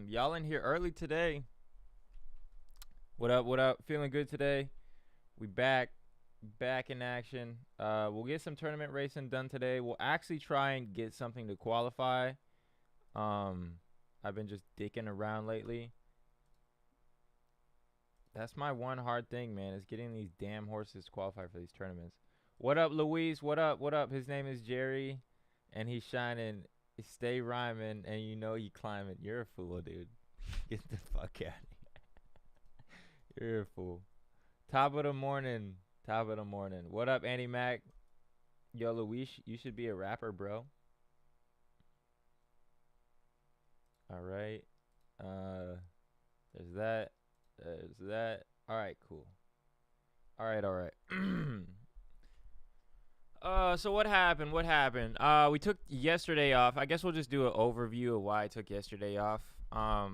Y'all in here early today. What up? What up? Feeling good today? We back in action. We'll get some tournament racing done today. We'll actually try and get something to qualify. I've been just dicking around lately. That's my one hard thing, man, is getting these damn horses qualified for these tournaments. What up, Luis? What up? What up? His name is Jerry, and he's shining. Stay rhyming, and you know you climbing. You're a fool, dude. Get the fuck out of here. You're a fool. Top of the morning. Top of the morning. What up, Andy Mac? Yo, Luis, you should be a rapper, bro. All right. There's that. There's that. All right, cool. All right, all right. So what happened? What happened? We took yesterday off. I guess we'll just do an overview of why I took yesterday off. I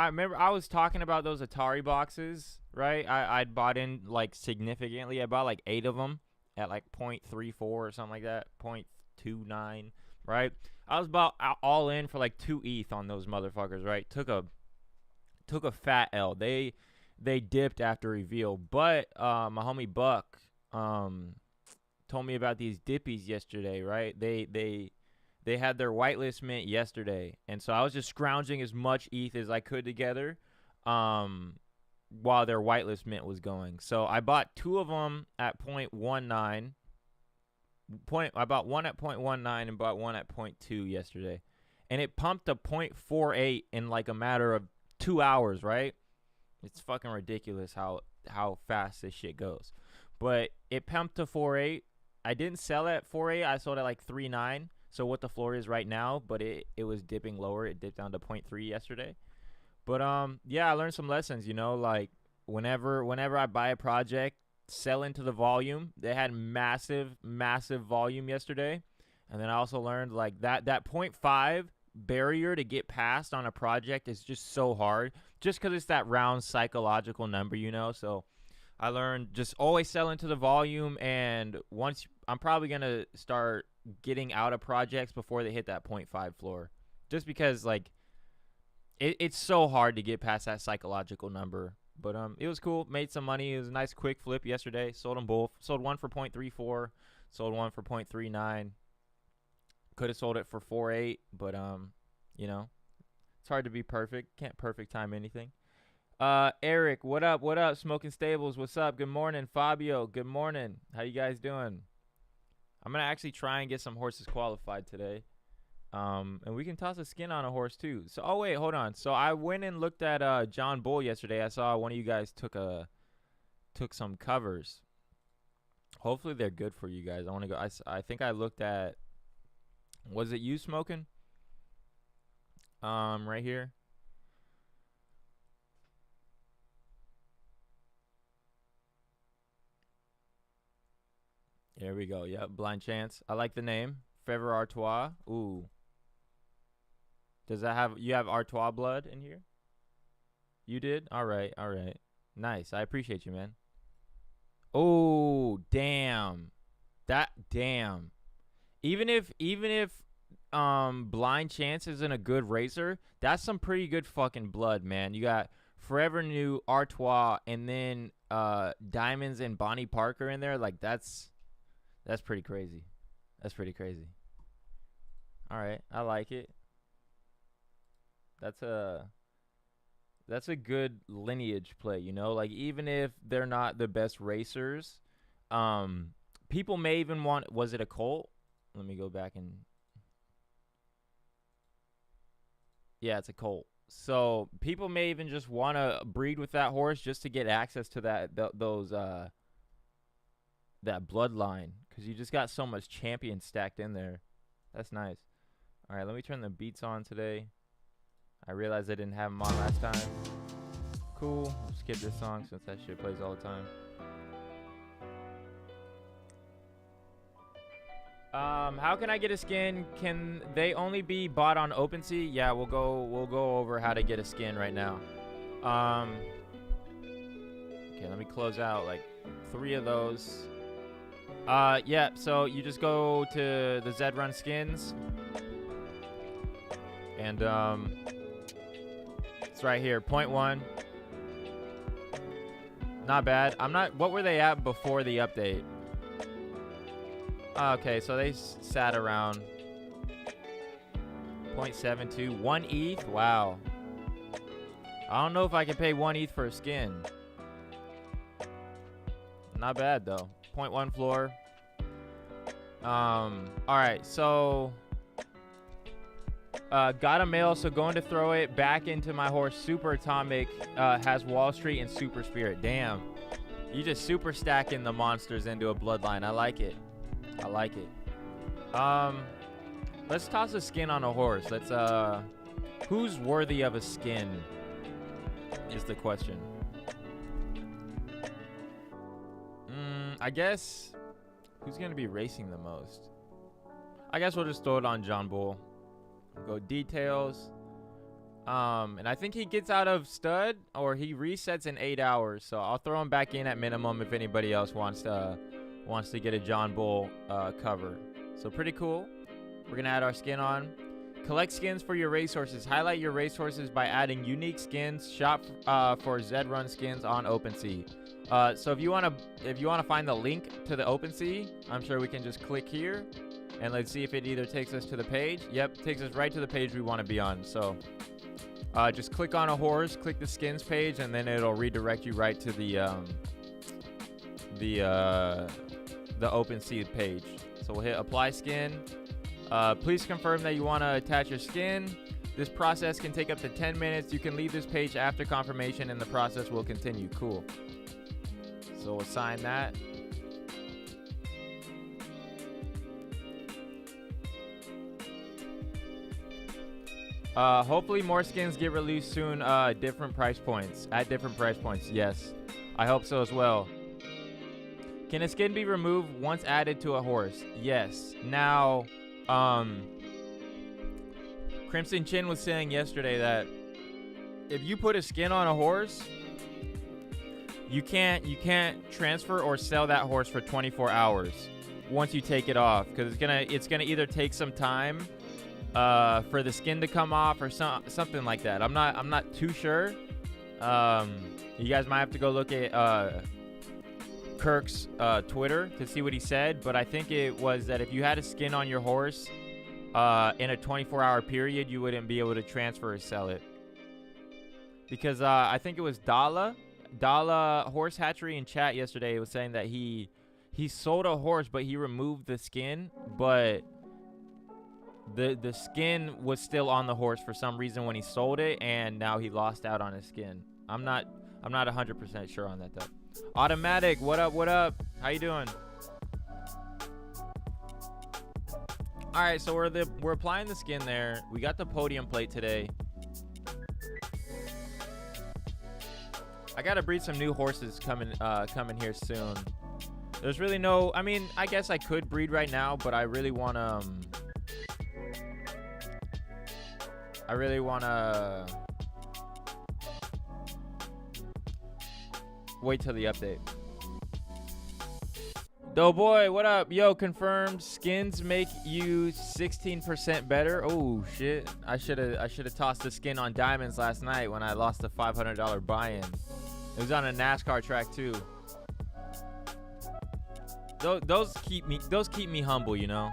remember I was talking about those Atari boxes, right? I'd bought in like significantly. I bought like 8 of them at like 0.34 or something like that, 0.29, right? I was about all in for like 2 ETH on those motherfuckers, right? Took a fat L. They dipped after reveal, but my homie Buck told me about these dippies yesterday, right? They had their whitelist mint yesterday, and so I was just scrounging as much ETH as I could together while their whitelist mint was going. So I bought 2 of them at 0.19. I bought one at 0.19 and bought one at 0.2 yesterday, and it pumped to 0.48 in like a matter of 2 hours, right? It's fucking ridiculous how fast this shit goes. But it pumped to 4.8. I didn't sell at 4.8. I sold at like 3.9. So what the floor is right now, but it was dipping lower. It dipped down to 0.3 yesterday. But yeah, I learned some lessons, you know, like whenever I buy a project, sell into the volume. They had massive volume yesterday. And then I also learned like that 0.5 barrier to get past on a project is just so hard, just because it's that round psychological number, you know. So I learned just always sell into the volume, and once I'm probably gonna start getting out of projects before they hit that 0.5 floor, just because like it's so hard to get past that psychological number. But it was cool, made some money. It was a nice quick flip yesterday. Sold them both. Sold one for 0.34, sold one for 0.39. Could have sold it for 4.8, but you know, it's hard to be perfect. Can't perfect time anything. Eric, what up? What up? Smoking Stables, what's up? Good morning. Fabio, good morning. How you guys doing? I'm gonna actually try and get some horses qualified today. And we can toss a skin on a horse too. So, oh wait, hold on. So I went and looked at John Bull yesterday. I saw one of you guys took some covers. Hopefully they're good for you guys. I want to go. I think I looked at. Was it you smoking? Right here. Here we go. Yep, Blind Chance. I like the name. Fever Artois. Ooh. Does that have, you have Artois blood in here? You did? All right, all right. Nice. I appreciate you, man. Oh, damn. Damn. Even if Blind Chance isn't a good racer, that's some pretty good fucking blood, man. You got Forever New, Artois, and then Diamonds and Bonnie Parker in there. Like, that's pretty crazy. That's pretty crazy. All right, I like it. That's a good lineage play, you know? Like, even if they're not the best racers, people may even want, was it a colt? Let me go back and, yeah, it's a colt. So people may even just want to breed with that horse just to get access to that bloodline, because you just got so much champion stacked in there. That's nice. All right, let me turn the beats on today. I realized I didn't have them on last time. Cool. I'll skip this song since that shit plays all the time. How can I get a skin? Can they only be bought on OpenSea? Yeah, we'll go over how to get a skin right now. Okay, let me close out like 3 of those. Yeah, so you just go to the Zed Run skins. And it's right here, 0.1. Not bad. What were they at before the update? Okay, so they sat around 0.72. 1 ETH? Wow. I don't know if I can pay 1 ETH for a skin. Not bad, though. 0.1 floor. Alright, so got a mail, so going to throw it back into my horse. Super Atomic has Wall Street and Super Spirit. Damn. You just super stacking the monsters into a bloodline. I like it. I like it. Let's toss a skin on a horse. Let's who's worthy of a skin is the question. I guess who's gonna be racing the most? I guess we'll just throw it on John Bull. Go details. And I think he gets out of stud or he resets in 8 hours. So I'll throw him back in at minimum if anybody else wants to get a John Bull cover. So pretty cool. We're gonna add our skin on. Collect skins for your racehorses. Highlight your racehorses by adding unique skins. Shop for Zed Run skins on OpenSea. So if you wanna find the link to the OpenSea, I'm sure we can just click here and let's see if it either takes us to the page. Yep, takes us right to the page we want to be on. So just click on a horse, click the skins page, and then it'll redirect you right to the OpenSea page. So we'll hit apply skin. Please confirm that you want to attach your skin. This process can take up to 10 minutes. You can leave this page after confirmation and the process will continue. Cool. So we'll sign that. Hopefully more skins get released soon. At different price points. Yes, I hope so as well. Can a skin be removed once added to a horse? Yes. Now, Crimson Chin was saying yesterday that if you put a skin on a horse, you can't transfer or sell that horse for 24 hours once you take it off, because it's gonna either take some time for the skin to come off or something like that. I'm not too sure. You guys might have to go look at Kirk's Twitter to see what he said, but I think it was that if you had a skin on your horse in a 24-hour period, you wouldn't be able to transfer or sell it. Because I think it was Dala Horse Hatchery in chat yesterday was saying that he sold a horse, but he removed the skin, but the skin was still on the horse for some reason when he sold it, and now he lost out on his skin. I'm not 100% sure on that though. Automatic, what up? How you doing? All right, so we're applying the skin there. We got the podium plate today. I gotta breed some new horses coming here soon. There's really no, I mean, I guess I could breed right now, but I really want to, wait till the update. Doughboy, what up? Yo, confirmed. Skins make you 16% better. Oh shit! I should have tossed the skin on diamonds last night when I lost a $500 buy-in. It was on a NASCAR track too. Those keep me humble, you know.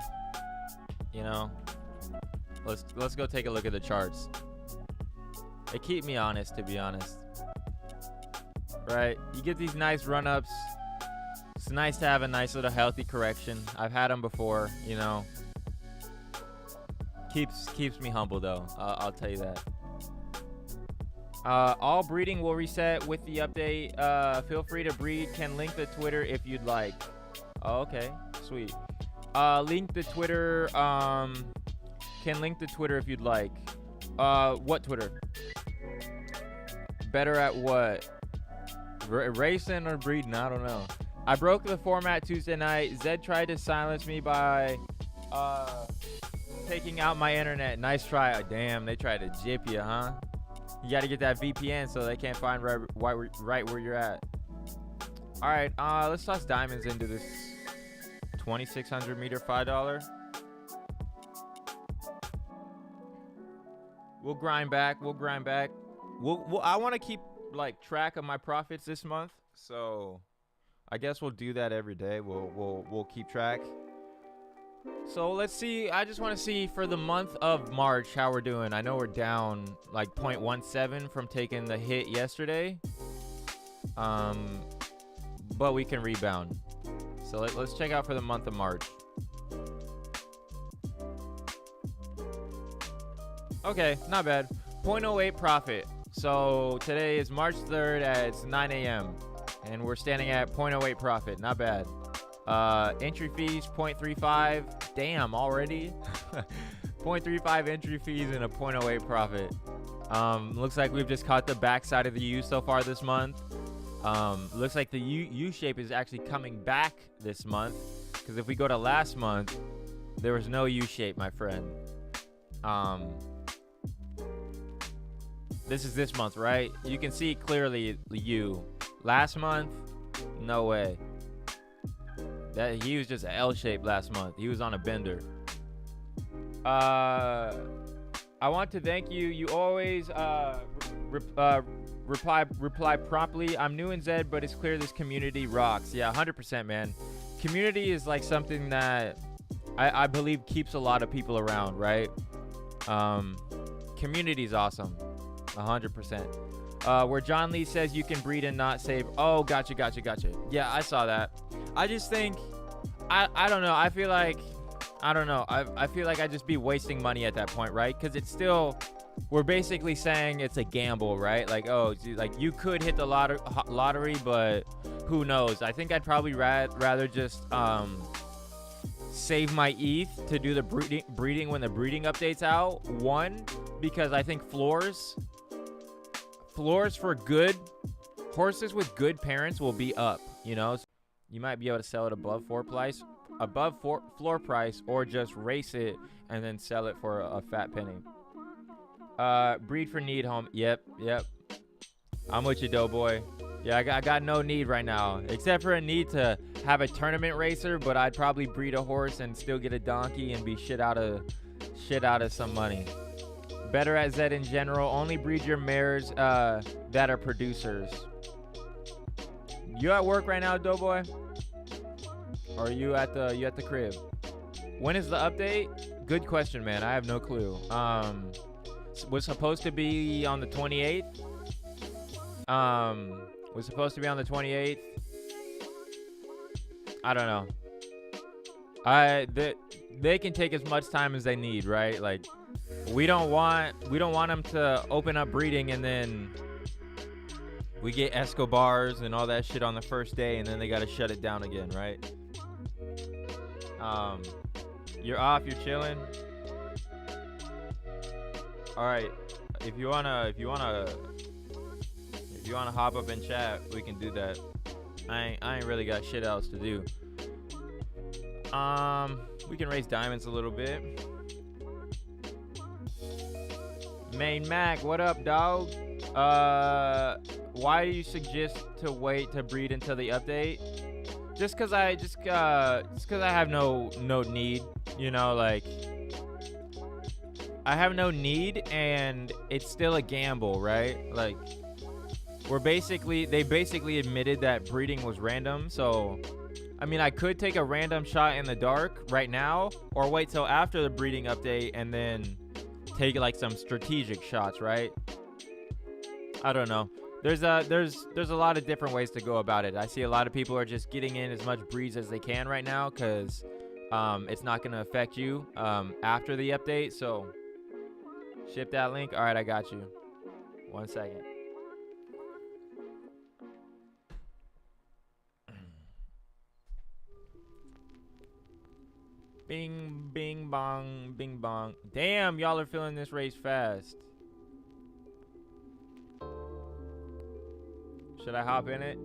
Let's go take a look at the charts. They keep me honest, to be honest. Right? You get these nice run-ups. It's nice to have a nice little healthy correction. I've had them before, you know. Keeps me humble though. I'll tell you that. All breeding will reset with the update. Feel free to breed. Can link the Twitter if you'd like. Oh, okay, sweet. Link the Twitter. Can link the Twitter if you'd like. What Twitter? Better at what? Racing or breeding? I don't know. I broke the format Tuesday night. Zed tried to silence me by taking out my internet. Nice try. Oh, damn, they tried to jip you, huh? You got to get that VPN so they can't find right where you're at. All right, let's toss diamonds into this 2,600 meter $5. We'll grind back. I want to keep like track of my profits this month, so I guess we'll do that every day. We'll keep track. So let's see. I just want to see for the month of March how we're doing. I know we're down like 0.17 from taking the hit yesterday. But we can rebound. So let's check out for the month of March. Okay, not bad. 0.08 profit. So today is March 3rd at 9 a.m. and we're standing at 0.08 profit. Not bad. Entry fees 0.35. Damn, already. 0.35 entry fees and a 0.08 profit. Looks like we've just caught the backside of the U so far this month. Looks like the U shape is actually coming back this month, because if we go to last month, there was no U shape, my friend. This is this month, right? You can see clearly the U. Last month, no way. That he was just an L shape last month. He was on a bender. I want to thank you. You always reply promptly. I'm new in Zed, but it's clear this community rocks. Yeah, 100%, man. Community is like something that I believe keeps a lot of people around, right? Community is awesome. 100%. Where John Lee says you can breed and not save. Oh, gotcha. Yeah, I saw that. I just think, I don't know. I feel like I'd just be wasting money at that point, right? Because it's still, we're basically saying it's a gamble, right? Like, oh, like you could hit the lottery, but who knows? I think I'd probably rather just save my ETH to do the breeding when the breeding update's out. One, because I think floors for good horses with good parents will be up, you know. You might be able to sell it above floor price, or just race it and then sell it for a fat penny. Breed for need home. Yep. I'm with you, Doughboy. Yeah, I got no need right now, except for a need to have a tournament racer, but I'd probably breed a horse and still get a donkey and be shit out of some money. Better at Zed in general. Only breed your mares that are producers. You at work right now, Doughboy? Or are you at the crib? When is the update? Good question, man. I have no clue. Was supposed to be on the 28th. Was supposed to be on the 28th. I don't know. They can take as much time as they need, right? Like, we don't want them to open up breeding and then we get Escobars and all that shit on the first day, and then they gotta shut it down again, right? You're off, you're chilling. All right, if you wanna hop up and chat, we can do that. I ain't really got shit else to do. We can raise diamonds a little bit. Main Mac, what up, dog? Why do you suggest to wait to breed until the update? Just cause I have no need, you know, like I have no need, and it's still a gamble, right? Like they basically admitted that breeding was random, so I mean, I could take a random shot in the dark right now, or wait till after the breeding update and then take like some strategic shots, right? I don't know. There's a lot of different ways to go about it. I see a lot of people are just getting in as much breeds as they can right now because it's not going to affect you after the update. So ship that link. All right, I got you. 1 second. Bing, bing, bong, bing, bong. Damn, y'all are feeling this race fast. Should I hop in it?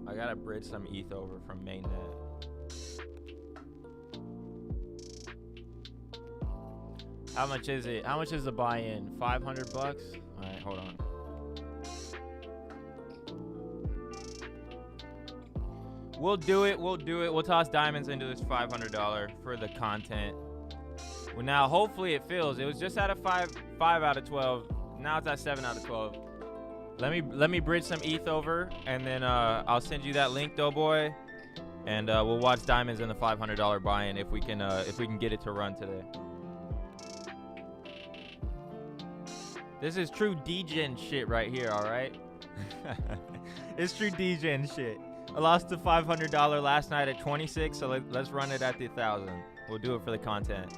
I gotta bridge some ETH over from mainnet. How much is it? How much is the buy-in? 500 bucks? All right, hold on. We'll do it. We'll toss diamonds into this $500 for the content. Well, now hopefully it fills. It was just at a 5 out of 12. Now it's at 7 out of 12. Let me bridge some ETH over, and then I'll send you that link, Doughboy, and we'll watch diamonds in the $500 buy-in if we can get it to run today. This is true degen shit right here, all right? It's true degen shit. I lost the $500 last night at 26, so let's run it at the 1,000. We'll do it for the content.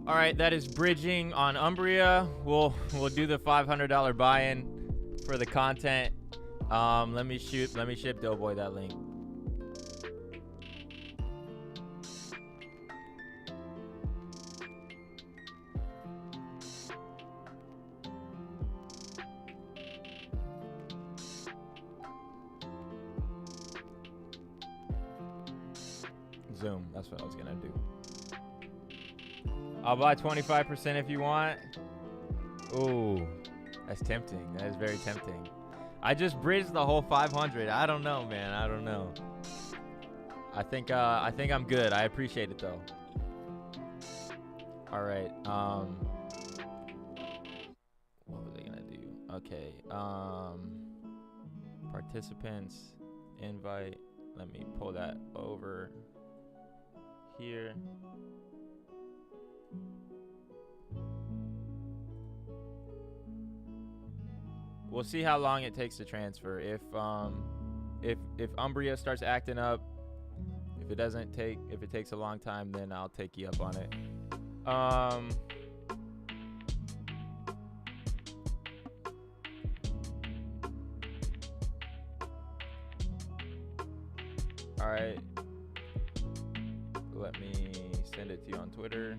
All right, that is bridging on Umbria. We'll do the $500 buy-in for the content. Let me ship Doughboy that link. Zoom, that's what I was gonna do. I'll buy 25% if you want. Ooh, that's tempting. That is very tempting. I just bridged the whole 500. I don't know, man. I don't know. I think I'm good. I appreciate it though. All right. What were they gonna do? Okay. Participants invite. Let me pull that over here. We'll see how long it takes to transfer. If Umbria starts acting up, if it takes a long time, then I'll take you up on it. All right. Let me send it to you on Twitter.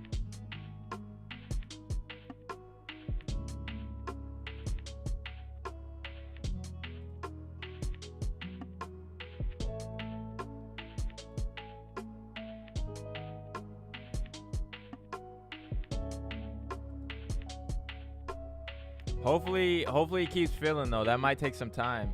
Hopefully it keeps filling though. That might take some time.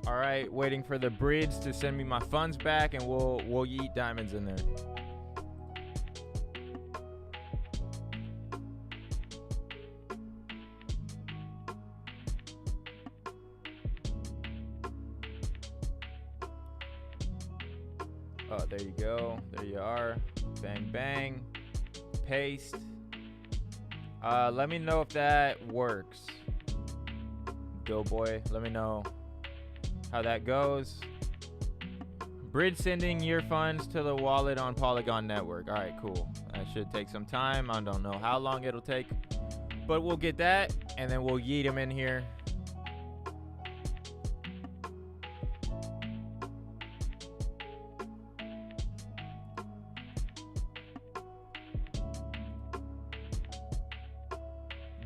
All right, waiting for the bridge to send me my funds back, and we'll yeet diamonds in there. Oh, there you go. There you are. Bang, bang. Paste. Let me know if that works. Doughboy, let me know how that goes. Bridge sending your funds to the wallet on Polygon Network. All right, cool. That should take some time. I don't know how long it'll take, but we'll get that, and then we'll yeet him in here.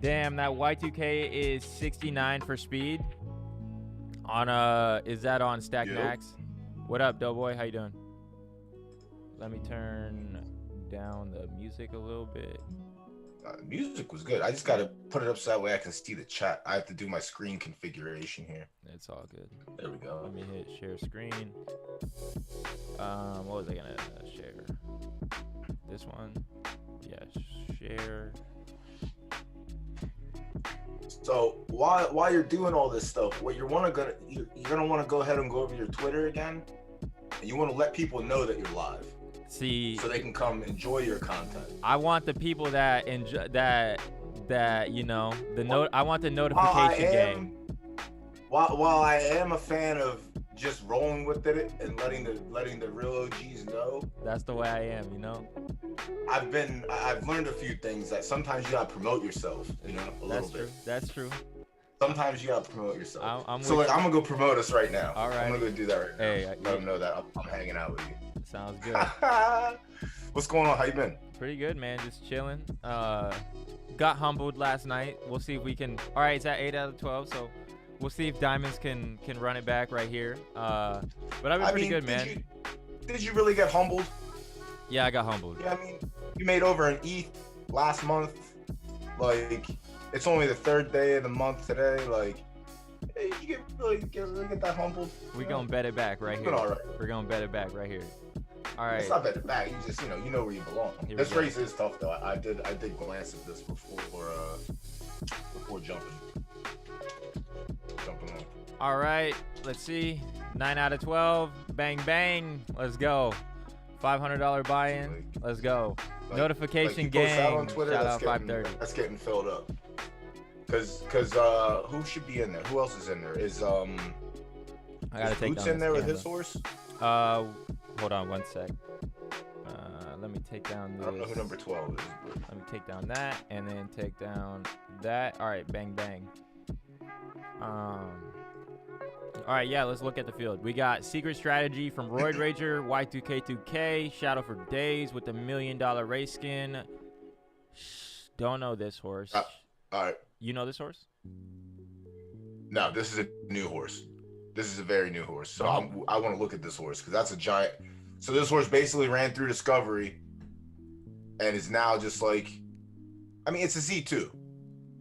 Damn, that Y2K is 69 for speed. Is that on Stack Max? What up, Doughboy? How you doing? Let me turn down the music a little bit. Music was good. I just gotta put it up so that way I can see the chat. I have to do my screen configuration here. It's all good. There we go. Let me hit share screen. What was I gonna share? This one. Yeah, share. So while you're doing all this stuff, what you're gonna want to go ahead and go over your Twitter again, and you want to let people know that you're live. See, so they can come enjoy your content. I want the people that enjoy that you know I want the notification gang. While I am a fan of just rolling with it and letting the real OGs know. That's the way I am, you know. I've learned a few things that sometimes you gotta promote yourself, you know, a little bit. That's true. Sometimes you gotta promote yourself. I'm gonna go promote us right now. All right. I'm gonna go do that right now. Hey, let them know that I'm hanging out with you. Sounds good. What's going on? How you been? Pretty good, man. Just chilling. Got humbled last night. We'll see if we can. All right, it's at 8 out of 12, so we'll see if Diamonds can run it back right here. But I've been pretty good, man. Did you really get humbled? Yeah, I got humbled. Yeah, I mean, you made over an ETH last month. Like, it's only the 3rd day of the month today. Like, hey, you really get that humbled? We're gonna bet it back right here. All right. We're gonna bet it back right here. All right. It's not bet it back. You just, you know where you belong. This race is tough though. I did glance at this before jumping on. All right. Let's see. 9 out of 12. Bang bang. Let's go. $500 buy-in. Let's go. Notification gang. On Twitter, shout out 530. That's getting filled up. Cause who should be in there? Who else is in there? Is I gotta take Boots in there with his horse? Hold on one sec. Let me take down this. I don't know who number 12 is. Let me take down that and then take down that. All right, bang bang. All right, yeah, let's look at the field. We got Secret Strategy from Roid Rager, Y2K2K, Shadow for Days with the $1 million race skin. Don't know this horse. All right. You know this horse? No, this is a new horse. This is a very new horse. So I want to look at this horse because that's a giant. So this horse basically ran through Discovery and is now just like, I mean, it's a Z2.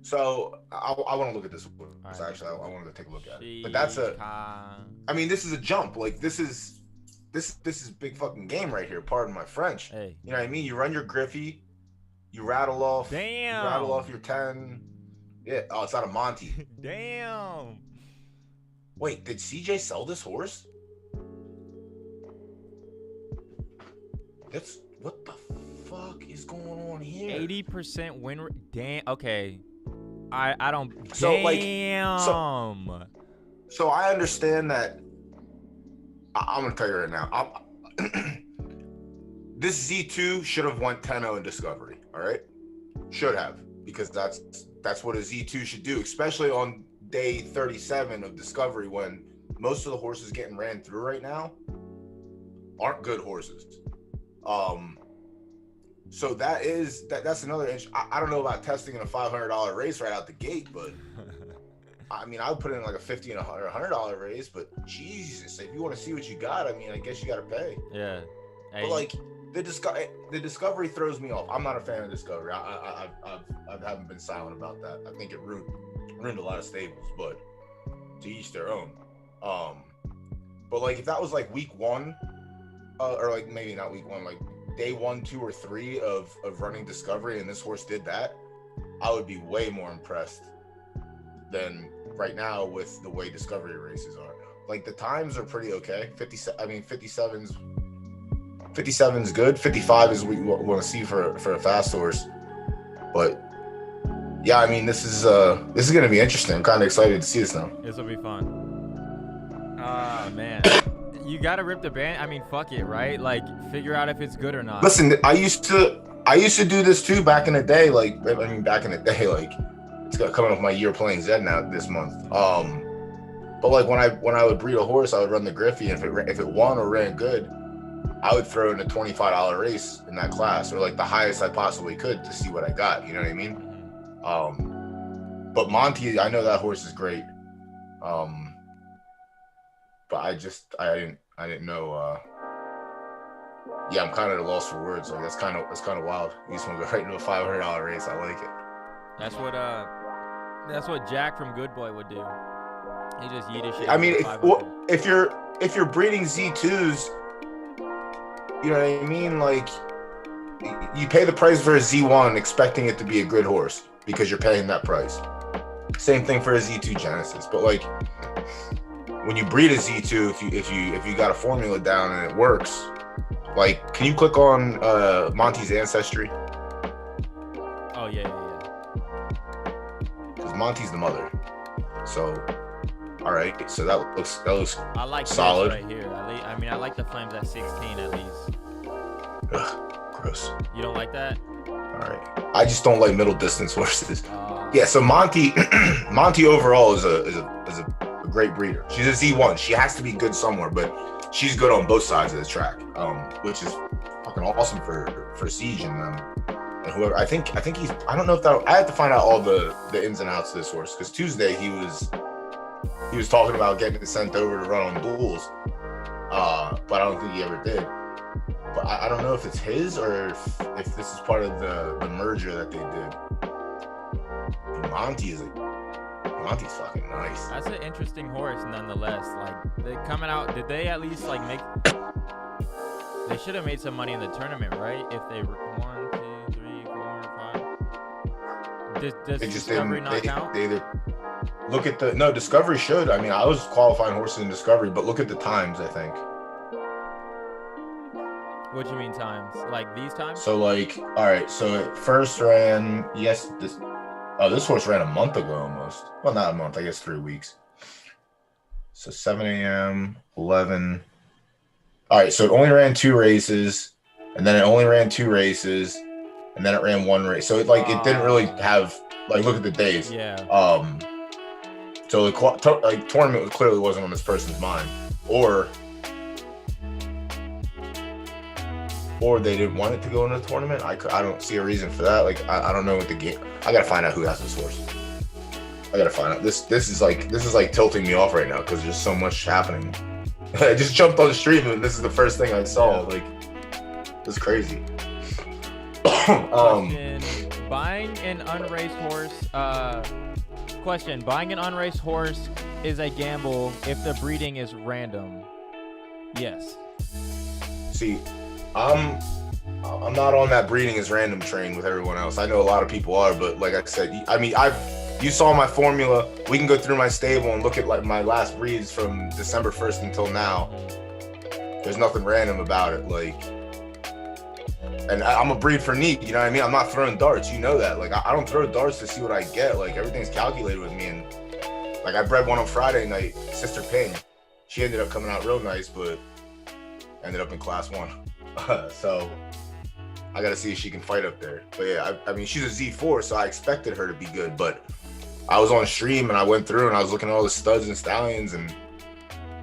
So I want to look at this horse. Right. Actually, I wanted to take a look at it. But that's I mean, this is a jump. Like this is big fucking game right here. Pardon my French. Hey. You know what I mean? You run your Griffey, you rattle off. Damn. You rattle off your 10. Yeah. Oh, it's out of Monty. Damn. Wait, did CJ sell this horse? That's what the fuck is going on here? 80% win rate. Damn. Okay. I don't. So damn. So I understand that. I'm gonna tell you right now. This Z2 should have went 10-0 in Discovery. All right, should have, because that's what a Z2 should do, especially on day 37 of Discovery when most of the horses getting ran through right now aren't good horses. So that's another issue. I don't know about testing in a $500 race right out the gate, but I mean, I would put in like a $50 and $100 race. But Jesus, if you want to see what you got, I mean, I guess you got to pay. Yeah. Hey. But like the Discovery throws me off. I'm not a fan of Discovery. I haven't been silent about that. I think it ruined a lot of stables, but to each their own. But like if that was like week 1, or like maybe not week 1, like day 1, 2, or 3 of running Discovery, and this horse did that, I would be way more impressed than right now with the way Discovery races are. Like the times are pretty okay. 57's good. 55 is what we want to see for a fast horse. But yeah, I mean, this is going to be interesting. I'm kind of excited to see this now. This will be fun. Ah, man. you gotta rip the band. I mean, fuck it, right? Like, figure out if it's good or not. Listen, I used to do this too back in the day. Like, I mean, back in the day, like, it's coming off my year playing Zed now this month. But like when I would breed a horse, I would run the Griffey, and if it won or ran good, I would throw in a $25 race in that class, or like the highest I possibly could to see what I got. You know what I mean? But Monty, I know that horse is great. But I didn't know. Yeah, I'm kind of at a loss for words. Like that's kind of wild. You just want to go right into a $500 race. I like it. That's what Jack from Good Boy would do. He just yeet his shit. I mean, if you're breeding Z2s, you know what I mean? Like, you pay the price for a Z1 expecting it to be a good horse because you're paying that price. Same thing for a Z2 Genesis. But like, when you breed a Z2, if you got a formula down and it works, like, can you click on Monty's ancestry? Oh yeah. Because Monty's the mother. So, all right. So that looks I like solid right here. I like the flames at 16 at least. Ugh, gross. You don't like that? All right. I just don't like middle distance horses. Yeah. So Monty overall is a great breeder. She's a Z1. She has to be good somewhere, but she's good on both sides of the track, which is fucking awesome for Siege and whoever. I think he's. I don't know if that. I have to find out all the ins and outs of this horse, because Tuesday he was talking about getting it sent over to run on bulls, but I don't think he ever did. But I don't know if it's his or if this is part of the merger that they did. And Monty's fucking nice. That's an interesting horse, nonetheless. Like, they coming out. Did they at least like make? They should have made some money in the tournament, right? If they were 1, 2, 3, 4, 5. Does Discovery not count? They either look at no Discovery should. I mean, I was qualifying horses in Discovery, but look at the times. I think. What do you mean times? Like these times? So like, all right. So it first ran. Yes, this horse ran a month ago almost. Well, not a month. I guess 3 weeks. So 7 a.m., 11. All right. So it only ran 2 races, and then it only ran 2 races, and then it ran 1 race. So it didn't really have like, look at the days. Yeah. So the tournament clearly wasn't on this person's mind, or they didn't want it to go into the tournament. I don't see a reason for that. Like, I don't know what the game. I gotta find out who has this horse. I gotta find out. This is like tilting me off right now because there's so much happening. I just jumped on the stream and this is the first thing I saw. Like, it's crazy. Buying an unraced horse. Question: buying an unraced horse is a gamble if the breeding is random. Yes. See, I'm not on that breeding is random train with everyone else. I know a lot of people are, but like I said, I mean, you saw my formula. We can go through my stable and look at like my last breeds from December 1st until now. There's nothing random about it. Like, and I'm a breed for need. You know what I mean? I'm not throwing darts. You know that. Like, I don't throw darts to see what I get. Like, everything's calculated with me. And like, I bred one on Friday night, Sister Ping. She ended up coming out real nice, but ended up in class 1. So I got to see if she can fight up there. But yeah, I mean, she's a Z4, so I expected her to be good. But I was on stream and I went through and I was looking at all the studs and stallions, and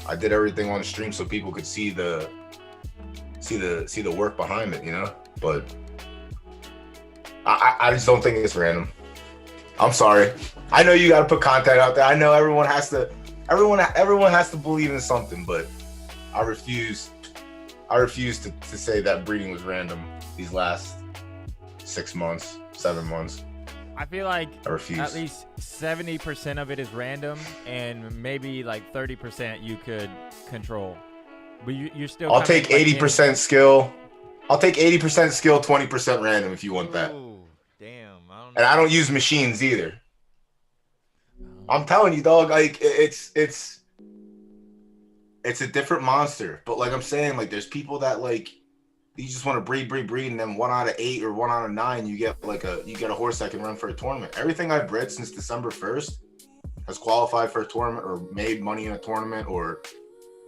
I did everything on the stream so people could see the work behind it, you know. But I just don't think it's random. I'm sorry. I know you got to put content out there. I know everyone has to believe in something, but I refuse to say that breeding was random these last 6 months, 7 months. I feel like I refuse. At least 70% of it is random, and maybe like 30% you could control. But you're still. I'll take 80% skill. I'll take 80% skill, 20% random if you want that. Ooh, damn. And I don't use machines either. I'm telling you, dog. Like, it's a different monster. But like I'm saying, like, there's people that like, you just want to breed, and then 1 out of 8 or 1 out of 9, you get a horse that can run for a tournament. Everything I've bred since December 1st has qualified for a tournament or made money in a tournament or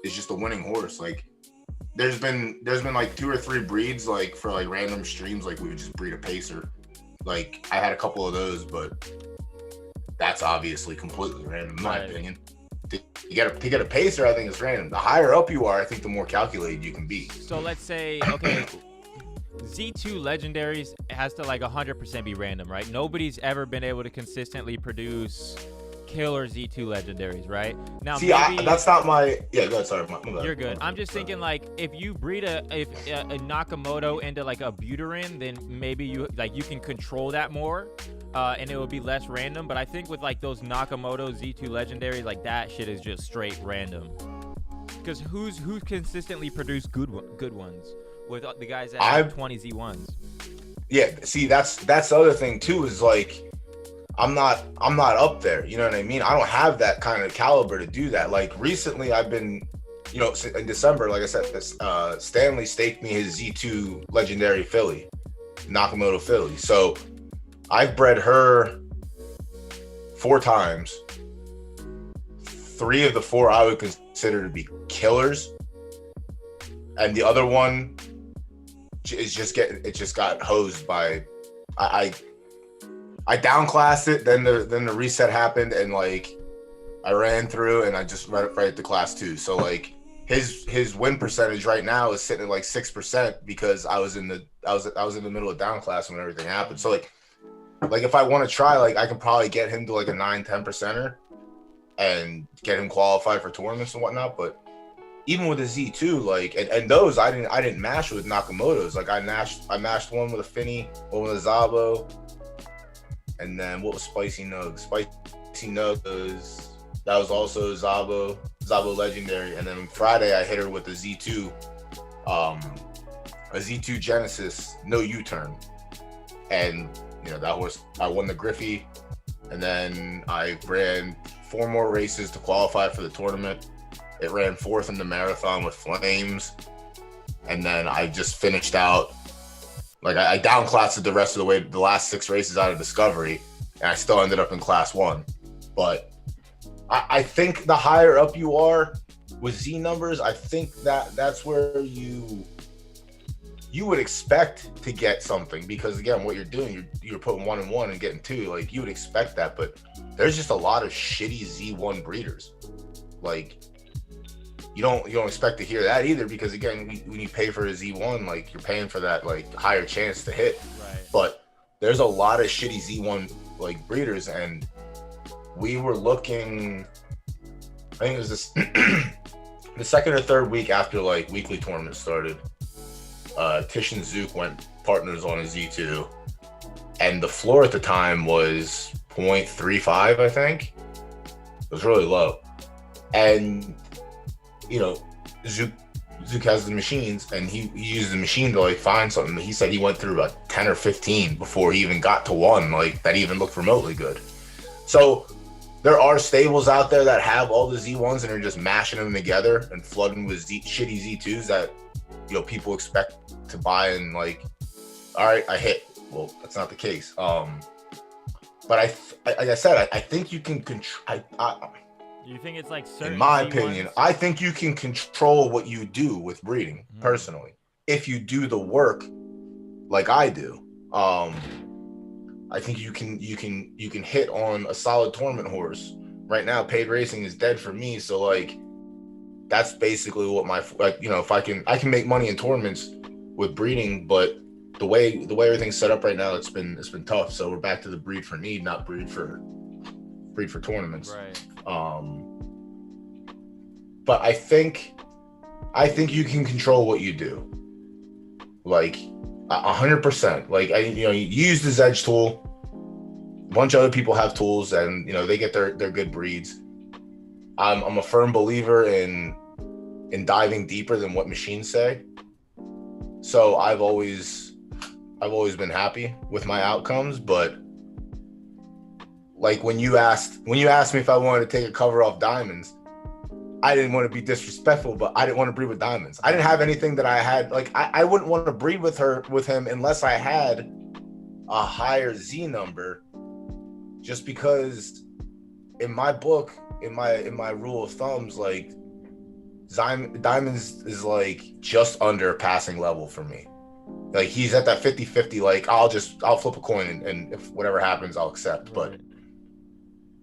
is just a winning horse. Like there's been like 2 or 3 breeds like for like random streams, like we would just breed a pacer. Like I had a couple of those, but that's obviously completely random in my opinion. To get a pacer, I think it's random. The higher up you are, I think the more calculated you can be. So let's say, okay, Z2 legendaries has to like 100% be random, right? Nobody's ever been able to consistently produce killer Z2 legendaries, right? Now, see, that's not my. Yeah, go ahead. Sorry, my bad. You're good. I'm just thinking like if you breed a Nakamoto into like a Buterin, then maybe you can control that more, and it would be less random. But I think with like those Nakamoto Z2 legendaries, like that shit is just straight random. Because who's consistently produced good ones with the guys that have 20 Z1s? Yeah, see, that's the other thing too. Is like I'm not up there. You know what I mean? I don't have that kind of caliber to do that. Like recently, I've been, you know, in December, like I said, Stanley staked me his Z2 legendary filly, Nakamoto filly. So I've bred her 4 times. 3 of the 4 I would consider to be killers, and the other one is just got hosed by I downclassed it, then the reset happened, and like I ran through and I just right to class 2. So like his win percentage right now is sitting at like 6% because I was in the middle of downclass when everything happened. So like if I want to try, like I can probably get him to like a 9-10%er and get him qualified for tournaments and whatnot. But even with a Z2, like and those I didn't mash with Nakamoto's. Like I mashed one with a Finny, one with a Zabo. And then what was Spicy Nugs? Spicy Nugs, that was also Zabo legendary. And then Friday I hit her with a Z2 Genesis, no U-turn. And you know, that horse, I won the Griffey, and then I ran 4 more races to qualify for the tournament. It ran 4th in the marathon with Flames. And then I just finished out. Like I downclassed the rest of the way, the last 6 races out of Discovery, and I still ended up in class 1. But I think the higher up you are with Z numbers, I think that's where you would expect to get something, because again, what you're doing, you're putting 1 and 1 and getting 2. Like you would expect that, but there's just a lot of shitty Z1 breeders. Like you don't expect to hear that either, because again, when you pay for a Z1, like you're paying for that like higher chance to hit. Right. But there's a lot of shitty Z1 like breeders, and we were looking. I think it was this the second or third week after like weekly tournaments started. Tish and Zook went partners on a Z2, and the floor at the time was 0.35, I think. It was really low, and you know, Zook has the machines, and he used the machine to like find something. He said he went through about 10 or 15 before he even got to one like that even looked remotely good. So there are stables out there that have all the Z1s and are just mashing them together and flooding with shitty Z2s that, you know, people expect to buy and like, all right, I hit. Well, that's not the case. But like I said, I think you can control. You think it's like certain, in my Z1s? opinion, I think you can control what you do with breeding personally if you do the work like I do. I think you can hit on a solid tournament horse. Right now, paid racing is dead for me, so like that's basically what my, like, you know, if I can make money in tournaments with breeding, but the way everything's set up right now, it's been tough. So we're back to the breed for need, not breed for tournaments. Right. But I think you can control what you do, like 100%. Like you use the Zed tool. A bunch of other people have tools, and you know they get their good breeds. I'm a firm believer in diving deeper than what machines say. So I've always been happy with my outcomes, but like when you asked me if I wanted to take a cover off Diamonds, I didn't want to be disrespectful, but I didn't want to breed with Diamonds. I didn't have anything that I had. Like I wouldn't want to breed with him unless I had a higher Z number, just because in my book, in my rule of thumbs, like Diamonds is like just under passing level for me. Like he's at that 50-50, like I'll flip a coin and if whatever happens, I'll accept. But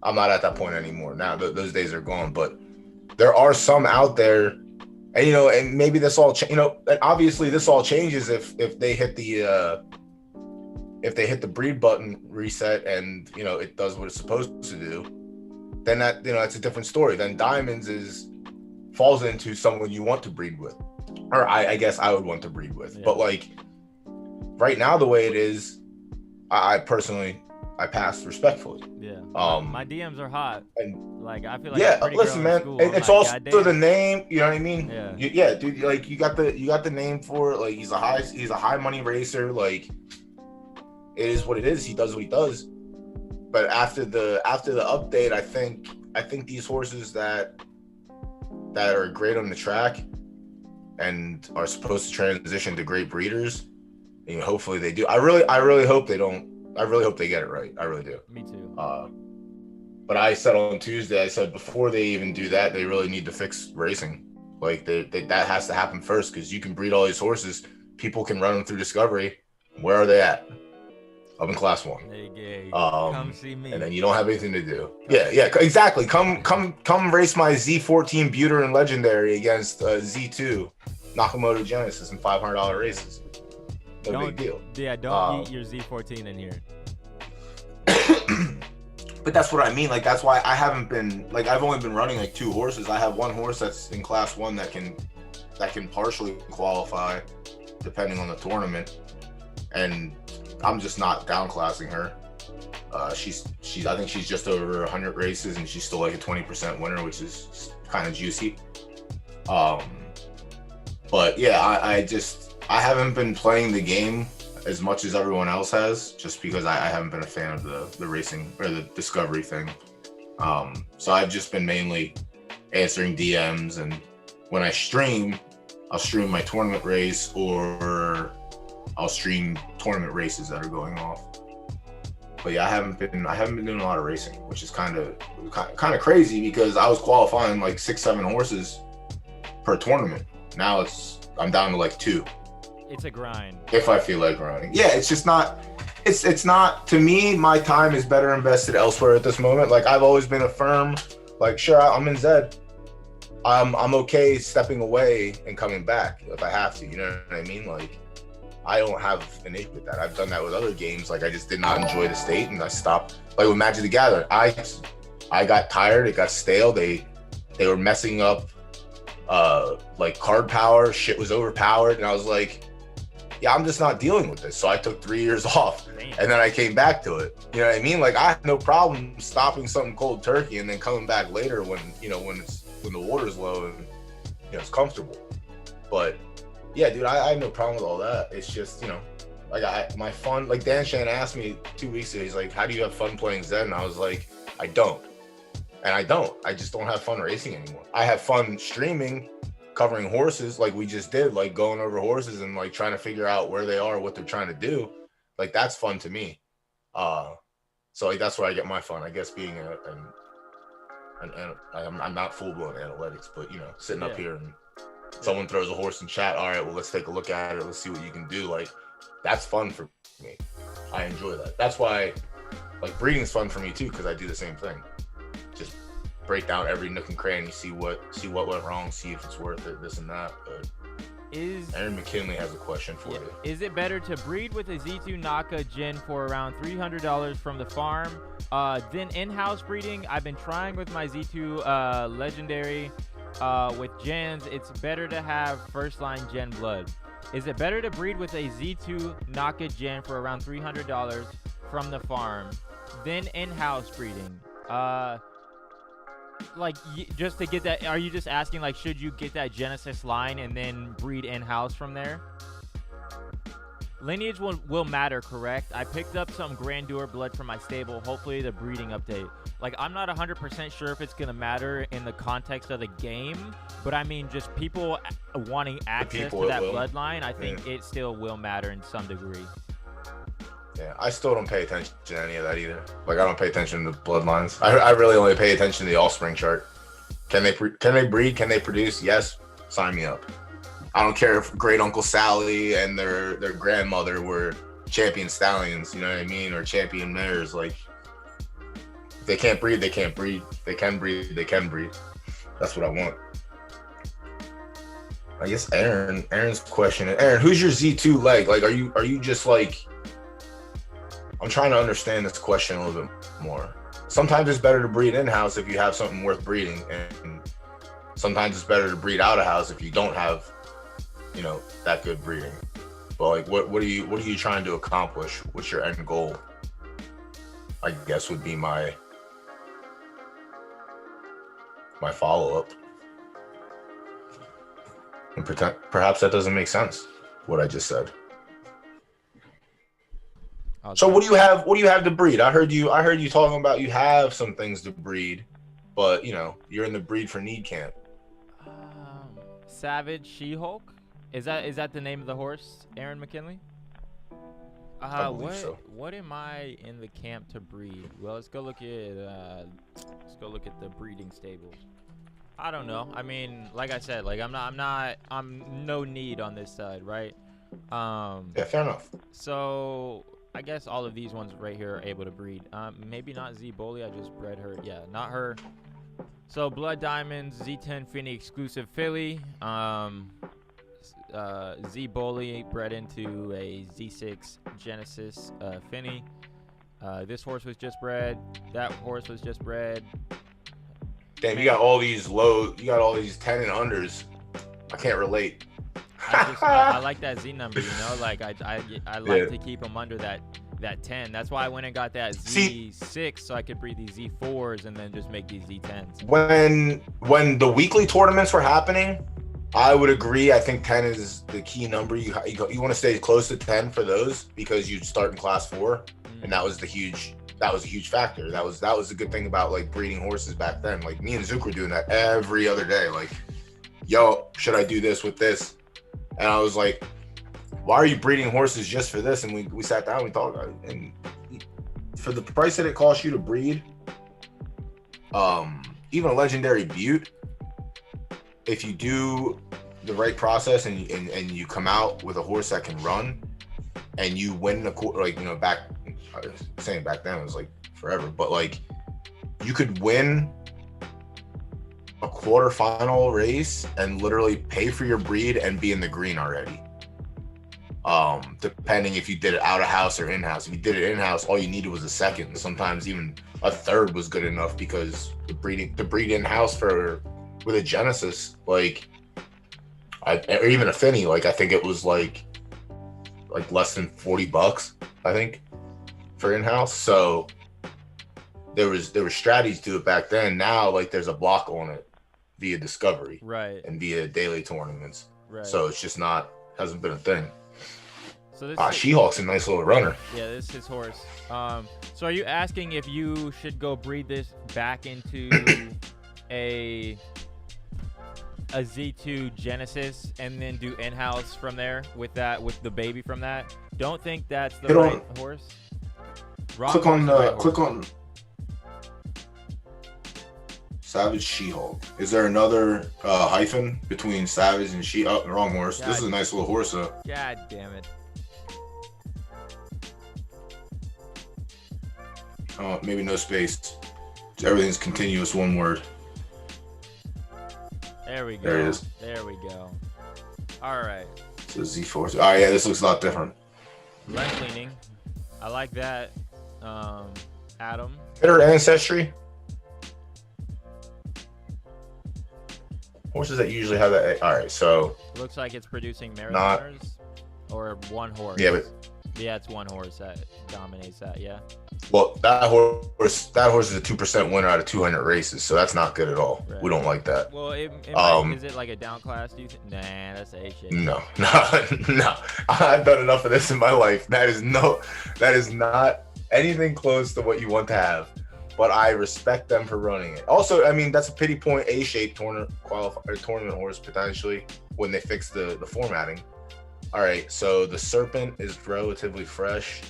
I'm not at that point anymore. Now those days are gone. But there are some out there, and and maybe this all and obviously this all changes if they hit the breed button reset and it does what it's supposed to do. Then that's a different story. Then Diamonds falls into someone you want to breed with, or I guess I would want to breed with. But like right now, the way it is, I personally pass respectfully. Yeah. My DMs are hot. And like I feel like listen, man, it's also the name. You know what I mean? Yeah. Dude. Like you got the name for it. Like he's a high money racer. Like it is what it is. He does what he does. But after the update, I think these horses that are great on the track and are supposed to transition to great breeders, hopefully they do. I really hope they don't. I really hope they get it right. I really do. Me too. But I said on Tuesday, I said before they even do that, they really need to fix racing. Like that has to happen first, because you can breed all these horses. People can run them through Discovery. Where are they at? Up in Class 1. Come see me. And then you don't have anything to do. Yeah, exactly. Come race my Z14 Buter and Legendary against Z2 Nakamoto Genesis in $500 races. No big deal. Yeah, don't eat your Z14 in here. But that's what I mean. Like that's why I haven't been like I've only been running like 2 horses. I have one horse that's in Class 1 that can partially qualify depending on the tournament, and I'm just not downclassing her. She's I think she's just over 100 races and she's still like a 20% winner, which is kind of juicy. But yeah, I haven't been playing the game as much as everyone else has, just because I haven't been a fan of the racing or the Discovery thing. So I've just been mainly answering DMs, and when I stream, I'll stream my tournament race or I'll stream tournament races that are going off. But yeah, I haven't been doing a lot of racing, which is kind of crazy, because I was qualifying like 6-7 horses per tournament. Now I'm down to like 2. It's a grind. If I feel like grinding. Yeah, it's just not, it's not, to me, my time is better invested elsewhere at this moment. Like I've always been a firm, like, sure, I'm in Zed. I'm okay stepping away and coming back if I have to, you know what I mean? Like I don't have an issue with that. I've done that with other games. Like I just did not enjoy the state and I stopped. Like with Magic the Gathering, I got tired, it got stale. They were messing up like card power, shit was overpowered, and I was like, yeah, I'm just not dealing with this. So I took 3 years off. Damn. And then I came back to it. You know what I mean? Like I have no problem stopping something cold turkey and then coming back later when the water's low and it's comfortable. But yeah, dude, I have no problem with all that. It's just, like my fun, like Dan Shan asked me 2 weeks ago, he's like, how do you have fun playing Zed? And I was like, I don't. And I just don't have fun racing anymore. I have fun streaming, covering horses like we just did, like going over horses and like trying to figure out where they are, what they're trying to do. Like that's fun to me. So like that's where I get my fun, I guess, being I'm not full-blown analytics, but sitting up here and someone throws a horse in chat, all right, well, let's take a look at it, let's see what you can do. Like that's fun for me. I enjoy that. That's why like breeding's fun for me too, because I do the same thing. Just break down every nook and cranny, see what went wrong, see if it's worth it, this and that. But Aaron McKinley has a question for you. Is it better to breed with a Z2 Naka Gen for around $300 from the farm, then in-house breeding? I've been trying with my Z2 Legendary with gens. It's better to have first line gen blood. Is it better to breed with a Z2 Naka Gen for around $300 from the farm, then in-house breeding? Like just to get that, are you just asking like should you get that Genesis line and then breed in-house from there? Lineage will matter, correct? I picked up some Grandeur blood from my stable, hopefully the breeding update. Like I'm not 100% sure if it's gonna matter in the context of the game, but I mean just people wanting access to that bloodline, I think it still will matter in some degree. Yeah, I still don't pay attention to any of that either. Like, I don't pay attention to bloodlines. I really only pay attention to the offspring chart. Can they breed? Can they produce? Yes, sign me up. I don't care if Great Uncle Sally and their grandmother were champion stallions, you know what I mean, or champion mares. Like, if they can't breed, they can't breed. If they can breed, they can breed. That's what I want. I guess Aaron's question. Aaron, who's your Z2 leg? Like, are you just like? I'm trying to understand this question a little bit more. Sometimes it's better to breed in-house if you have something worth breeding, and sometimes it's better to breed out of house if you don't have, you know, that good breeding. But like, what are you trying to accomplish? What's your end goal? I guess would be my follow-up. And perhaps that doesn't make sense, what I just said. So what do you have to breed? I heard you talking about you have some things to breed, but you know, you're in the breed for need camp. Savage She-Hulk? Is that the name of the horse, Aaron McKinley? I believe so. What am I in the camp to breed? Well, let's go look at the breeding stables. I don't know. I mean, like I said, like I'm no need on this side, right? Yeah, fair enough. So I guess all of these ones right here are able to breed. Maybe not Z Bully. I just bred her. Yeah, not her. So Blood Diamonds, Z10 Finney exclusive filly. Z Bully bred into a Z6 Genesis Finney. This horse was just bred. That horse was just bred. Damn, you got all these 10 and unders. I can't relate. I like that Z number, you know. Like I like to keep them under that 10. That's why I went and got that Z6 so I could breed these Z4s and then just make these Z10s. When the weekly tournaments were happening, I would agree. I think 10 is the key number. You want to stay close to 10 for those because you start in class 4, and that was a huge factor. That was the good thing about like breeding horses back then. Like me and Zook were doing that every other day. Like, yo, should I do this with this? And I was like, why are you breeding horses just for this? And we sat down, we thought about it. And for the price that it costs you to breed, even a legendary Butte, if you do the right process and you come out with a horse that can run and you win back, I was saying back then it was like forever, but like you could win a quarterfinal race and literally pay for your breed and be in the green already. Depending if you did it out of house or in house. If you did it in house, all you needed was a second. Sometimes even a third was good enough because to breed in house with a Genesis, like or even a Finney, like I think it was like less than $40, I think, for in house. So there was strategies to it back then. Now like there's a block on it via discovery, right, and via daily tournaments, right. So it's just hasn't been a thing. So this She-Hulk's a nice little runner. Yeah, this is his horse. So are you asking if you should go breed this back into a Z2 Genesis and then do in-house from there with the baby from that? Don't think that's the right horse. Click on Savage She-Hulk. Is there another hyphen between Savage and She? Oh, wrong horse. This is a nice little horse though. God damn it. Maybe no space. Everything's continuous, one word. There we go. There it is. There we go. All right. So Z4. Oh yeah, this looks a lot different. Leg cleaning. I like that. Adam. Better ancestry. Horses that usually have that. All right, so. Looks like it's producing marathoners or one horse. Yeah, but. Yeah, it's one horse that dominates that. Yeah. Well, that horse is a 2% winner out of 200 races, so that's not good at all. Right. We don't like that. Well, is it like a down class? Do you think? Nah, that's A shape. No. I've done enough of this in my life. That is not anything close to what you want to have. But I respect them for running it. Also, I mean, that's a pity point A shape tournament horse potentially when they fix the formatting. All right, so the Serpent is relatively fresh.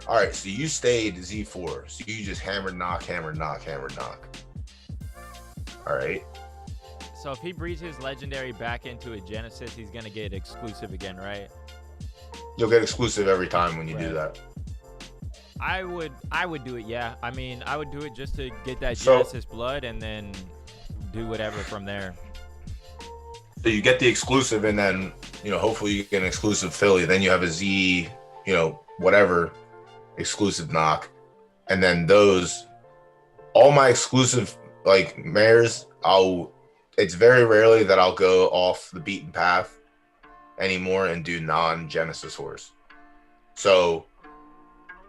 All right, so you stayed Z4. So you just hammered, knock. All All right. So if he breeds his legendary back into a Genesis, he's gonna get exclusive again, right? You'll get exclusive every time when you do that. I would do it, yeah. I mean, I would do it just to get that So- Genesis blood and then do whatever from there. So you get the exclusive, and then hopefully you get an exclusive Philly. Then you have a Z, whatever exclusive knock, and then all my exclusive like mares, it's very rarely that I'll go off the beaten path anymore and do non-Genesis horse. So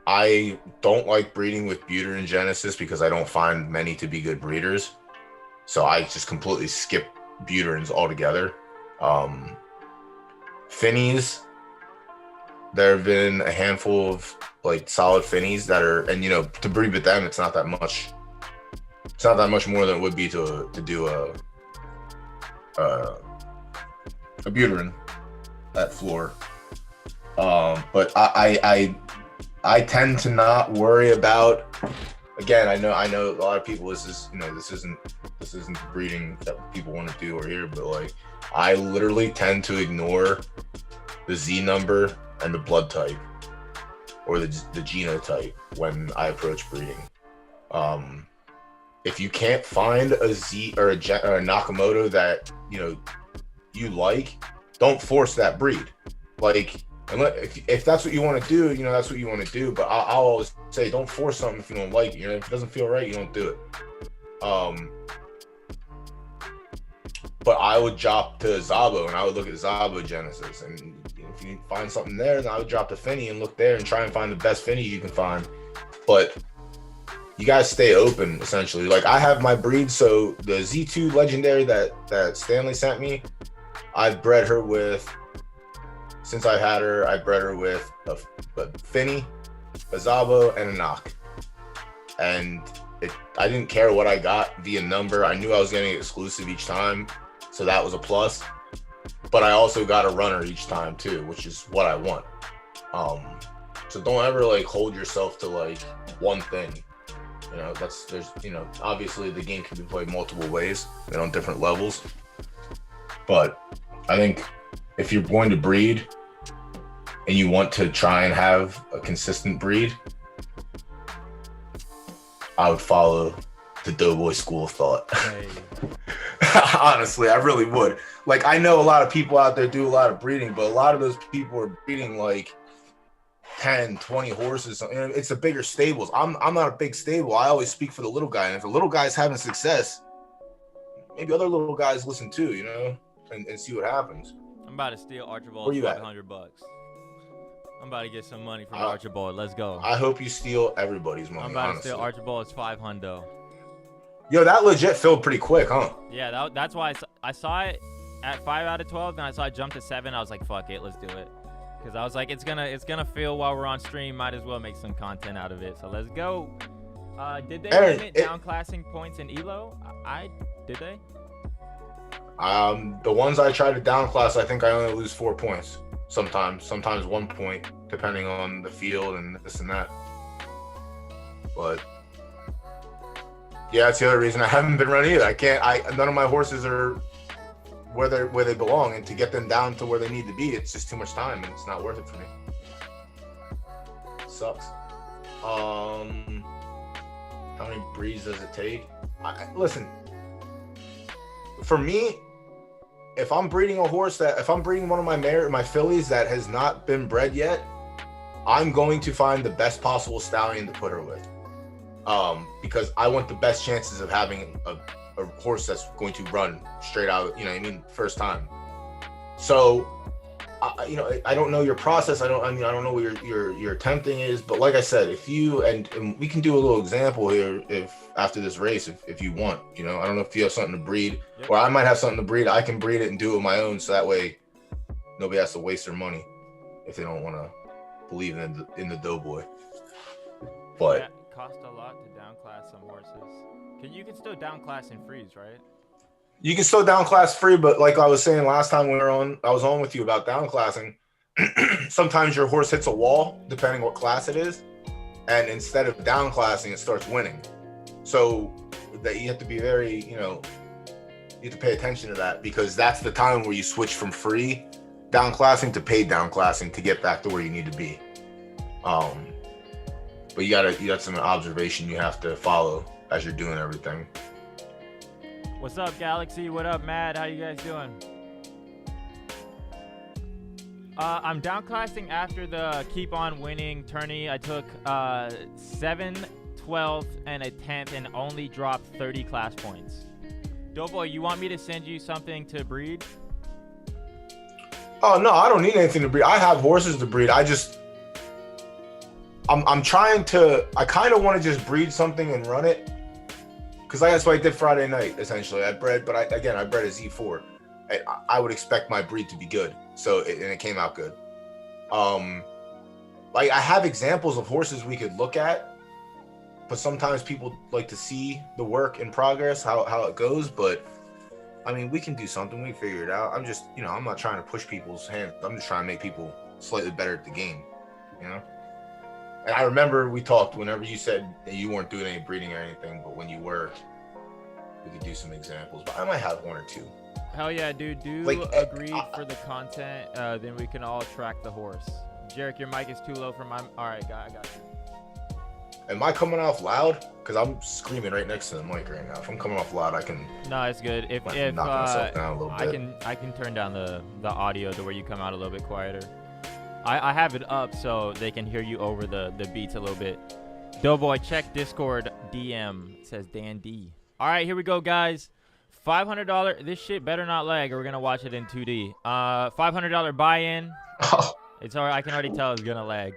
I don't like breeding with Buter and Genesis because I don't find many to be good breeders. So I just completely skip Buterins altogether. Finnies, there have been a handful of like solid Finnies that are, and to breed with them, it's not that much. It's not that much more than it would be to do a Buterin at floor. But I tend to not worry about. Again, I know a lot of people. This isn't the breeding that people want to do or hear, but like I literally tend to ignore the Z number and the blood type or the genotype when I approach breeding. If you can't find a Z or a Nakamoto that you like, don't force that breed. Like, if that's what you want to do, that's what you want to do. But I'll always say, don't force something if you don't like it. If it doesn't feel right, you don't do it. But I would drop to Zabo, and I would look at Zabo Genesis, and if you find something there, then I would drop to Finny and look there and try and find the best Finny you can find. But you guys stay open, essentially. Like, I have my breed, so the Z2 legendary that Stanley sent me, I've bred her with. Since I had her, I bred her with a Finny, a Zabo, and a Knock. And I didn't care what I got via number. I knew I was getting exclusive each time, so that was a plus. But I also got a runner each time too, which is what I want. So don't ever like hold yourself to like one thing. Obviously the game can be played multiple ways and on different levels. But I think if you're going to breed and you want to try and have a consistent breed, I would follow the Doughboy school of thought. Hey. Honestly, I really would. Like, I know a lot of people out there do a lot of breeding, but a lot of those people are breeding like 10, 20 horses. It's a bigger stables. I'm not a big stable. I always speak for the little guy. And if the little guy's having success, maybe other little guys listen too, and see what happens. I'm about to steal Archibald's $500. I'm about to get some money from Archibald. Let's go. I hope you steal everybody's money. I'm about to steal Archibald's $500. Yo, that legit filled pretty quick, huh? Yeah, that's why I saw it at 5 out of 12. Then I saw it jump to 7. I was like, fuck it, let's do it. Because I was like, it's gonna fill while we're on stream. Might as well make some content out of it. So let's go. Did they limit downclassing points in Elo? Did they? The ones I try to downclass, I think I only lose 4 points. Sometimes 1 point, depending on the field and this and that. But yeah, that's the other reason I haven't been running either. None of my horses are where they belong, and to get them down to where they need to be, it's just too much time, and it's not worth it for me. It sucks. How many breeds does it take? Listen, for me, if I'm breeding a horse if I'm breeding one of my fillies that has not been bred yet, I'm going to find the best possible stallion to put her with. Because I want the best chances of having a horse that's going to run straight out, first time. So, I don't know your process. I don't know what your attempting is, but like I said, if you, and we can do a little example here if after this race, if you want, I don't know if you have something to breed, or I might have something to breed. I can breed it and do it on my own. So that way nobody has to waste their money if they don't want to believe in the Doughboy. But yeah, it costs a lot to downclass some horses. You can still downclass in freeze, right? You can still downclass free, but like I was saying last time I was on with you about downclassing. Sometimes your horse hits a wall, depending what class it is, and instead of downclassing, it starts winning. So that you have to be very, You have to pay attention to that because that's the time where you switch from free downclassing to paid downclassing to get back to where you need to be. But you got some observation you have to follow as you're doing everything. What's up, Galaxy? What up, Mad? How you guys doing? I'm downclassing after the keep on winning tourney. I took 7, 12, and a 10th and only dropped 30 class points. Doughboy, you want me to send you something to breed? Oh no, I don't need anything to breed. I have horses to breed. I'm trying to. I kind of want to just breed something and run it, because that's what I did Friday night. Essentially, I bred, but I bred a Z4. I would expect my breed to be good, and it came out good. Like I have examples of horses we could look at, but sometimes people like to see the work in progress, how it goes. But I mean, we can do something. We can figure it out. I'm just, I'm not trying to push people's hands. I'm just trying to make people slightly better at the game, And I remember we talked whenever you said that you weren't doing any breeding or anything, but when you were, we could do some examples. But I might have one or two. Hell yeah, dude. Agreed for the content. Then we can all track the horse. Jarek, your mic is too low for my... All right, I got you. Am I coming off loud? Because I'm screaming right next to the mic right now. If I'm coming off loud, I can... No, it's good. If knock myself down a little bit. I can turn down the audio to where you come out a little bit quieter. I have it up so they can hear you over the beats a little bit. Doughboy, check Discord DM. It says Dan D. All right, here we go, guys. $500. This shit better not lag, or we're gonna watch it in 2D. $500 buy-in. Oh. It's alright. I can already tell it's gonna lag.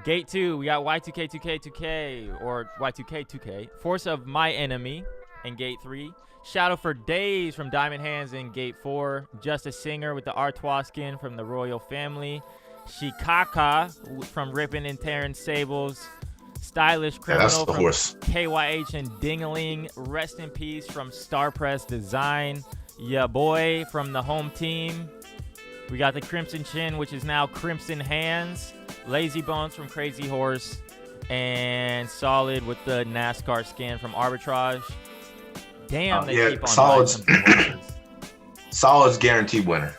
Gate 2, we got Y2K2K2K or Y2K2K. Force of My Enemy in Gate 3. Shadow for Days from Diamond Hands in Gate 4. Just a Singer with the Artois skin from the Royal Family. Shikaka from Rippin' and Tearing Sables. Stylish Criminal from horse. KYH and Dingaling. Rest in Peace from Star Press Design. Ya Boy from the Home Team. We got the Crimson Chin, which is now Crimson Hands. Lazy Bones from Crazy Horse. And Solid with the NASCAR skin from Arbitrage. Damn, they keep on Solid's Solid's guaranteed winner.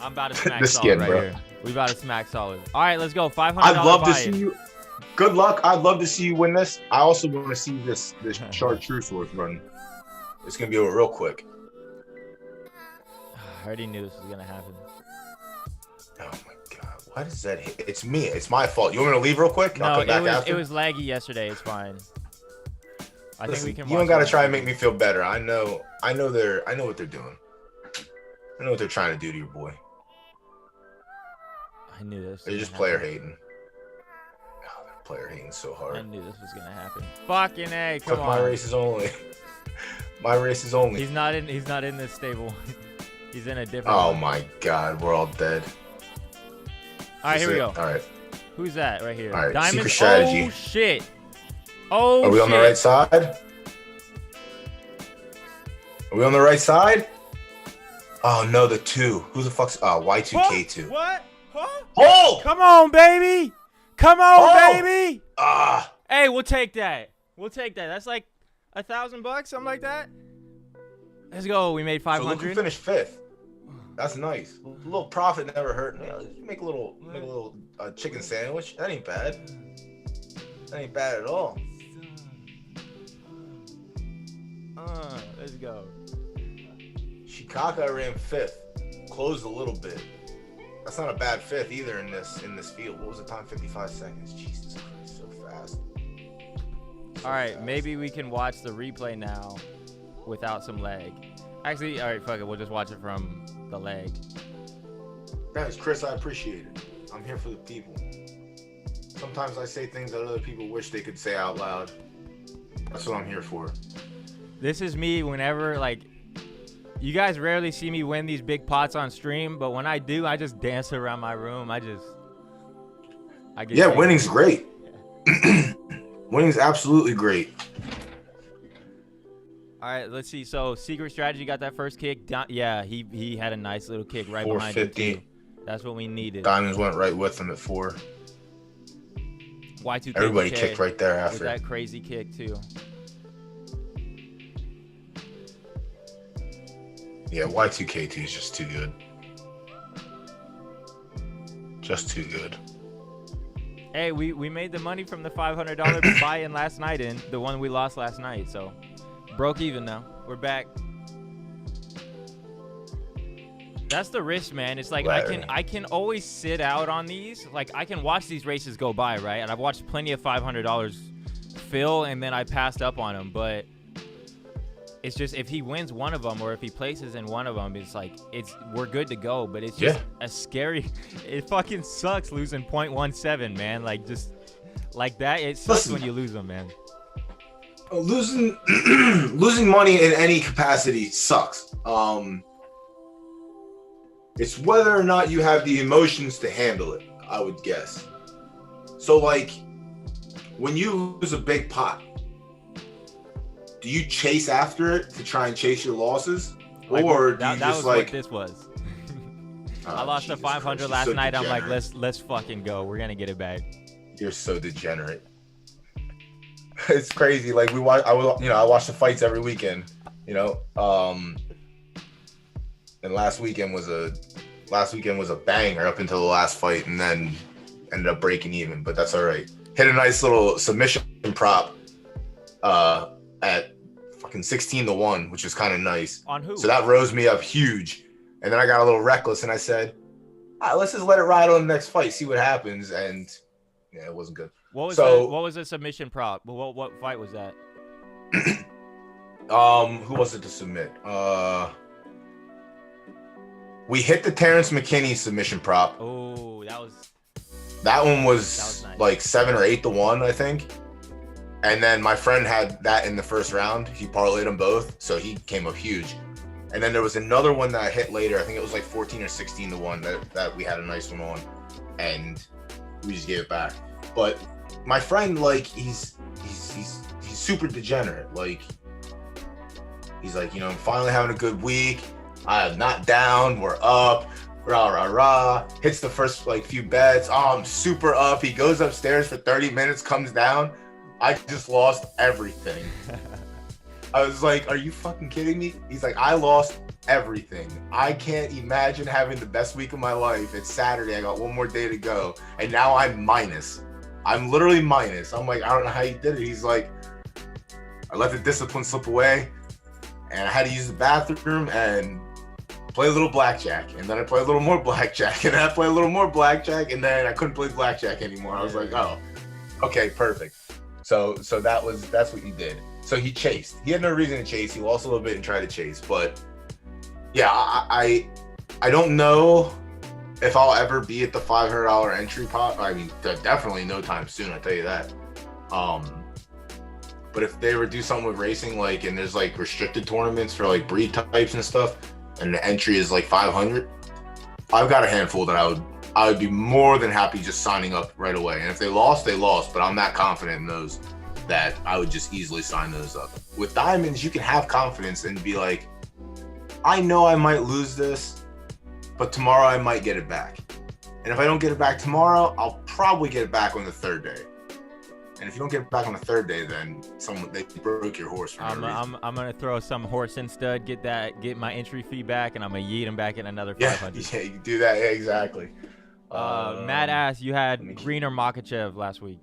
I'm about to smack the Solid skin, right bro. here. We about to smack Solid. All right, let's go. $500 I'd love to buy-in. see you. Good luck. I'd love to see you win this. I also want to see this chartreuse horse run. It's gonna be over real quick. I already knew this was gonna happen. Oh my god! Why does that hit? It's me. It's my fault. You want me to leave real quick? No, I'll come back after? It was laggy yesterday. It's fine. I think we can. You don't gotta try and make me feel better. I know what they're doing. I know what they're trying to do to your boy. I knew this. They're just player hating. Oh, they're player hating so hard. I knew this was gonna happen. Fucking A, come on. My race is only. My race is only. He's not in this stable. He's in a different. Oh one. my god, we're all dead. All right, here we go. All right. Who's that right here? All right. Diamond. Secret strategy. Oh shit. Oh. Are we on the right side? Are we on the right side? Oh no, the 2. Who the fuck's Y2K2? What? Huh? Oh! Come on, baby. Come on, baby. Hey, we'll take that. That's like $1,000, something like that. Let's go. We made 500. So look who finished 5th. That's nice. A little profit never hurt. Make a little chicken sandwich. That ain't bad. That ain't bad at all. Let's go. Shikaka ran 5th. Closed a little bit. That's not a bad 5th either in this field. What was the time? 55 seconds. Jesus Christ, so fast. All right, maybe we can watch the replay now without some lag. Actually, all right, fuck it. We'll just watch it from the lag. Thanks, Chris. I appreciate it. I'm here for the people. Sometimes I say things that other people wish they could say out loud. That's what I'm here for. This is me whenever, like, you guys rarely see me win these big pots on stream, but when I do, I just dance around my room. I get winning's great. Winning's absolutely great. All right, let's see. So, Secret Strategy got that first kick. Yeah, he had a nice little kick right behind him, too. That's what we needed. Diamonds went right with him at 4. Y2K. Everybody kicked right there after. With that crazy kick, too. Yeah, Y2K2 is just too good. Just too good. Hey, we made the money from the $500 buy-in last night in the one we lost last night, so broke even now. We're back. That's the risk, man. It's like I can always sit out on these. Like I can watch these races go by, right? And I've watched plenty of $500 fill, and then I passed up on them. But it's just if he wins one of them or if he places in one of them, it's like we're good to go. But it's just a scary. It fucking sucks losing 0.17, man. Like just like that, it sucks when you lose them, man. Losing losing money in any capacity sucks. It's whether or not you have the emotions to handle it, I would guess. So, like, when you lose a big pot, do you chase after it to try and chase your losses? Like, or that, do you that just, was like... what this was. Oh, I lost the 500 last night. I'm like, let's fucking go. We're going to get it back. You're so degenerate. It's crazy. Like, I watch the fights every weekend, you know? And last weekend was a banger up until the last fight, and then ended up breaking even. But that's all right. Hit a nice little submission prop at fucking 16-1, which is kind of nice. On who? So that rose me up huge. And then I got a little reckless, and I said, let's just let it ride on the next fight, see what happens. And yeah, it wasn't good. What was the submission prop? What fight was that? Who was it to submit? We hit the Terrence McKinney submission prop. Oh, that one was nice. Like 7 or 8-1, I think. And then my friend had that in the first round. He parlayed them both, so he came up huge. And then there was another one that I hit later. I think it was like 14 or 16-1 that we had a nice one on, and we just gave it back. But my friend, like, he's super degenerate. Like, he's like, I'm finally having a good week. I am not down. We're up. Rah, rah, rah. Hits the first, like, few bets. Oh, I'm super up. He goes upstairs for 30 minutes, comes down. I just lost everything. I was like, are you fucking kidding me? He's like, I lost everything. I can't imagine having the best week of my life. It's Saturday. I got one more day to go. And now I'm minus. I'm literally minus. I'm like, I don't know how you did it. He's like, I let the discipline slip away, and I had to use the bathroom and play a little blackjack. And then I play a little more blackjack. And then I play a little more blackjack. And then I couldn't play blackjack anymore. I was like, oh, okay, perfect. So that's what he did. So he chased. He had no reason to chase. He lost a little bit and tried to chase. But yeah, I don't know if I'll ever be at the $500 entry pot. I mean, definitely no time soon, I tell you that. But if they ever do something with racing, like, and there's like restricted tournaments for like breed types and stuff, and the entry is like 500, I've got a handful that I would be more than happy just signing up right away. And if they lost, they lost. But I'm that confident in those that I would just easily sign those up. With diamonds, you can have confidence and be like, I know I might lose this, but tomorrow I might get it back. And if I don't get it back tomorrow, I'll probably get it back on the third day. And if you don't get it back on the third day, then they broke your horse for no reason. I'm gonna throw some horse in stud, get my entry fee back, and I'm gonna yeet him back in another 500. Yeah, you can do that. Yeah, exactly. Mad ass, you had Green or Makachev last week.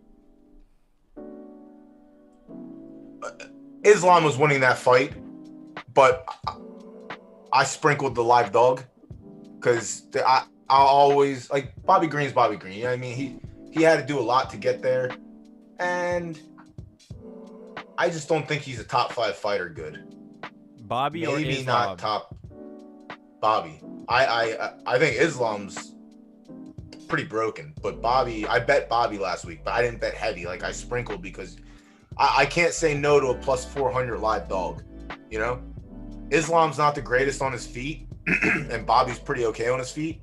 Islam was winning that fight, but I sprinkled the live dog because I always, like, Bobby Green's Bobby Green. You know what I mean? He had to do a lot to get there, and I just don't think he's a top 5 fighter good. Bobby or Islam? Maybe not top. Bobby. I think Islam's pretty broken, but Bobby, I bet Bobby last week, but I didn't bet heavy. Like, I sprinkled because I can't say no to a plus 400 live dog, you know? Islam's not the greatest on his feet, and Bobby's pretty okay on his feet.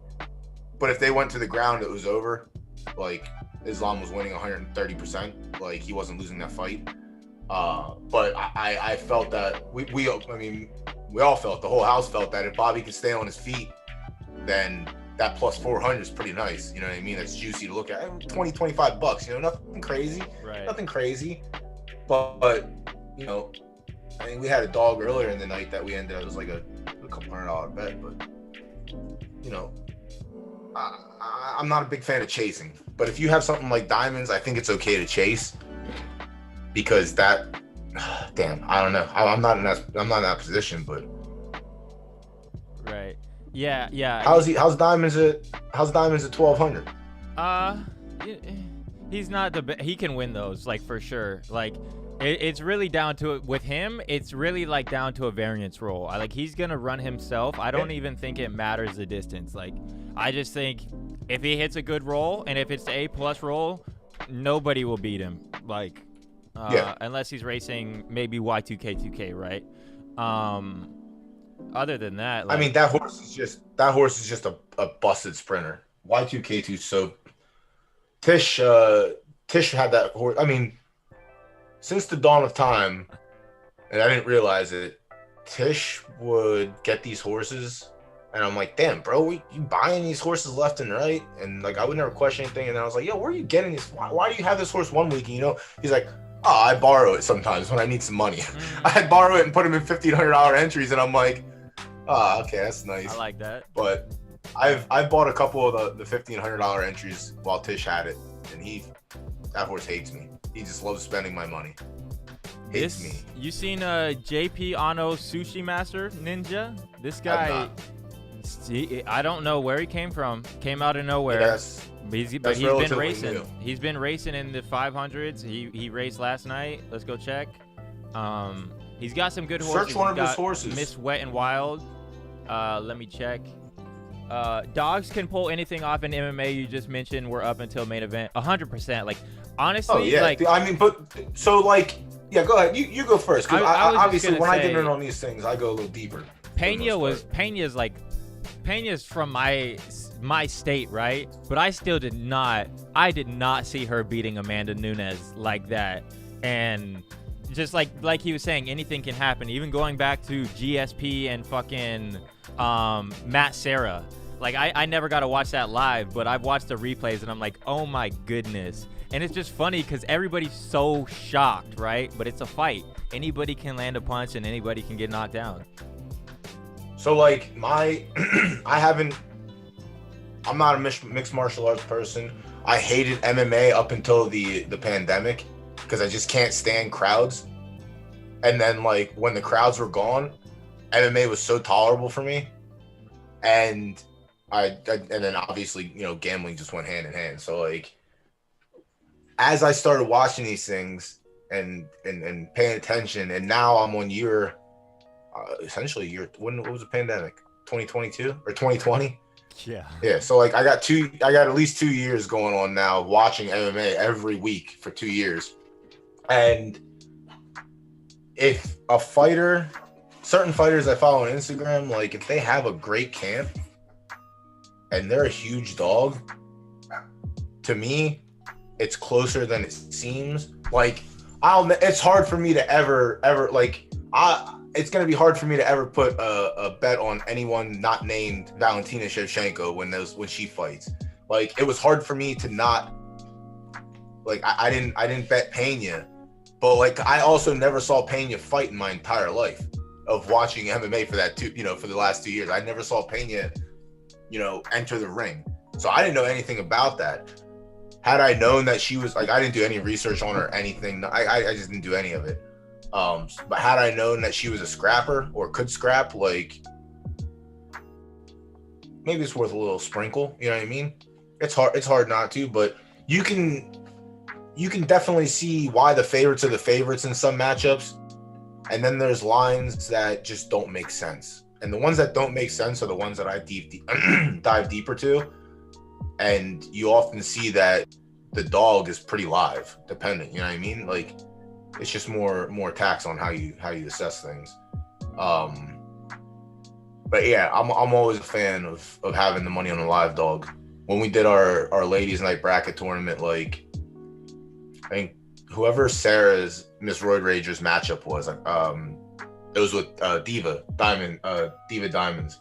But if they went to the ground, it was over. Like, Islam was winning 130%. Like, he wasn't losing that fight. But I felt that we all felt, the whole house felt that if Bobby could stay on his feet, then that plus 400 is pretty nice. You know what I mean? That's juicy to look at. $20-25, you know, nothing crazy. Right. Nothing crazy. But you know, I mean, we had a dog earlier in the night that we ended up, it was like a a couple $100 bet, but you know, I'm not a big fan of chasing. But if you have something like diamonds, I think it's okay to chase because that. Damn, I don't know. I'm not in that position, but. Right. Yeah. How's diamonds at 1,200? He's not he can win those, like, for sure. Like, it's really down to it with him. It's really like down to a variance roll. Like, he's gonna run himself. I don't even think it matters the distance. Like, I just think if he hits a good roll and if it's the A+ roll, nobody will beat him. Like, unless he's racing maybe Y2K2K, right? Other than that, like, I mean, that horse is just a busted sprinter. Y2K2 so Tish had that horse. I mean, since the dawn of time, and I didn't realize it, Tish would get these horses, and I'm like, damn, bro, you buying these horses left and right? And like, I would never question anything. And then I was like, yo, where are you getting this? Why do you have this horse one week? And, you know, he's like, oh, I borrow it sometimes when I need some money. I borrow it and put them in $1,500 entries, and I'm like, oh, okay, that's nice. I like that. But I've bought a couple of the $1,500 entries while Tish had it, and that horse hates me. He just loves spending my money. Hates me. You seen JP Ano Sushi Master Ninja? This guy, I don't know where he came from. Came out of nowhere. Yes. He's been racing. New. He's been racing in the 500s. He raced last night. Let's go check. He's got some good horses. Search one of his horses. Miss Wet and Wild. Let me check. Dogs can pull anything off in MMA. You just mentioned we're up until main event. 100%. Like, honestly, like, I mean, but so like, yeah, go ahead. You go first. Cause I obviously when I get in on these things, I go a little deeper. Pena's from my state, right? But I did not see her beating Amanda Nunes like that. And just like he was saying, anything can happen. Even going back to GSP and fucking Matt Serra. Like, I never got to watch that live, but I've watched the replays and I'm like, oh my goodness. And it's just funny because everybody's so shocked, right? But it's a fight. Anybody can land a punch and anybody can get knocked down. So like I'm not a mixed martial arts person. I hated MMA up until the pandemic because I just can't stand crowds. And then like when the crowds were gone, MMA was so tolerable for me. And and then obviously, you know, gambling just went hand in hand. So like as I started watching these things and paying attention, and now I'm on essentially what was the pandemic? 2022 or 2020? Yeah. So like I got at least 2 years going on now watching MMA every week for 2 years. And if a fighter, certain fighters I follow on Instagram, like if they have a great camp and they're a huge dog, to me, it's closer than it seems. Like it's hard for me to ever like it's going to be hard for me to ever put a bet on anyone not named Valentina Shevchenko when she fights. Like, it was hard for me to not, like, I didn't bet Pena, but like I also never saw Pena fight in my entire life of watching MMA for the last 2 years. I never saw Pena, enter the ring. So I didn't know anything about that. Had I known that she was like, I didn't do any research on her or anything. I just didn't do any of it. But had I known that she was a scrapper or could scrap, like, maybe it's worth a little sprinkle. You know what I mean? It's hard not to, but you can definitely see why the favorites are the favorites in some matchups. And then there's lines that just don't make sense. And the ones that don't make sense are the ones that I dive deeper to. And you often see that the dog is pretty live, depending. You know what I mean? Like, it's just more tax on how you assess things. But yeah, I'm always a fan of having the money on a live dog. When we did our ladies' night bracket tournament, like, I think whoever Sarah's Miss Roid Rager's matchup was, it was with Diva Diamonds,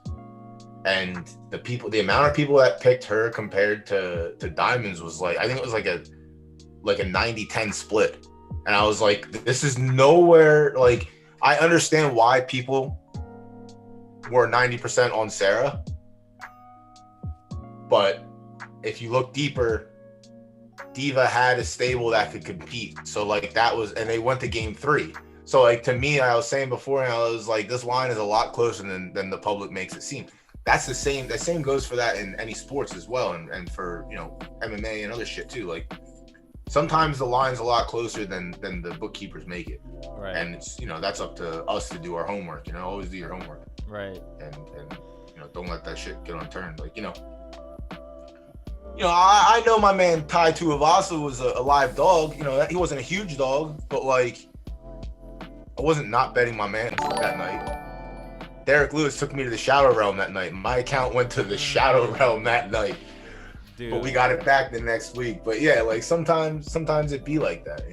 and the amount of people that picked her compared to Diamonds was like, I think it was like a 90-10 split. And I was like, this is nowhere, like, I understand why people were 90% on Sarah. But if you look deeper, Diva had a stable that could compete. So like that was, and they went to game 3. So like to me, I was saying before, and I was like, this line is a lot closer than the public makes it seem. That's the same. The same goes for that in any sports as well, and for MMA and other shit too. Like sometimes the line's a lot closer than the bookkeepers make it. Right. And it's that's up to us to do our homework. Always do your homework. Right. And don't let that shit get unturned. Like I know my man Tai Tuivasa was a live dog. He wasn't a huge dog, but like I wasn't not betting my man that night. Derek Lewis took me to the Shadow Realm that night. My account went to the Shadow Realm that night. Dude. But we got it back the next week. But yeah, like sometimes it be like that,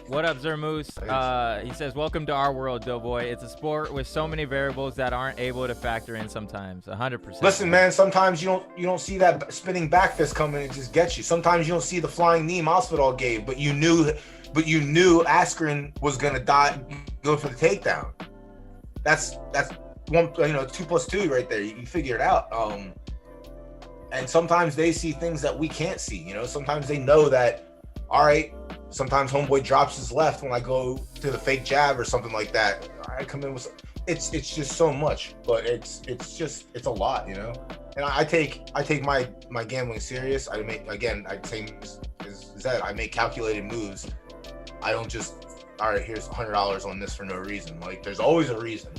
What up, Zermoose? He says, welcome to our world, Doughboy. It's a sport with so many variables that aren't able to factor in sometimes. 100%. Listen, man, sometimes you don't see that spinning back fist coming and just get you. Sometimes you don't see the flying knee Masvidal gave, but you knew Askren was gonna go for the takedown. That's 1 2 plus 2 right there. You figure it out. And sometimes they see things that we can't see. Sometimes they know that. All right. Sometimes homeboy drops his left when I go to the fake jab or something like that. I come in with it's just so much, but it's a lot, And I take my gambling serious. I make I make calculated moves. I don't just all right, here's $100 on this for no reason. Like there's always a reason.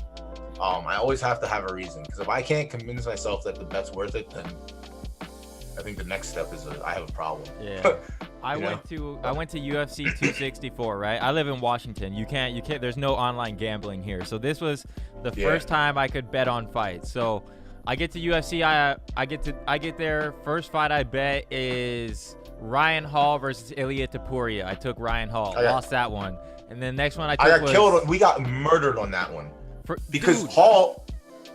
I always have to have a reason, because if I can't convince myself that the bet's worth it, then I think the next step is I have a problem. Yeah. I went to UFC 264, right? I live in Washington. You can't there's no online gambling here. So this was the first time I could bet on fights. So I get to UFC, I get there, first fight I bet is Ryan Hall versus Ilia Topuria. I took Ryan Hall, lost that one. And then next one I got killed. We got murdered on that one. Because Hall,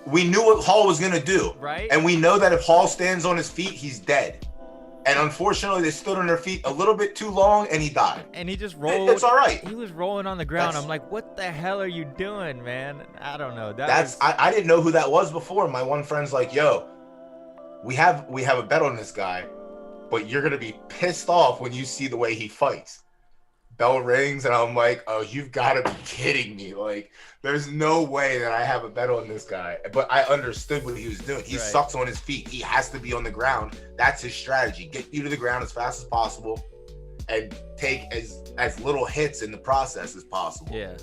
we knew what Hall was gonna do. Right. And we know that if Hall stands on his feet, he's dead. And unfortunately, they stood on their feet a little bit too long, and he died. And he just rolled. It's all right. He was rolling on the ground. I'm like, what the hell are you doing, man? I don't know. I didn't know who that was before. My one friend's like, yo, we have a bet on this guy, but you're gonna be pissed off when you see the way he fights. Bell rings, and I'm like, oh, you've got to be kidding me. Like, there's no way that I have a bet on this guy. But I understood what he was doing. He sucks on his feet. He has to be on the ground. That's his strategy. Get you to the ground as fast as possible and take as little hits in the process as possible. Yeah.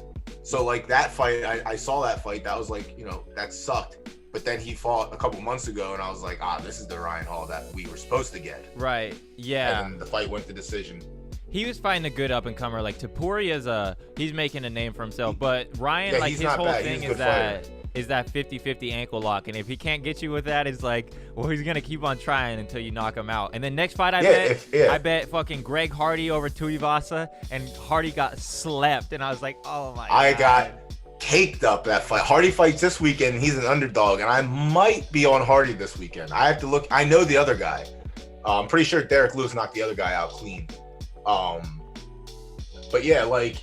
So, like, that fight, I saw that fight. That was like, that sucked. But then he fought a couple months ago, and I was like, this is the Ryan Hall that we were supposed to get. Right. Yeah. And then the fight went to decision. He was fighting a good up-and-comer. Like, Topuria's he's making a name for himself. But Ryan, like, his whole thing is that 50-50 ankle lock. And if he can't get you with that, it's like, well, he's going to keep on trying until you knock him out. And then next fight I bet fucking Greg Hardy over Tuivasa, and Hardy got slept. And I was like, oh, my God. I got caked up that fight. Hardy fights this weekend. He's an underdog. And I might be on Hardy this weekend. I have to look. I know the other guy. I'm pretty sure Derek Lewis knocked the other guy out clean. But yeah, like,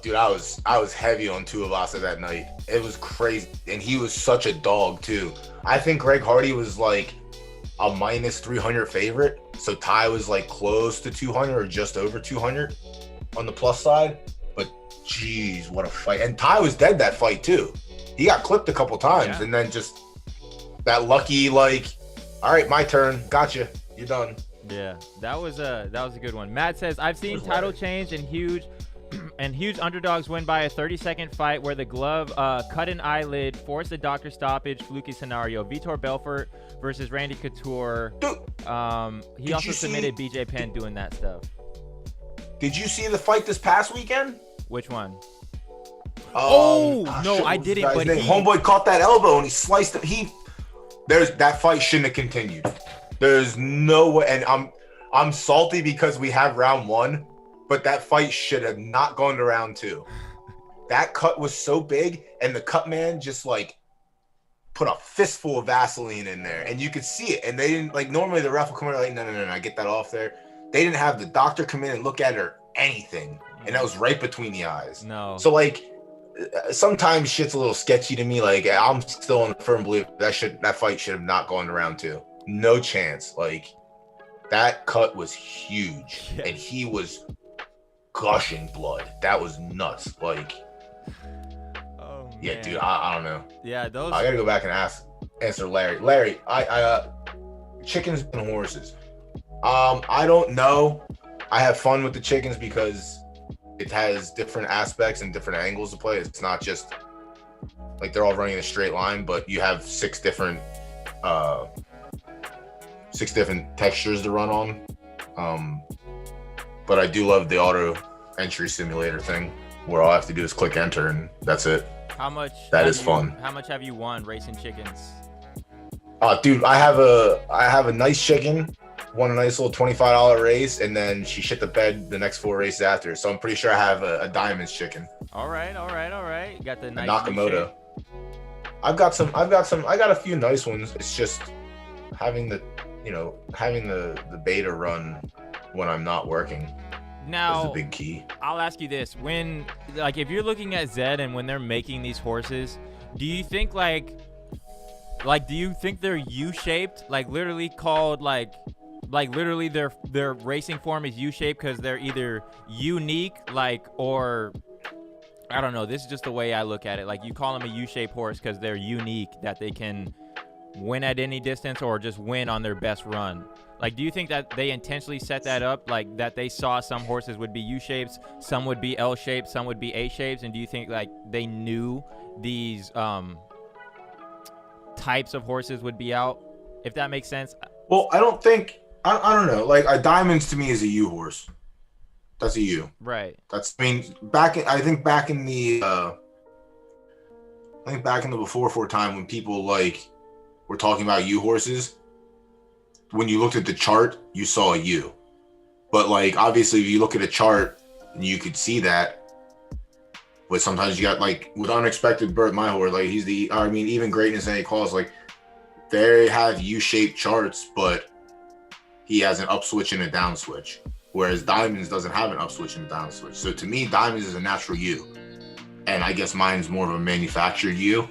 dude, I was heavy on Tuivasa that night. It was crazy, and he was such a dog too. I think Greg Hardy was like a minus 300 favorite, so Ty was like close to 200 or just over 200 on the plus side. But geez, what a fight! And Ty was dead that fight too. He got clipped a couple times, and then just that lucky, like, all right, my turn, gotcha, you're done. Yeah, that was a good one. Matt says, I've seen title change and huge underdogs win by a 30-second fight where the glove cut an eyelid, forced a doctor stoppage, fluky scenario. Vitor Belfort versus Randy Couture. Dude, he also submitted BJ Penn doing that stuff. Did you see the fight this past weekend? Which one? No, I didn't. But homeboy caught that elbow and he sliced it. That fight shouldn't have continued. There's no way, and I'm salty because we have round 1, but that fight should have not gone to round 2. That cut was so big, and the cut man just like put a fistful of Vaseline in there, and you could see it. And they didn't, like, normally the ref will come in like, no, get that off there. They didn't have the doctor come in and look at it or anything, and that was right between the eyes. No. So like, sometimes shit's a little sketchy to me. Like I'm still in the firm belief that fight should have not gone to round 2. No chance. Like that cut was huge, and he was gushing blood. That was nuts. Like, oh, yeah, man. dude. I don't know. Yeah, those. I gotta go back and answer Larry. Larry, I chickens and horses. I don't know. I have fun with the chickens because it has different aspects and different angles to play. It's not just like they're all running in a straight line, but you have 6 different textures to run on. But I do love the auto entry simulator thing where all I have to do is click enter and that's it. How much? That is fun. How much have you won racing chickens? Dude, I have a nice chicken, won a nice little $25 race, and then she shit the bed the next 4 races after. So I'm pretty sure I have a diamonds chicken. All right. You got the nice Nakamoto. I got a few nice ones. It's just having the beta run when I'm not working. Now, is the big key. I'll ask you this: when, like, if you're looking at Zed and when they're making these horses, do you think do you think they're U-shaped, like literally called like literally their racing form is U-shaped because they're either unique, like, or I don't know. This is just the way I look at it. Like, you call them a U-shaped horse because they're unique, that they can win at any distance or just win on their best run. Like, do you think that they intentionally set that up, like that they saw some horses would be U-shapes, some would be L-shapes, some would be A-shapes, and do you think like they knew these types of horses would be out, if that makes sense? Well, I don't think I don't know. Like a diamonds to me is a U horse. That's a U. Right. That's I think back in the before time when people like were talking about U horses, when you looked at the chart, you saw a U. But like obviously if you look at a chart, you could see that. But sometimes you got like with Unexpected Birth, my horse, like even Greatness and A Calls, like they have U-shaped charts, but he has an up switch and a down switch. Whereas Diamonds doesn't have an up switch and a down switch. So to me, Diamonds is a natural U. And I guess mine's more of a manufactured U.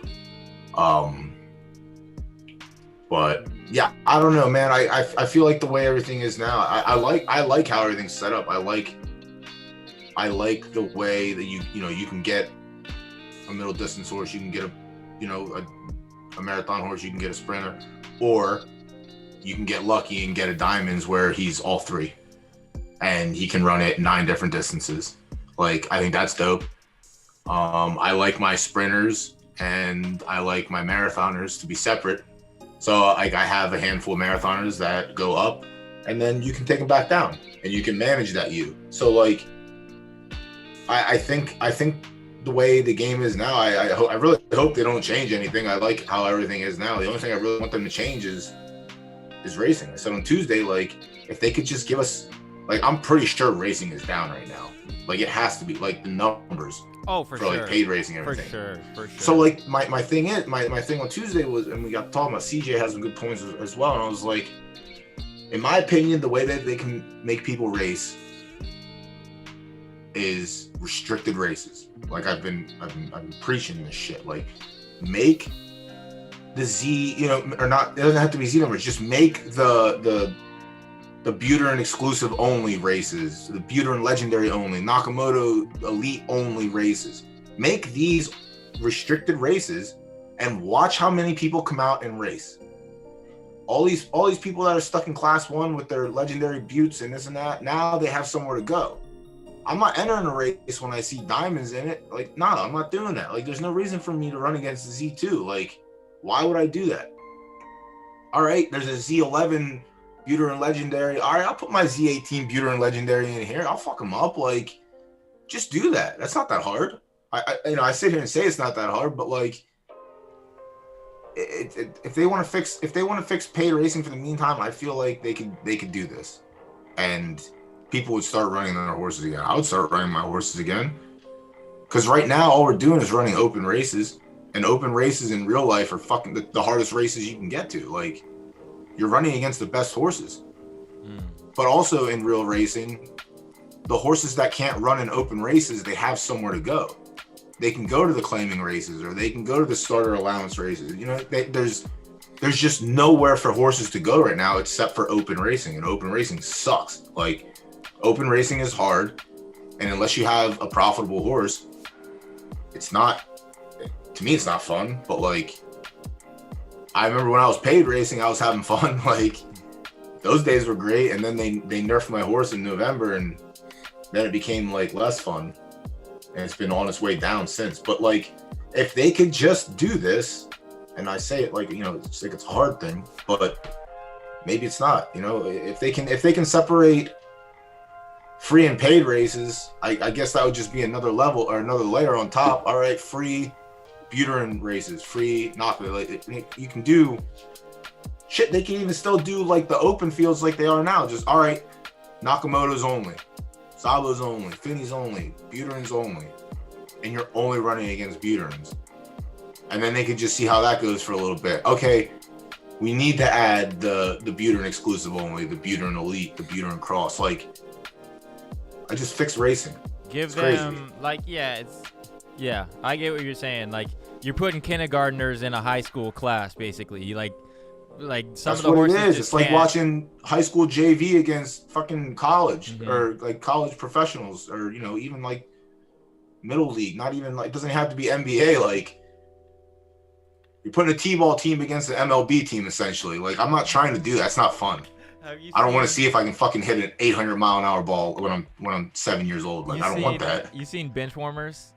But yeah, I don't know, man. I feel like the way everything is now, I like how everything's set up. I like the way that you can get a middle distance horse, you can get a marathon horse, you can get a sprinter, or you can get lucky and get a diamonds where he's all 3 and he can run it 9 different distances. Like, I think that's dope. I like my sprinters and I like my marathoners to be separate. So like I have a handful of marathoners that go up and then you can take them back down and you can manage that U. So like, I think the way the game is now, I really hope they don't change anything. I like how everything is now. The only thing I really want them to change is racing. I said on Tuesday, like, if they could just give us, like, I'm pretty sure racing is down right now. Like, it has to be, like, the numbers. Oh, for sure. Like, paid racing and everything. For sure. So, like, my thing on Tuesday was, and we got talking about, CJ has some good points as well, and I was like, in my opinion, the way that they can make people race is restricted races. Like, I've been preaching this shit. Like, make the Z, or not, it doesn't have to be Z numbers, just make the Buterin exclusive only races, the Buterin legendary only, Nakamoto elite only races. Make these restricted races and watch how many people come out and race. All these people that are stuck in class 1 with their legendary buttes and this and that, now they have somewhere to go. I'm not entering a race when I see diamonds in it. Like, no, I'm not doing that. Like, there's no reason for me to run against the Z2. Like, why would I do that? All right, there's a Z11 Buterin legendary. All right, I'll put my Z18 Buterin legendary in here. I'll fuck them up. Like, just do that. That's not that hard. I sit here and say it's not that hard, but like, if they want to fix paid racing for the meantime, I feel like they could do this, and people would start running their horses again. I would start running my horses again, because right now all we're doing is running open races, and open races in real life are fucking the hardest races you can get to. Like, you're running against the best horses. But also in real racing, the horses that can't run in open races, they have somewhere to go. they can go to the claiming races, or they can go to the starter allowance races. You know, there's just nowhere for horses to go right now except for open racing, and open racing sucks. Like, open racing is hard, and unless you have a profitable horse, it's not, to me, it's not fun. But like, I remember when I was paid racing, I was having fun. Like, those days were great, and then they nerfed my horse in November, and then it became like less fun, and it's been on its way down since. But like, if they could just do this, and I say it like, you know, it's like it's a hard thing, but maybe it's not. You know, if they can separate free and paid races, I guess that would just be another level or another layer on top. All right, free Buterin races, free knockout. Like, you can do shit. They can even still do like the open fields like they are now. Just, all right, Nakamoto's only, Szabo's only, Finney's only, Buterin's only, and you're only running against Buterins. And then they could just see how that goes for a little bit. Okay, we need to add the Buterin exclusive only, the Buterin Elite, the Buterin Cross. Like, I just fix racing. Give them, like, yeah, I get what you're saying. Like, you're putting kindergartners in a high school class, basically. You like some That's of the horses. What it is. It's like watching high school JV against fucking college, or like college professionals, or, you know, even like middle league. Not even like, it doesn't have to be NBA. Like, you're putting a T-ball team against an MLB team, essentially. Like, I'm not trying to do that. It's not fun. I don't want to see if I can fucking hit an 800-mile-an-hour ball when I'm 7 years old. Like, I don't want that. You seen bench warmers?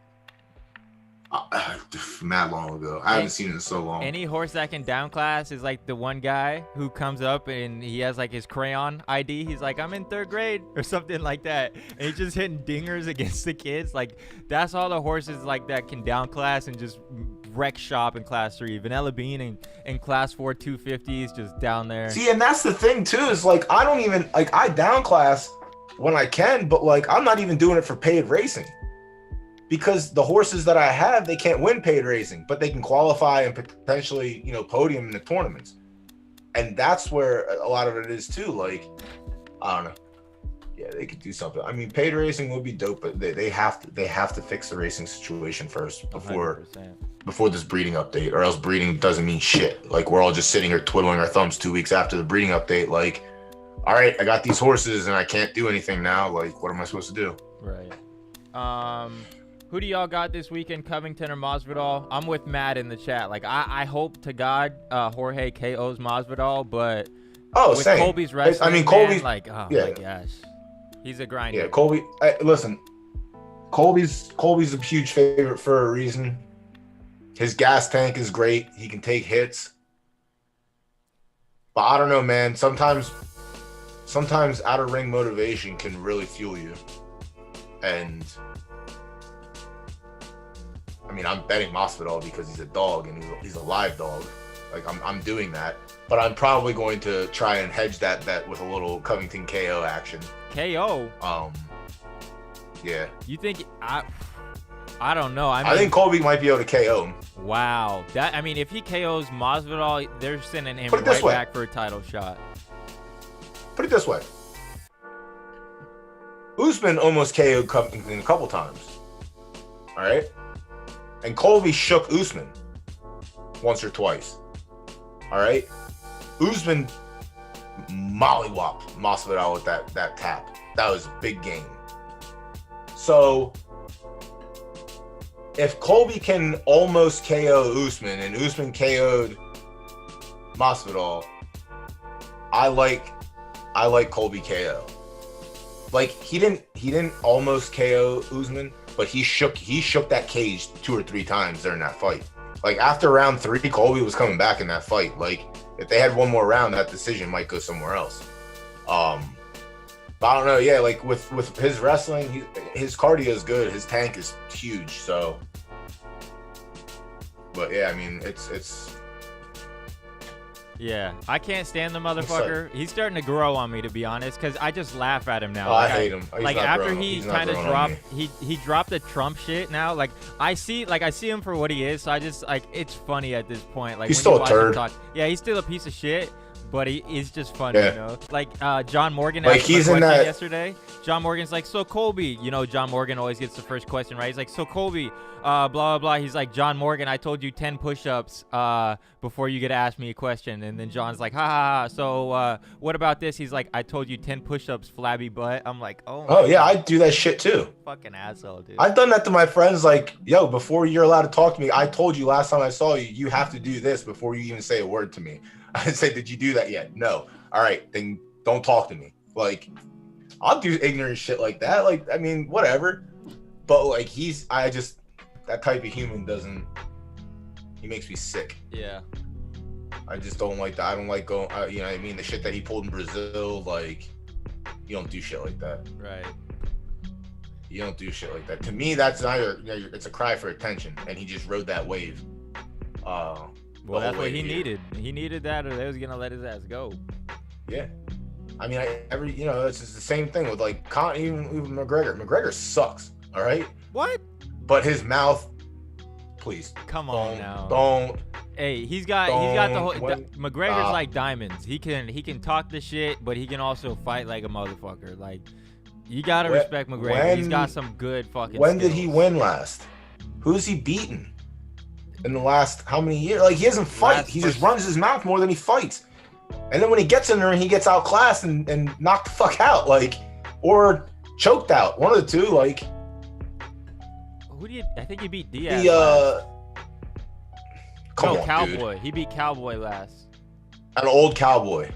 Mad long ago. I haven't seen it in so long. Any horse that can down class is like the one guy who comes up and he has like his crayon ID. He's like, I'm in 3rd grade or something like that. And he's just hitting dingers against the kids. Like, that's all the horses like that can down class and just wreck shop in class 3. Vanilla Bean in class 4 250s just down there. See, and that's the thing too, is like, I don't even, like, I down class when I can, but like, I'm not even doing it for paid racing, because the horses that I have, they can't win paid racing, but they can qualify and potentially, you know, podium in the tournaments. And that's where a lot of it is too. Like, I don't know. Yeah, they could do something. I mean, paid racing would be dope, but they have to fix the racing situation first before 100%. This breeding update, or else breeding doesn't mean shit. Like, we're all just sitting here twiddling our thumbs 2 weeks after the breeding update. Like, all right, I got these horses and I can't do anything now. Like, what am I supposed to do? Right. Who do y'all got this weekend, Covington or Masvidal? I'm with Matt in the chat. Like, I hope to God Jorge KOs Masvidal, but with same. Colby's wrestling, I mean, Colby's, my gosh, he's a grinder. Yeah, Colby. Listen, Colby's a huge favorite for a reason. His gas tank is great. He can take hits. But I don't know, man. Sometimes out of ring motivation can really fuel you. And I mean, I'm betting Masvidal because he's a dog and he's a live dog. Like, I'm doing that. But I'm probably going to try and hedge that bet with a little Covington KO action. KO? Yeah. You think I don't know. I think Colby might be able to KO him. Wow. I mean, if he KOs Masvidal, they're sending him right back for a title shot. Put it this way. Usman almost KO'd Covington a couple times. All right? And Colby shook Usman once or twice. All right? Usman mollywopped Masvidal with that tap. That was a big game. So if Colby can almost KO Usman and Usman KO'd Masvidal, I like Colby KO. Like, he didn't almost KO Usman, but he shook that cage 2 or 3 times during that fight. Like, after round 3, Colby was coming back in that fight. Like, if they had one more round, that decision might go somewhere else. But I don't know. Yeah, like with his wrestling, his cardio is good. His tank is huge. So, but yeah, I mean, it's. Yeah, I can't stand the motherfucker. He's starting to grow on me, to be honest, because I just laugh at him now. Oh, I hate him. Like, after he kind of dropped, he dropped the Trump shit now. Like, I see him for what he is. So I just, like, it's funny at this point. Like, he's still a turd. Yeah, he's still a piece of shit. But he's just funny, you know. Like John Morgan like asked him a question yesterday. John Morgan's like, so Colby, you know, John Morgan always gets the first question, right? He's like, so Colby, blah blah blah. He's like, John Morgan, I told you 10 push-ups before you get to ask me a question. And then John's like, ha ha ha. So what about this? He's like, I told you 10 push-ups, flabby butt. I'm like, oh yeah, I do that shit too. Fucking asshole, dude. I've done that to my friends. Like, yo, before you're allowed to talk to me, I told you last time I saw you, you have to do this before you even say a word to me. I say, did you do that yet? No. All right, then don't talk to me. Like, I'll do ignorant shit like that. Like, I mean, whatever. But like, that type of human he makes me sick. Yeah. I just don't like that. I don't like going, you know what I mean? The shit that he pulled in Brazil, like, you don't do shit like that. Right. You don't do shit like that. To me, that's it's a cry for attention, and he just rode that wave. Well, that's what he needed. He needed that, or they was gonna let his ass go. Yeah, I mean, it's just the same thing with like even McGregor. McGregor sucks. All right. What? But his mouth, please. Come on now. Don't. Hey, he's got the whole. McGregor's like diamonds. He can talk the shit, but he can also fight like a motherfucker. Like, you gotta respect McGregor. He's got some good fucking. When skills. Did he win last? Who's he beaten? In the last how many years? Like, he doesn't fight. He just runs his mouth more than he fights. And then when he gets in there and he gets outclassed and knocked the fuck out, like, or choked out, one of the two. Like, I think he beat Diaz. Come on, Cowboy. Dude. He beat Cowboy last. An old Cowboy.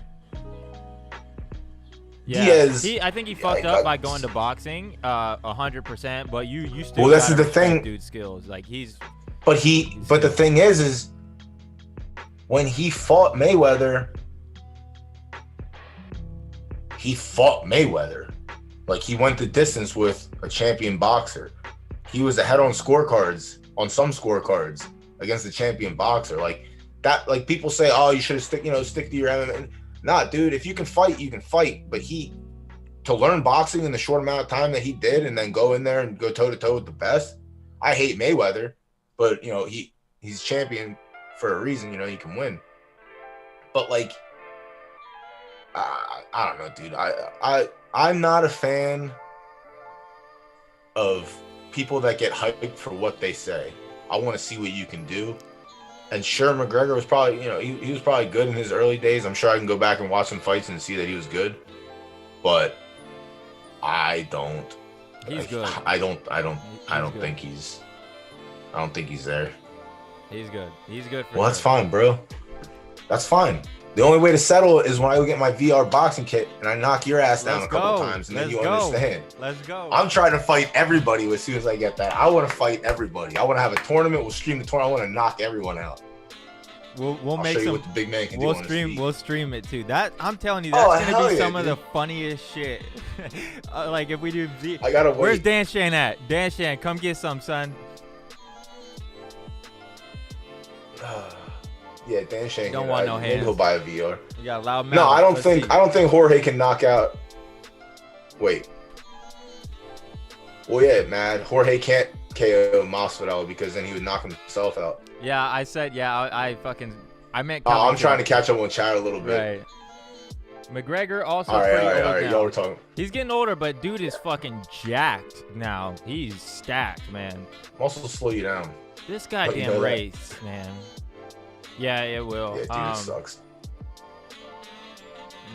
Yeah, Diaz. I think he fucked up by going to boxing, 100%. But you still. Well, this is the thing. Dude's skills, like he's. But the thing is when he fought Mayweather, like, he went the distance with a champion boxer. He was ahead on scorecards, on some scorecards, against the champion boxer. Like that, like, people say, oh, you should stick to your MMA. Nah, dude, if you can fight, you can fight. But to learn boxing in the short amount of time that he did and then go in there and go toe to toe with the best. I hate Mayweather. But, you know, he's champion for a reason, you know, he can win. But, like, I don't know, dude. I'm not a fan of people that get hyped for what they say. I want to see what you can do. And sure, McGregor was probably, you know, he was probably good in his early days. I'm sure I can go back and watch some fights and see that he was good. But I don't. He's good. I don't think he's there. He's good. He's good for Well, that's fine, bro. That's fine. The only way to settle it is when I go get my VR boxing kit and I knock your ass down a couple times, and then you understand. Let's go. I'm trying to fight everybody as soon as I get that. I want to fight everybody. I want to have a tournament. We'll stream the tournament. I want to knock everyone out. We'll make show you some. what the big man can do. We'll stream it too. That, I'm telling you, that's gonna be some of the funniest shit. Like, if we do. I gotta wait. Where's Dan Shan at? Dan Shan, come get some, son. Yeah, Dan Shan. Don't want no hands. Maybe he'll buy a VR. You got a loud mouth. No, I don't think Jorge can knock out. Wait. Well, yeah, man. Jorge can't KO Masvidal because then he would knock himself out. Yeah, I said, yeah, I meant. I'm trying to catch up with Chad a little bit. Right. McGregor also all pretty old right. now. Y'all were talking. He's getting older, but dude is fucking jacked now. He's stacked, man. Also slow you down. This goddamn race, man. Yeah, it will. Yeah, dude, it sucks.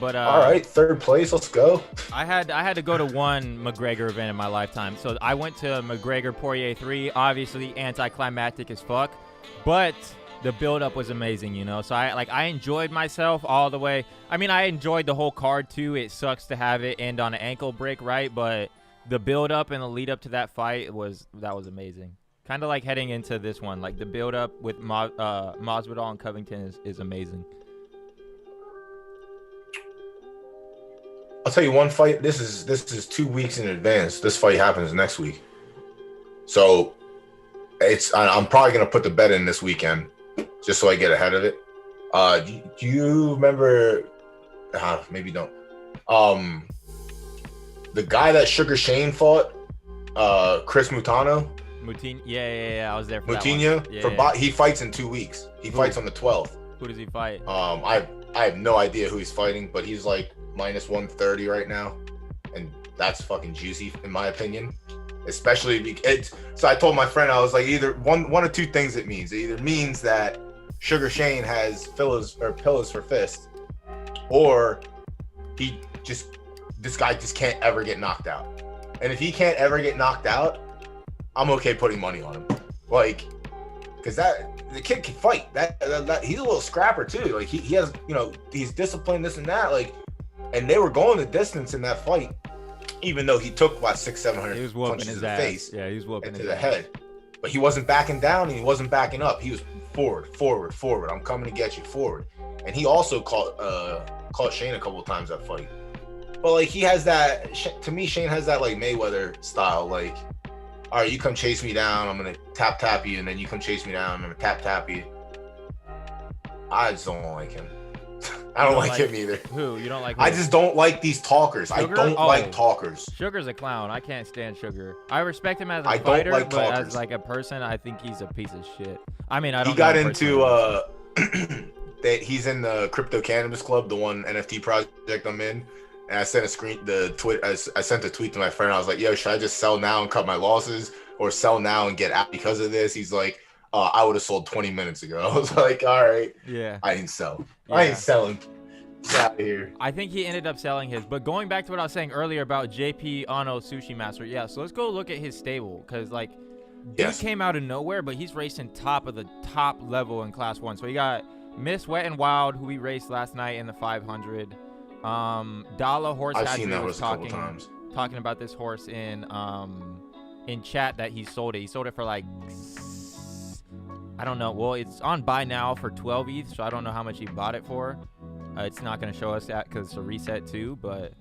But all right, third place. Let's go. I had to go to one McGregor event in my lifetime, so I went to McGregor Poirier 3. Obviously, anticlimactic as fuck, but the build-up was amazing, you know. So I enjoyed myself all the way. I mean, I enjoyed the whole card too. It sucks to have it end on an ankle break, right? But the build-up and the lead-up to that fight was amazing. Kind of like heading into this one, like the build-up with Masvidal and Covington is amazing. I'll tell you one fight. This is 2 weeks in advance. This fight happens next week, so I'm probably gonna put the bet in this weekend, just so I get ahead of it. Do you remember? Maybe don't. The guy that Sugar Shane fought, Chris Mutano. Yeah, I was there for Moutinho, that one. he fights in 2 weeks. He fights on the 12th. Who does he fight? I have no idea who he's fighting, but he's like minus 130 right now, and that's fucking juicy in my opinion. Especially so I told my friend, I was like, either one of two things it means. It either means that Sugar Shane has pillows for fist, or this guy just can't ever get knocked out. And if he can't ever get knocked out, I'm okay putting money on him. Like, because the kid can fight. That he's a little scrapper too. Like he has, he's disciplined, this and that. Like, and they were going the distance in that fight, even though he took 600-700 punches in the face. Yeah, he was whooping to the head. But he wasn't backing down and he wasn't backing up. He was forward. I'm coming to get you, forward. And he also caught Shane a couple of times that fight. But like he has that. To me, Shane has that like Mayweather style. Like, all right, you come chase me down, I'm gonna tap you, and then you come chase me down, I'm gonna tap you. I just don't like him. I don't like him either. Who? You don't like? I just don't like these talkers. Sugar? I don't like talkers. Sugar's a clown. I can't stand Sugar. I respect him as a fighter, but talkers. As like a person, I think he's a piece of shit. I mean, I don't. He got into that he's in the Crypto Cannabis Club, the one NFT project I'm in. And I sent I sent a tweet to my friend. I was like, yo, should I just sell now and cut my losses, or sell now and get out because of this? He's like, I would have sold 20 minutes ago. I was like, all right. Yeah. I didn't sell. Yeah. I ain't selling. Get out of here. I think he ended up selling his. But going back to what I was saying earlier about JP Ano Sushi Master, yeah, so let's go look at his stable, because, like, dude came out of nowhere, but he's racing top of the top level in Class 1. So he got Miss Wet and Wild, who we raced last night in the 500. Dala Horse Hatchery was talking about this horse in chat that he sold it. He sold it for like, I don't know. Well, it's on buy now for 12 ETH, so I don't know how much he bought it for. It's not going to show us that because it's a reset too, but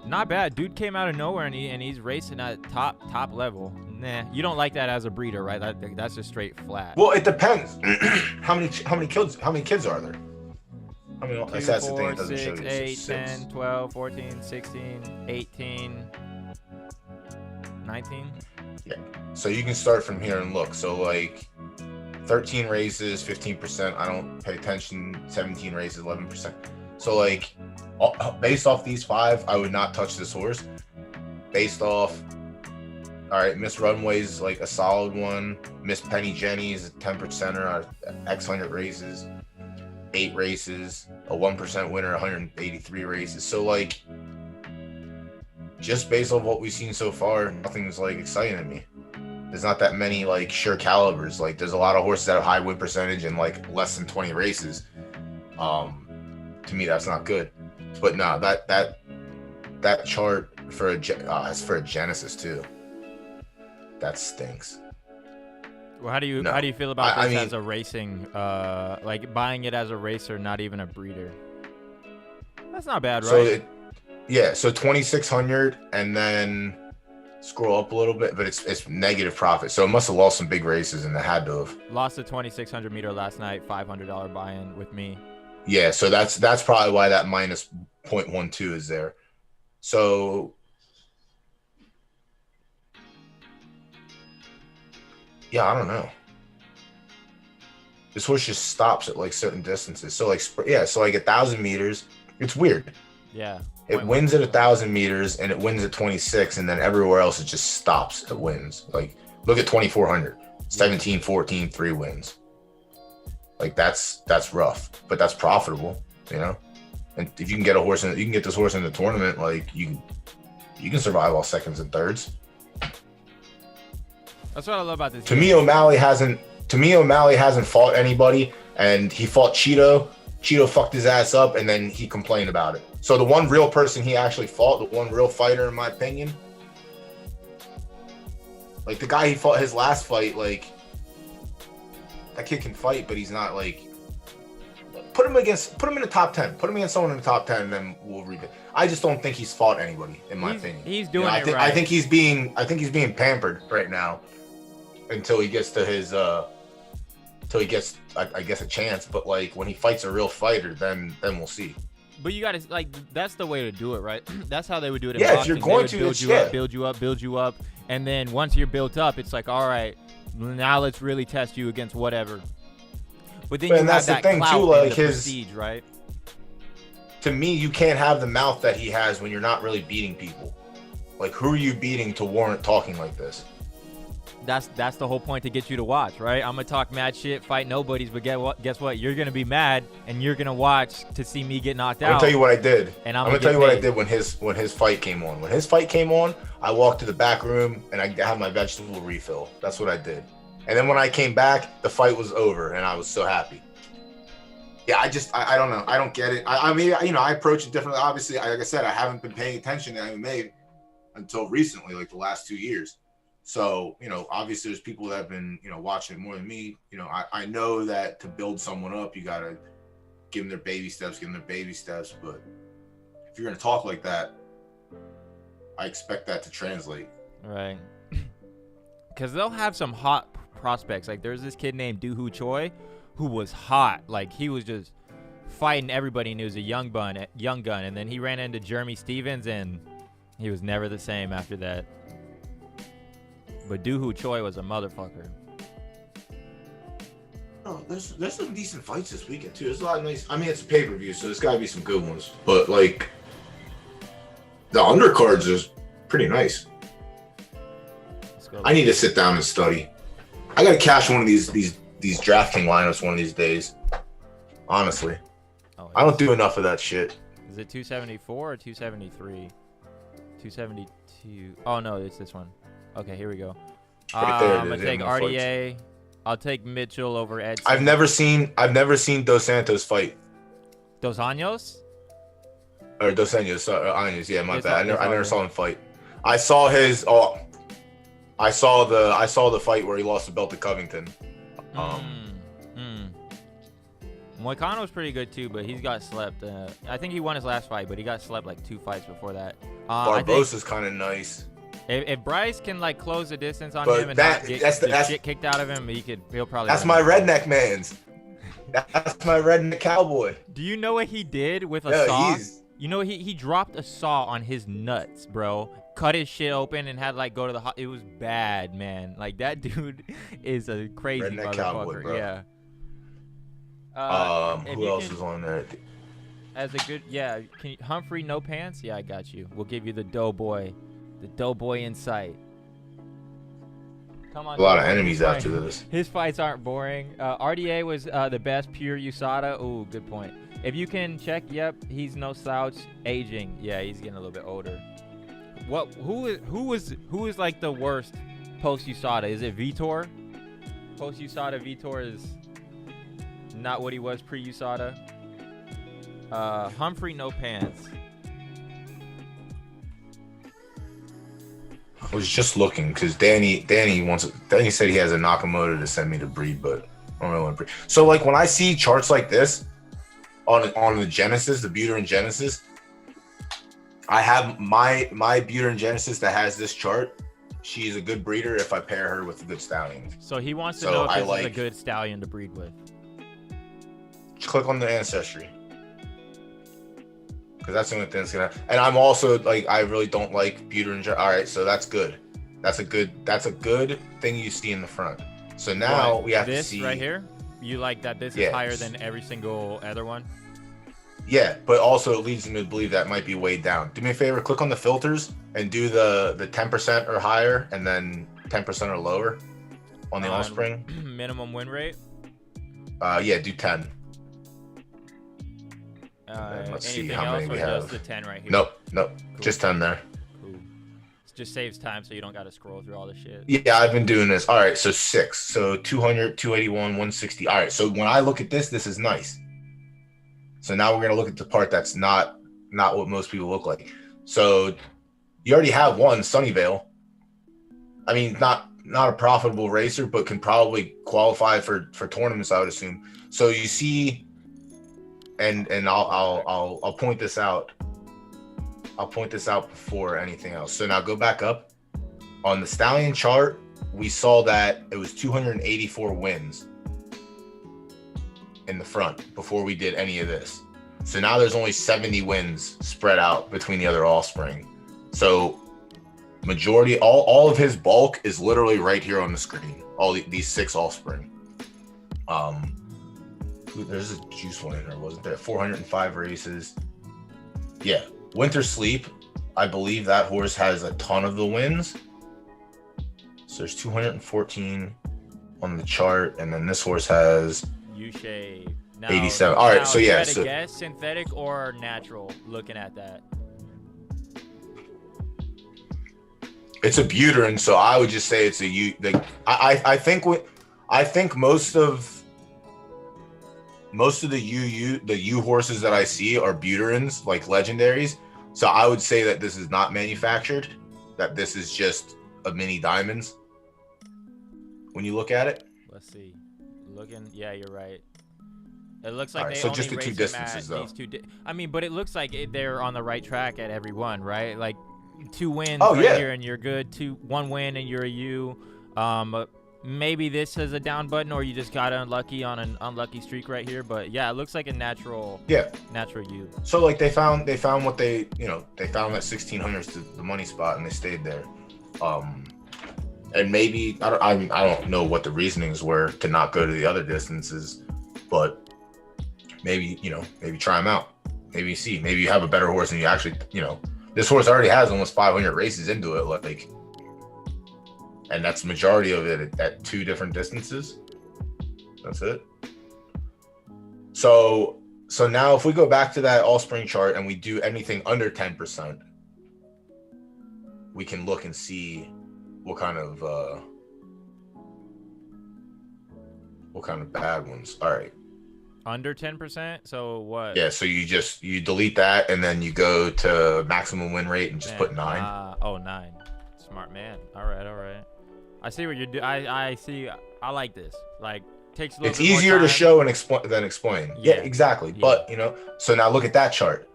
not bad. Dude came out of nowhere and he's racing at top level. Nah, you don't like that as a breeder, right? That's just straight flat. Well, it depends. How many kids are there? I mean, 2, 4, 6, 8, 10, 12, 14, 16, 18, 19. Yeah. So you can start from here and look. So like 13 races, 15%. I don't pay attention. 17 races, 11%. So like based off these 5, I would not touch this horse. Based off, all right, Miss Runway's like a solid one. Miss Penny Jenny's a 10%er, X100 races. 8 races, a 1% winner, 183 races. So like, just based on what we've seen so far, nothing's like exciting to me. There's not that many like sure calibers. Like there's a lot of horses that have high win percentage and like less than 20 races. To me, that's not good. But no, that chart for is for a Genesis too. That stinks. Well, how do you feel about this as a racing, like buying it as a racer, not even a breeder? That's not bad, right? So 2,600, and then scroll up a little bit, but it's negative profit. So it must have lost some big races, and it had to have lost the 2,600 meter last night, $500 buy-in with me. Yeah, so that's probably why that minus 0.12 is there. So. Yeah, I don't know. This horse just stops at like certain distances. So like, so like 1,000 meters, it's weird. Yeah. It wins at 1,000 meters and it wins at 26, and then everywhere else it just stops at wins. Like, look at 2,400, 17, 14, 3 wins. Like that's rough, but that's profitable, And if you can get you can get this horse in the tournament, like you can survive all seconds and thirds. That's what I love about this. To me, O'Malley hasn't fought anybody, and he fought Cheeto. Cheeto fucked his ass up, and then he complained about it. So the one real person he actually fought, the one real fighter, in my opinion, like the guy he fought his last fight, like that kid can fight, but he's not like. Put him in the top 10. Put him against someone in the top 10, and then we'll read it. I just don't think he's fought anybody, in my opinion. He's doing it right. I think he's being pampered right now until he gets to his I guess a chance. But like when he fights a real fighter, then we'll see. But you gotta that's the way to do it, right? That's how they would do it in boxing. If you're going to build you up, and then once you're built up, it's like, all right, now let's really test you against whatever. But then you have that clout and the prestige, right? to me, you can't have the mouth that he has when you're not really beating people. Like, who are you beating to warrant talking like this? That's the whole point, to get you to watch, right? I'm gonna talk mad shit, fight nobodies, but guess what? You're gonna be mad, and you're gonna watch to see me get knocked out. I'm gonna tell you what I did. And I'm gonna tell you what I did when his fight came on. When his fight came on, I walked to the back room and I had my vegetable refill. That's what I did. And then when I came back, the fight was over, and I was so happy. Yeah, I don't know. I don't get it. I mean, you know, I approach it differently. Obviously, like I said, I haven't been paying attention to MMA until recently, like the last 2 years. So, you know, obviously there's people that have been, you know, watching it more than me. You know, I know that to build someone up, you got to give them their baby steps. But if you're going to talk like that, I expect that to translate. Right. Because they'll have some hot prospects. Like, there's this kid named Doohoo Choi who was hot. Like, he was just fighting everybody, and he was a young gun. And then he ran into Jeremy Stevens, and he was never the same after that. But Doohoo Choi was a motherfucker. Oh, there's some decent fights this weekend too. There's a lot of nice. I mean, it's a pay-per-view, so there's got to be some good ones. But like, the undercards is pretty nice. I need to sit down and study. I gotta cash one of these DraftKings lineups one of these days. Honestly, I don't do enough of that shit. Is it 274 or 273? 272. Oh no, it's this one. Okay, here we go. Right there, I'm gonna take RDA. Fights. I'll take Mitchell over Ed. I've never seen Dos Santos fight. Dos Anjos? Or Dos Anjos, Anjos. Yeah, my bad. I never saw him fight. I saw his. Oh, I saw the fight where he lost the belt to Covington. Moicano's pretty good too, but he's got slept. I think he won his last fight, but he got slept like 2 fights before that. Barbosa's kind of nice. If Bryce can like close the distance on him and not get shit kicked out of him, he'll probably. That's my redneck man's. That's my redneck cowboy. Do you know what he did with a saw? You know, he dropped a saw on his nuts, bro. Cut his shit open and had like go to the it was bad, man. Like, that dude is a crazy redneck motherfucker. Cowboy, bro. Yeah. Who else is on there? As a good, yeah. Humphrey, no pants? Yeah, I got you. We'll give you the doughboy. The doughboy in sight. Come on. A lot of enemies after this. His fights aren't boring. RDA was the best pure USADA. Ooh, good point. If you can check, yep, he's no slouch. Aging, yeah, he's getting a little bit older. Who is like the worst post USADA? Is it Vitor? Post USADA Vitor is not what he was pre USADA. Humphrey, no pants. I was just looking because Danny said he has a Nakamoto to send me to breed, but I don't really want to breed. So like when I see charts like this on the Genesis, the Buterin Genesis, I have my Buterin Genesis that has this chart. She's a good breeder if I pair her with a good stallion. So he wants to know if this is a good stallion to breed with. Just click on the ancestry. Because that's the only thing that's gonna. And I'm also like, I really don't like Buterin. All right, so that's good. That's a good thing you see in the front. So now we have to see this right here. You like that this is higher than every single other one? Yeah, but also it leads me to believe that might be weighed down. Do me a favor, click on the filters and do the 10% or higher, and then 10% or lower on the offspring. Minimum win rate. Yeah, do 10. Let's see how many we have. Just the 10 right here? Nope, cool. Just 10 there. Cool. It just saves time so you don't got to scroll through all the shit. Yeah, I've been doing this. All right, so 6. So 200, 281, 160. All right, so when I look at this is nice. So now we're going to look at the part that's not what most people look like. So you already have one, Sunnyvale. I mean, not a profitable racer, but can probably qualify for tournaments, I would assume. So you see... And I'll point this out. I'll point this out before anything else. So now go back up. On the stallion chart, we saw that it was 284 wins in the front before we did any of this. So now there's only 70 wins spread out between the other offspring. So majority, all of his bulk is literally right here on the screen. All these 6 offspring. There's a juice one in there, wasn't there? 405 races. Yeah, Winter Sleep. I believe that horse has a ton of the wins. So there's 214 on the chart, and then this horse has U-shape. Now, 87. All right, so yeah, so guess synthetic or natural. Looking at that, it's a Buterin, so I would just say it's a U. I think most of the U horses that I see are Buterins, like legendaries. So I would say that this is not manufactured, that this is just a mini diamonds. When you look at it, let's see. Yeah, you're right. It looks like right, they so only just the race two them distances, at though. these two. I mean, but it looks like they're on the right track at every one, right? Like 2 wins here and you're good. 1 win and you're a U. Maybe this is a down button, or you just got unlucky on an unlucky streak right here. But yeah, it looks like a natural U. So like they found what they found that 1600 is the money spot, and they stayed there. And maybe I don't know what the reasonings were to not go to the other distances, but maybe try them out. Maybe you have a better horse, and you actually this horse already has almost 500 races into it, like, and that's the majority of it at 2 different distances. That's it. So now if we go back to that all spring chart and we do anything under 10%, we can look and see what kind of bad ones. All right. Under 10%? So what? Yeah, so you delete that, and then you go to maximum win rate and just put 9. 9. Smart man. All right. I see what you're doing. I see. I like this. Like, takes a little it's bit easier more time to show and explain. Yeah, exactly. Yeah. But so now look at that chart.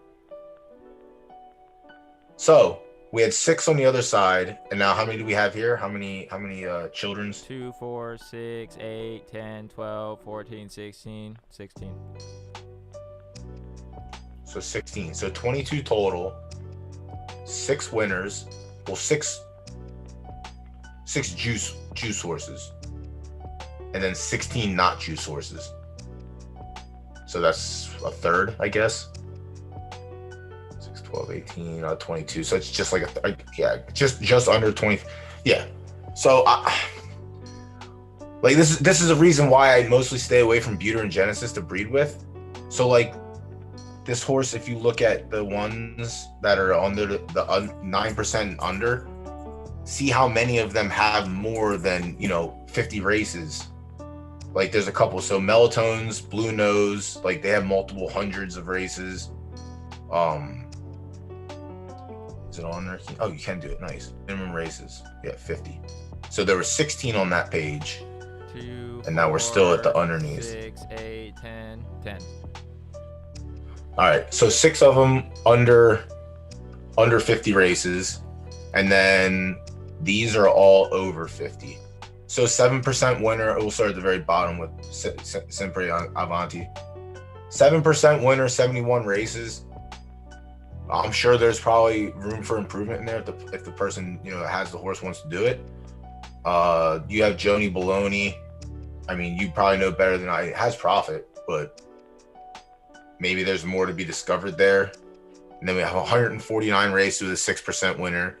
So we had 6 on the other side, and now how many do we have here? How many children's? 2, 4, 6, 8, 10, 12, 14, 16. So 16. So 22 total. 6 winners. Well, six juice horses, and then 16 not juice horses. So that's a third, I guess. 6, 12, 18, 22. So it's just like just under 20. Yeah. So like this is a reason why I mostly stay away from Buter and Genesis to breed with. So like this horse, if you look at the ones that are under the 9% and under, see how many of them have more than 50 races. Like there's a couple. So Melatones, Blue Nose, like they have multiple hundreds of races. Is it on there? Oh, you can do it. Nice. Minimum races. Yeah, 50. So there were 16 on that page. 2, and now we're still at the underneath. 6, 8, 10. All right. So 6 of them under 50 races. And then these are all over 50. So 7% winner. We'll start at the very bottom with Sempre Avanti. 7% winner, 71 races. I'm sure there's probably room for improvement in there if the person that has the horse wants to do it. You have Joni Baloney. I mean, you probably know better than I. It has profit, but maybe there's more to be discovered there. And then we have 149 races with a 6% winner.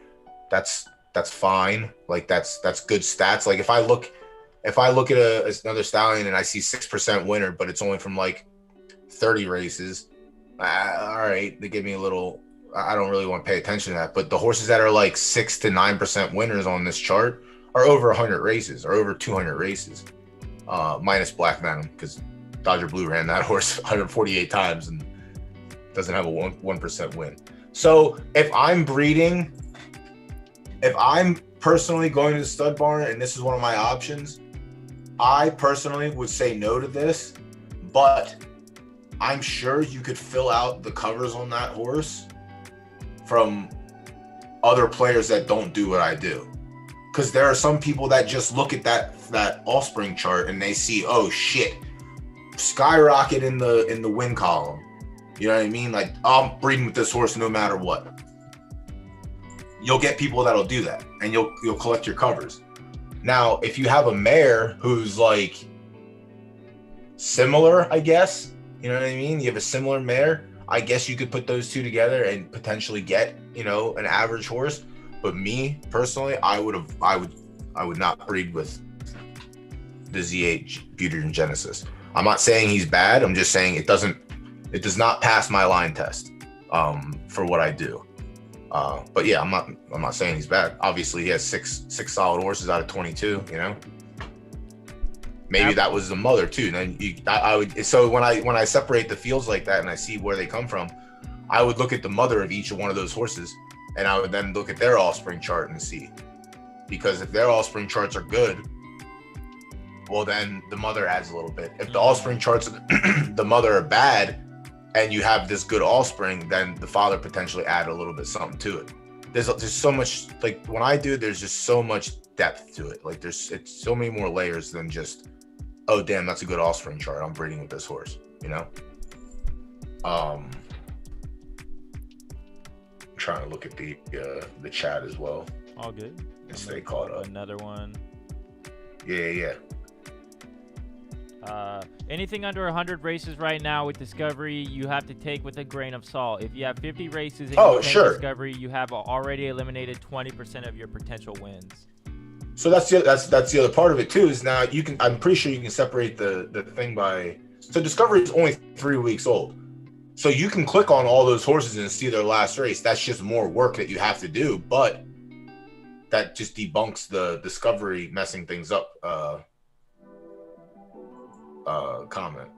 That's fine. Like that's good stats. Like if I look at another stallion and I see 6% winner, but it's only from like 30 races. All right, they give me a little. I don't really want to pay attention to that. But the horses that are like 6 to 9% winners on this chart are over 100 races or over 200 races, minus Black Venom, because Dodger Blue ran that horse 148 times and doesn't have a 1% win. So if I'm personally going to the stud barn and this is one of my options, I personally would say no to this, but I'm sure you could fill out the covers on that horse from other players that don't do what I do. Because there are some people that just look at that all-spring chart and they see, oh shit, skyrocket in the win column. You know what I mean? Like, I'm breeding with this horse no matter what. You'll get people that'll do that, and you'll collect your covers. Now, if you have a mare who's like similar, I guess, you know what I mean? You have a similar mare, I guess you could put those two together and potentially get, you know, an average horse. But me personally, I would not breed with the Z8 Beauty and Genesis. I'm not saying he's bad. I'm just saying it does not pass my line test for what I do. But yeah, I'm not saying he's bad. Obviously, he has six solid horses out of 22. You know, maybe that was the mother too. And then I would. So when I separate the fields like that and I see where they come from, I would look at the mother of each one of those horses, and I would then look at their offspring chart and see, because if their offspring charts are good, well then the mother adds a little bit. If the offspring charts the mother are bad, and you have this good offspring, then the father potentially add a little bit something to it. There's so much, like when I do, there's just so much depth to it. Like it's so many more layers than just, oh damn, that's a good offspring chart, I'm breeding with this horse, you know? I'm trying to look at the chat as well. All good. And stay caught up. Another one. Yeah. Anything under 100 races right now with Discovery, you have to take with a grain of salt. If you have 50 races and you take Discovery, you have already eliminated 20% of your potential wins. So that's the other part of it too. Is now I'm pretty sure you can separate the thing by. So Discovery is only 3 weeks old, so you can click on all those horses and see their last race. That's just more work that you have to do, but that just debunks the Discovery messing things up. Comment.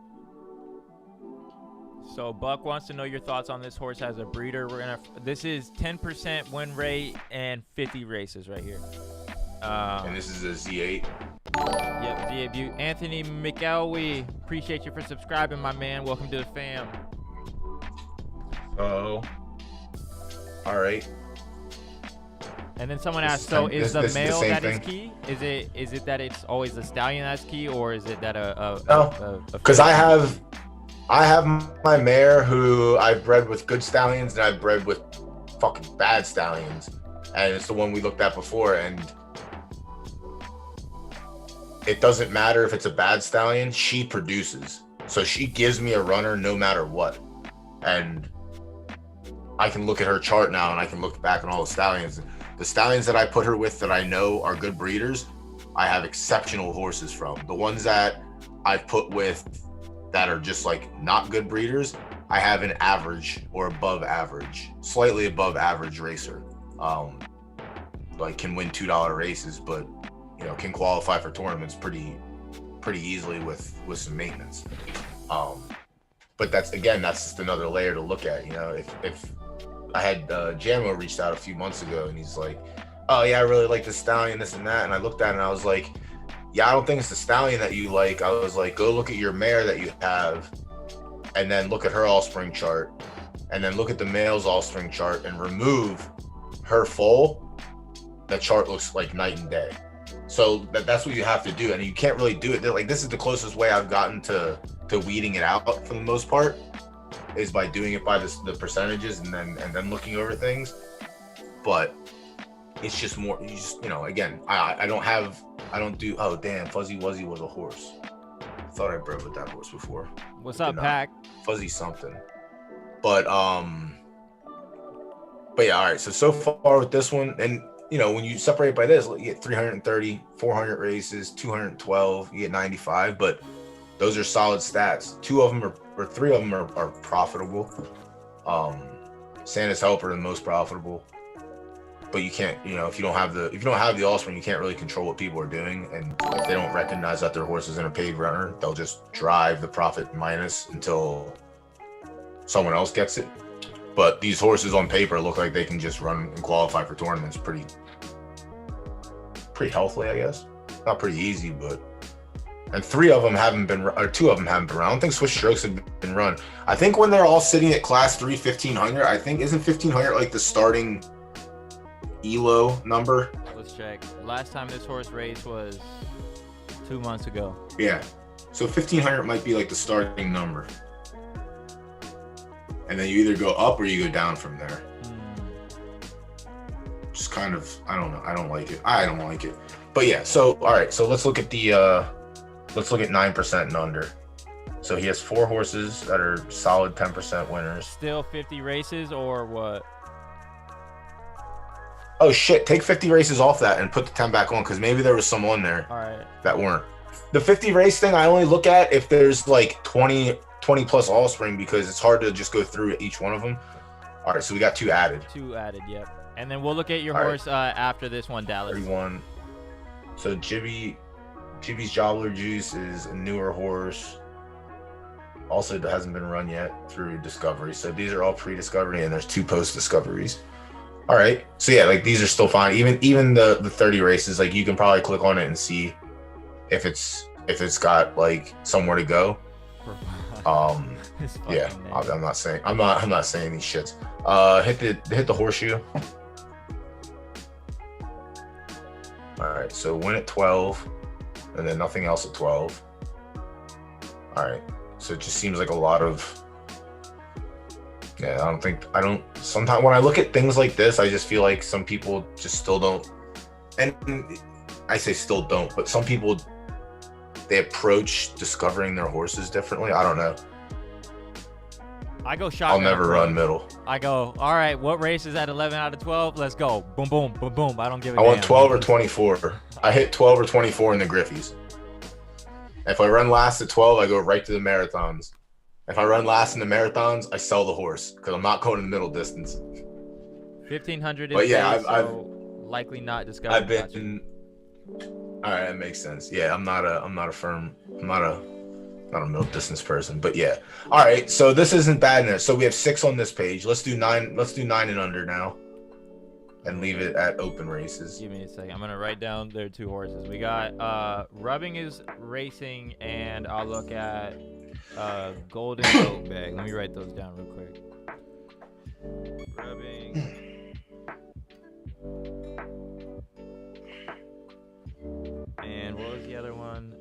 So Buck wants to know your thoughts on this horse as a breeder. This is 10% win rate and 50 races right here. And this is a Z8. Yep, Z8 Butte. Anthony McElwee, appreciate you for subscribing, my man. Welcome to the fam. Oh, all right. And then someone asked, so is the male that is key? Is it that it's always the stallion that's key, or is it that no? Because I have my mare who I've bred with good stallions and I've bred with fucking bad stallions, and it's the one we looked at before. And it doesn't matter if it's a bad stallion; she produces, so she gives me a runner no matter what. And I can look at her chart now, and I can look back on all the stallions. The stallions that I put her with that I know are good breeders, I have exceptional horses from. The ones that I've put with that are just like not good breeders, I have an average or above average, slightly above average racer. Like can win $2 races, but you know, can qualify for tournaments pretty easily with some maintenance. But that's just another layer to look at. You know, if I had Jamo reached out a few months ago and he's like, oh yeah, I really like the stallion, this and that. And I looked at it and I was like, yeah, I don't think it's the stallion that you like. I was like, go look at your mare that you have and then look at her offspring chart and then look at the male's offspring chart and remove her foal. That chart looks like night and day. So that's what you have to do. And you can't really do it. Like, this is the closest way I've gotten to weeding it out for the most part, is by doing it by the percentages and then looking over things. But it's just more, you know, again, I don't do, oh damn, Fuzzy Wuzzy was a horse. I thought I bred with that horse before. What's up, Pack? Fuzzy something. But yeah, all right, so far with this one, and you know, when you separate by this, you get 330, 400 races, 212, you get 95, but those are solid stats. 3 of them are profitable. Santa's Helper the most profitable, but you can't, you know, if you don't have the offspring, you can't really control what people are doing. And if they don't recognize that their horse is in a paid runner, they'll just drive the profit minus until someone else gets it. But these horses on paper look like they can just run and qualify for tournaments pretty healthily, I guess. Not pretty easy, but. And 2 of them haven't been run. I don't think Swiss Strokes have been run. I think when they're all sitting at class 3, 1500, I think, isn't 1500 like the starting ELO number? Let's check. Last time this horse raced was 2 months ago. Yeah. So 1500 might be like the starting number. And then you either go up or you go down from there. Just kind of, I don't know. I don't like it. But yeah, so all right, so let's look at 9% and under. So he has 4 horses that are solid 10% winners. Still 50 races or what? Oh shit! Take 50 races off that and put the 10 back on, because maybe there was some on there that weren't. The 50 race thing I only look at if there's like 20 plus all spring, because it's hard to just go through each one of them. All right, so we got 2 added. 2 added, yep. And then we'll look at your horse after this one, Dallas. 31. So Jibby's Jobbler Juice is a newer horse. Also, it hasn't been run yet through Discovery. So these are all pre-Discovery, and there's 2 post-Discoveries. All right. So yeah, like these are still fine. Even the 30 races, like you can probably click on it and see if it's got like somewhere to go. Yeah, I'm not saying these shits. Hit the horseshoe. All right, so win at 12, and then nothing else at 12. All right, so it just seems like a lot of. Yeah, sometimes when I look at things like this, I just feel like some people just still don't, and I say still don't, but some people, they approach discovering their horses differently. I don't know. I go shotgun. I'll never run middle. I go, all right, what race is at 11 out of 12? Let's go. Boom, boom, boom, boom. I don't give a damn. I want 12 or 24. I hit 12 or 24 in the Griffies. If I run last at 12, I go right to the marathons. If I run last in the marathons, I sell the horse because I'm not going in the middle distance. 1500 is but yeah, I've likely not discovered. I've been. All right, that makes sense. Yeah, I'm not a middle distance person, but yeah. All right, so this isn't bad enough. So we have 6 on this page. Let's do 9. Let's do 9 and under now, and leave it at open races. Give me a second. I'm gonna write down their 2 horses. We got Rubbing is racing, and I'll look at Golden Oak Bag. Let me write those down real quick. Rubbing. And what was the other one?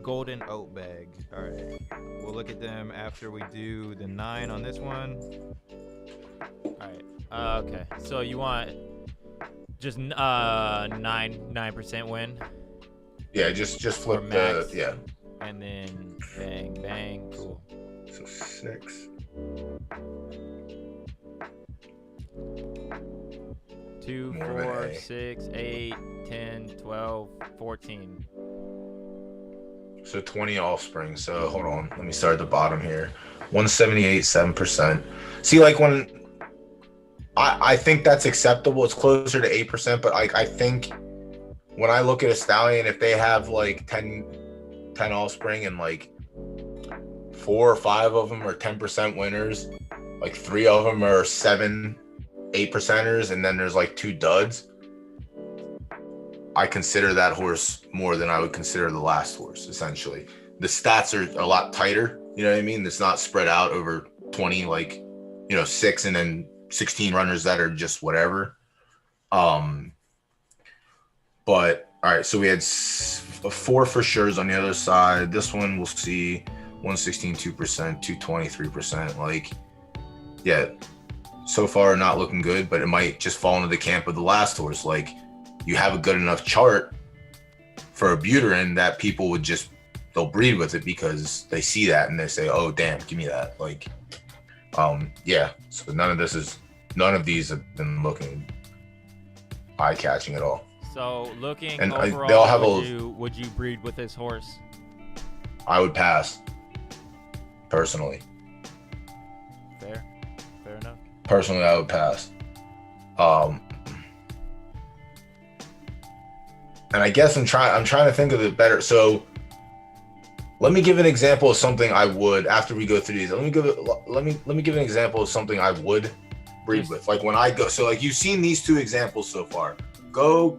Golden Oat Bag. All right. We'll look at them after we do the 9 on this one. All right. Okay. So you want just 9% win? Yeah, just flip the yeah. And then bang bang. Cool. So 6. 2, 4, 6, 8, 10, 12, 14. So 20 offspring. So hold on. Let me start at the bottom here. 178, 7%. See, like when I think that's acceptable. It's closer to 8%, but I think when I look at a stallion, if they have like 10 offspring and like 4 or 5 of them are 10% winners, like 3 of them are 8%ers, and then there's like 2 duds, I consider that horse more than I would consider the last horse. Essentially, the stats are a lot tighter. You know what I mean? It's not spread out over 20, like 6 and then 16 runners that are just whatever. But all right, so we had 4 for sure's on the other side. This one we'll see 116, 2%, 220, 3%. Like, yeah, so far not looking good, but it might just fall into the camp of the last horse. Like, you have a good enough chart for a Buterin that people would they'll breed with it because they see that and they say, oh damn, give me that. Like, yeah. So none of these have been looking eye-catching at all. So looking and overall, they all have would you breed with this horse? I would pass, personally. Fair enough. Personally, I would pass. And I guess I'm trying to think of it better. So let me give an example of something I would after we go through these. Let me give an example of something I would breed with. Like when I go, so like you've seen these 2 examples so far. Go,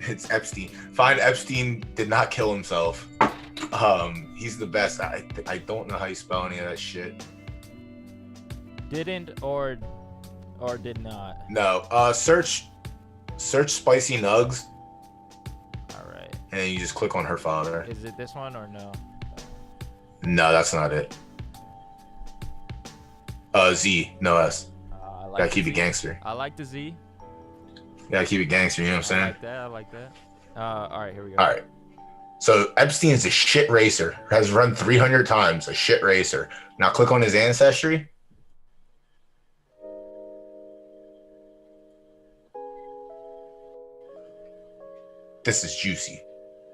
it's Epstein. Find Epstein did not kill himself. He's the best. I don't know how you spell any of that shit. Didn't or did not? No. Search Spicy Nugs. All right. And then you just click on her father. Is it this one or no? No, that's not it. Z, no S. Gotta keep it gangster. I like the Z. Gotta keep it gangster, you know what I'm saying? I like that. All right, here we go. All right. So Epstein is a shit racer. Has run 300 times. A shit racer. Now click on his ancestry. This is juicy.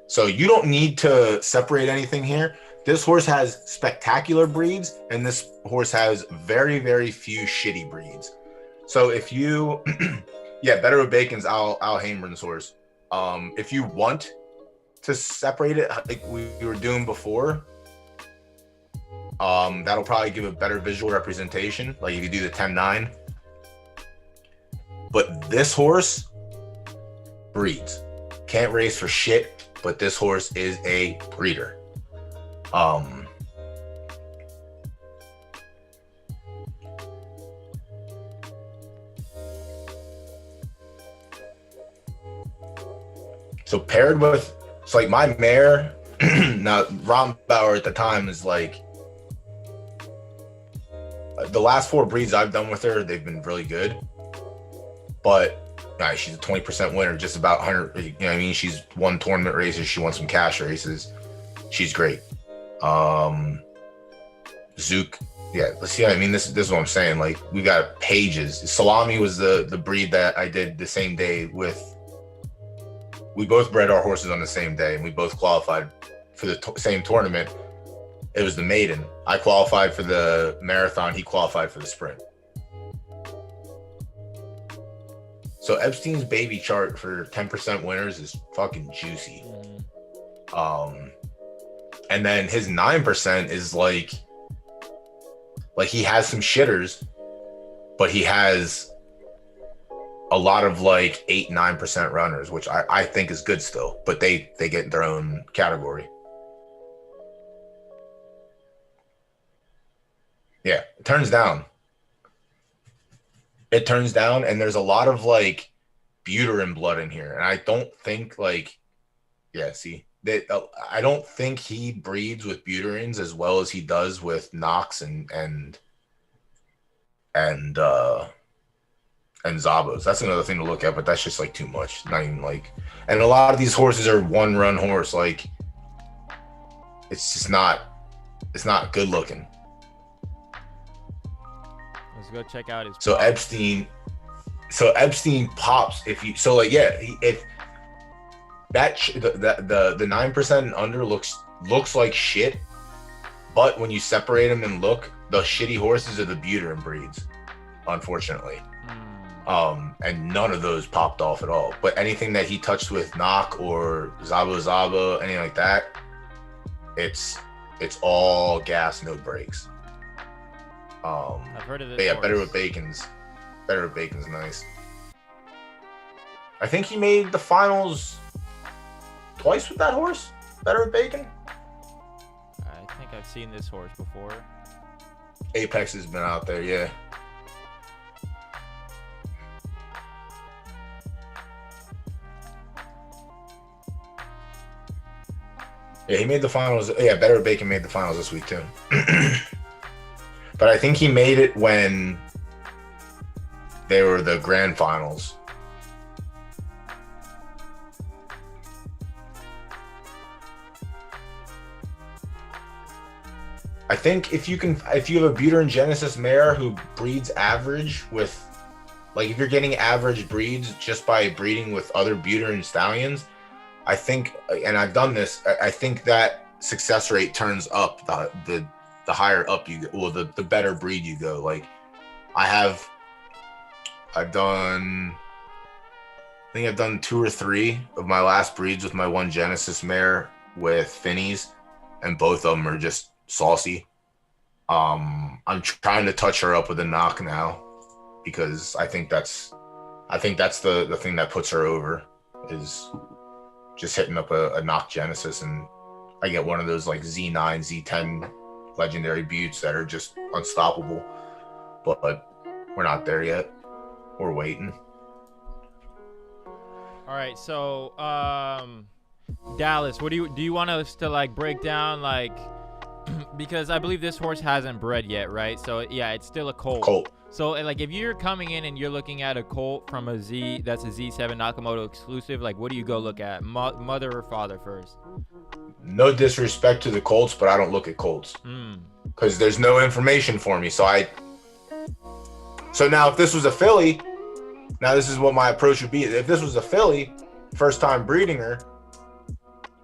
So you don't need to separate anything here. This horse has spectacular breeds, and this horse has very, very few shitty breeds. So if you, yeah, Better with Bacon's Al Hameron's horse. If you want to separate it like we were doing before, that'll probably give a better visual representation. Like if you do the 10-9. But this horse breeds. Can't race for shit, but this horse is a breeder. So paired with, it's like my mare, now Rombauer at the time is like, the last 4 breeds I've done with her, they've been really good. But she's a 20% winner, just about 100. You know what I mean? She's won tournament races. She won some cash races. She's great. Zook. Yeah, let's see what I mean. This is what I'm saying. Like, we got pages. Salami was the breed that I did the same day with. We both bred our horses on the same day, and we both qualified for the same tournament. It was the maiden. I qualified for the marathon. He qualified for the sprint. So Epstein's baby chart for 10% winners is fucking juicy. And then his 9% is like he has some shitters, but he has a lot of like 8-9% runners, which I think is good still, but they get their own category. Yeah, it turns down. It turns down, and there's a lot of like Buterin blood in here, and I don't think like, yeah, see that I don't think he breeds with Buterins as well as he does with Knox and Zabos. That's another thing to look at, but that's just like too much. Not even like, and a lot of these horses are 1-run horse. Like, it's just not, it's not good looking. Let's go check out his. So Epstein pops if you. So like, yeah, if that the 9% and under looks like shit, but when you separate them and look, the shitty horses are the Buterin breeds, unfortunately. And none of those popped off at all. But anything that he touched with Knock or Zaba, anything like that, it's all gas, no brakes. I've heard of this. Yeah, horse. Better with Bacon's nice. I think he made the finals twice with that horse. Better with Bacon. I think I've seen this horse before. Apex has been out there, yeah. Yeah, he made the finals. Yeah, Better with Bacon made the finals this week too. But I think he made it when they were the grand finals. I think if you have a Buterin Genesis mare who breeds average with, like if you're getting average breeds just by breeding with other Buterin stallions, I think, and I've done this, I think that success rate turns up the higher up you go, well, the better breed you go. Like I've done 2 or 3 of my last breeds with my one Genesis mare with Finnies, and both of them are just saucy. I'm trying to touch her up with a Knock now because I think that's the thing that puts her over, is just hitting up a Knock Genesis, and I get one of those like Z9, Z10 legendary buttes that are just unstoppable. But we're not there yet. We're waiting. All right, so Dallas, what do you want us to like break down, like, because I believe this horse hasn't bred yet, right? So yeah, it's still a colt. So like if you're coming in and you're looking at a colt from a Z, that's a Z7 Nakamoto exclusive, like what do you go look at? Mother or father first? no disrespect to the Colts, but I don't look at Colts because there's no information for me. So now if this was a filly, now this is what my approach would be. If this was a filly, first time breeding her,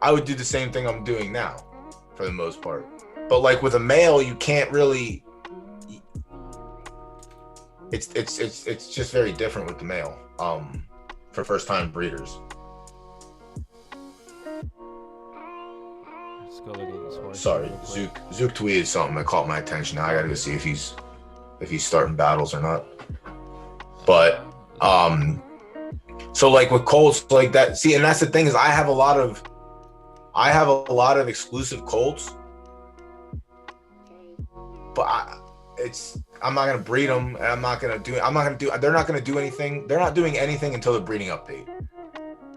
I would do the same thing I'm doing now for the most part. But like with a male, you can't really, it's just very different with the male for first time breeders. Let's go look at this horse. Sorry, Zook tweeted something that caught my attention. Now I gotta go see if he's starting battles or not. But so like with Colts like that, see, and that's the thing is I have a lot of exclusive Colts, but I'm not gonna breed them, and they're not gonna do anything. They're not doing anything until the breeding update,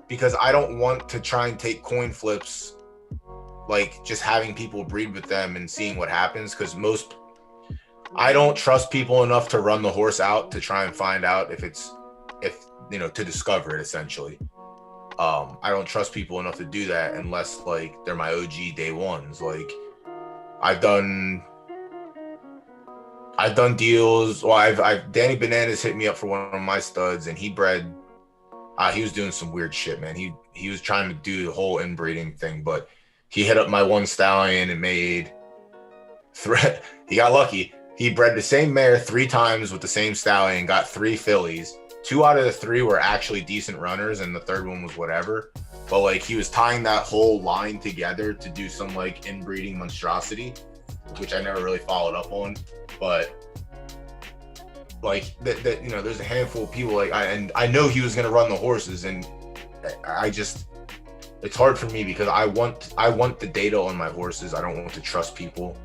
because I don't want to try and take coin flips, like just having people breed with them and seeing what happens, because I don't trust people enough to run the horse out to try and find out if to discover it essentially. I don't trust people enough to do that unless like they're my OG day ones. Like I've done deals. Well, Danny Bananas hit me up for one of my studs, and he bred. He was doing some weird shit, man. He was trying to do the whole inbreeding thing, but he hit up my one stallion and made he got lucky. He bred the same mare 3 times with the same stallion, got 3 fillies. 2 out of the 3 were actually decent runners, and the third one was whatever. But like he was tying that whole line together to do some like inbreeding monstrosity, which I never really followed up on. But like that there's a handful of people like I know he was gonna run the horses, and it's hard for me because I want the data on my horses. I don't want to trust people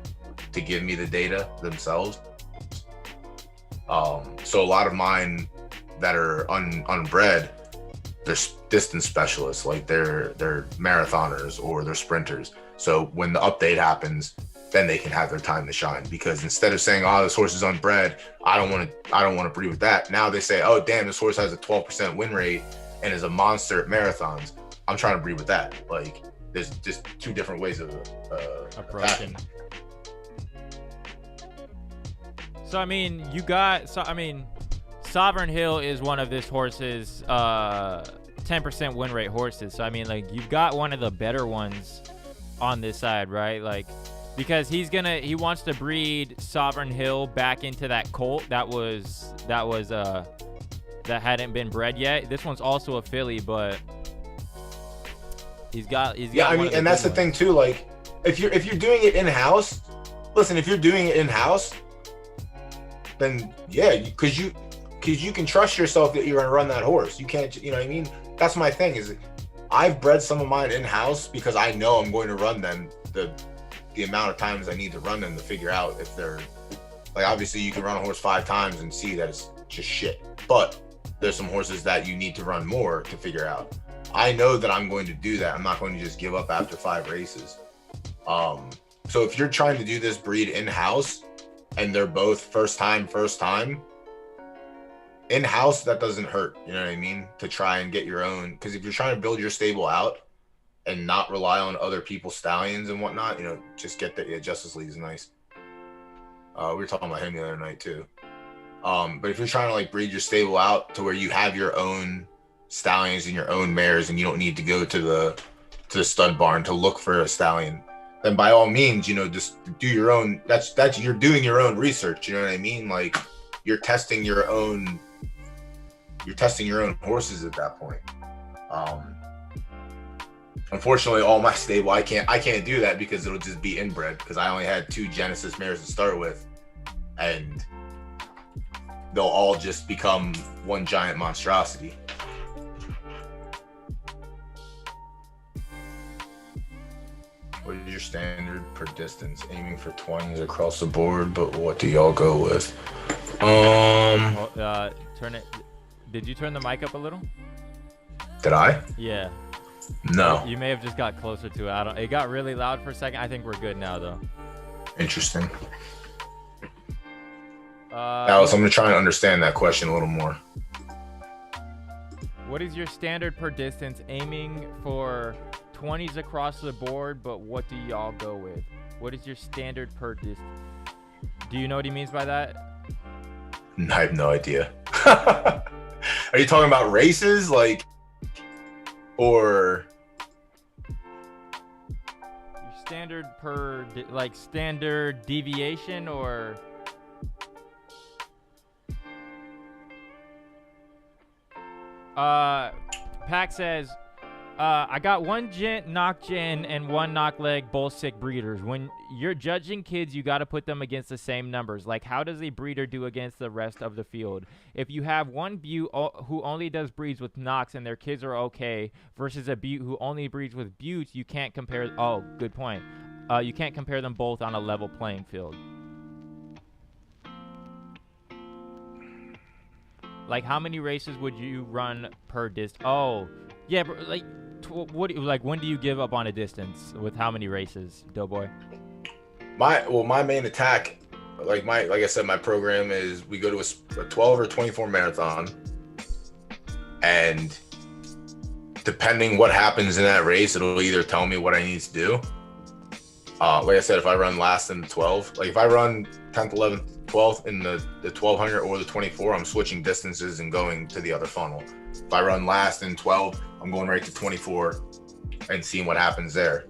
to give me the data themselves. So a lot of mine that are unbred, they're distance specialists, like they're marathoners or they're sprinters. So when the update happens, then they can have their time to shine, because instead of saying, oh, this horse is unbred, I don't want to breed with that. Now they say, oh damn, this horse has a 12% win rate and is a monster at marathons. I'm trying to breed with that. Like there's just 2 different ways of approaching. So I mean, Sovereign Hill is one of this horse's 10% win rate horses. So I mean, like you've got one of the better ones on this side, right? Like because he wants to breed Sovereign Hill back into that colt that hadn't been bred yet. This one's also a filly, but he's got yeah, I mean, and that's the thing too, like if you're doing it in-house, listen, if you're doing it in-house, then yeah, because you can trust yourself that you're going to run that horse. You can't, you know what I mean? That's my thing, is I've bred some of mine in-house because I know I'm going to run them the amount of times I need to run them to figure out if they're, like, obviously you can run a horse 5 times and see that it's just shit. But there's some horses that you need to run more to figure out. I know that I'm going to do that. I'm not going to just give up after 5 races. So if you're trying to do this breed in-house and they're both first time, in-house, that doesn't hurt, you know what I mean, to try and get your own. Because if you're trying to build your stable out and not rely on other people's stallions and whatnot, just get that. Yeah, Justice League is nice. We were talking about him the other night too. But if you're trying to like breed your stable out to where you have your own stallions and your own mares, and you don't need to go to the stud barn to look for a stallion, then by all means, just do your own. That's you're doing your own research. You know what I mean? Like you're testing your own horses at that point. Unfortunately, all my stable, I can't do that because it'll just be inbred, because I only had 2 Genesis mares to start with, and they'll all just become one giant monstrosity. What is your standard per distance? Aiming for 20s across the board, but what do y'all go with? Turn it. Did you turn the mic up a little? Did I? Yeah. No. You may have just got closer to it. It got really loud for a second. I think we're good now, though. Interesting. Alice, I'm going to try and understand that question a little more. What is your standard per distance? Aiming for 20s across the board, but what do y'all go with? What is your standard per distance? Do you know what he means by that? I have no idea. Are you talking about races, like, or your standard per, like, standard deviation, or? Pack says, I got one knock gen and one knock leg, both sick breeders. When you're judging kids, you got to put them against the same numbers. Like, how does a breeder do against the rest of the field? If you have one butte who only does breeds with knocks and their kids are okay versus a butte who only breeds with buttes, you can't compare. Oh, good point. You can't compare them both on a level playing field. Like, how many races would you run per distance? Oh, yeah, but like, when do you give up on a distance with how many races, Doughboy? My main attack, like I said, my program is we go to a 12 or 24 marathon, and depending what happens in that race, it'll either tell me what I need to do. Like I said, if I run last in the 12, like if I run 10th, 11th, 12th in the 1200 or the 24, I'm switching distances and going to the other funnel. If I run last in 12, I'm going right to 24 and seeing what happens there.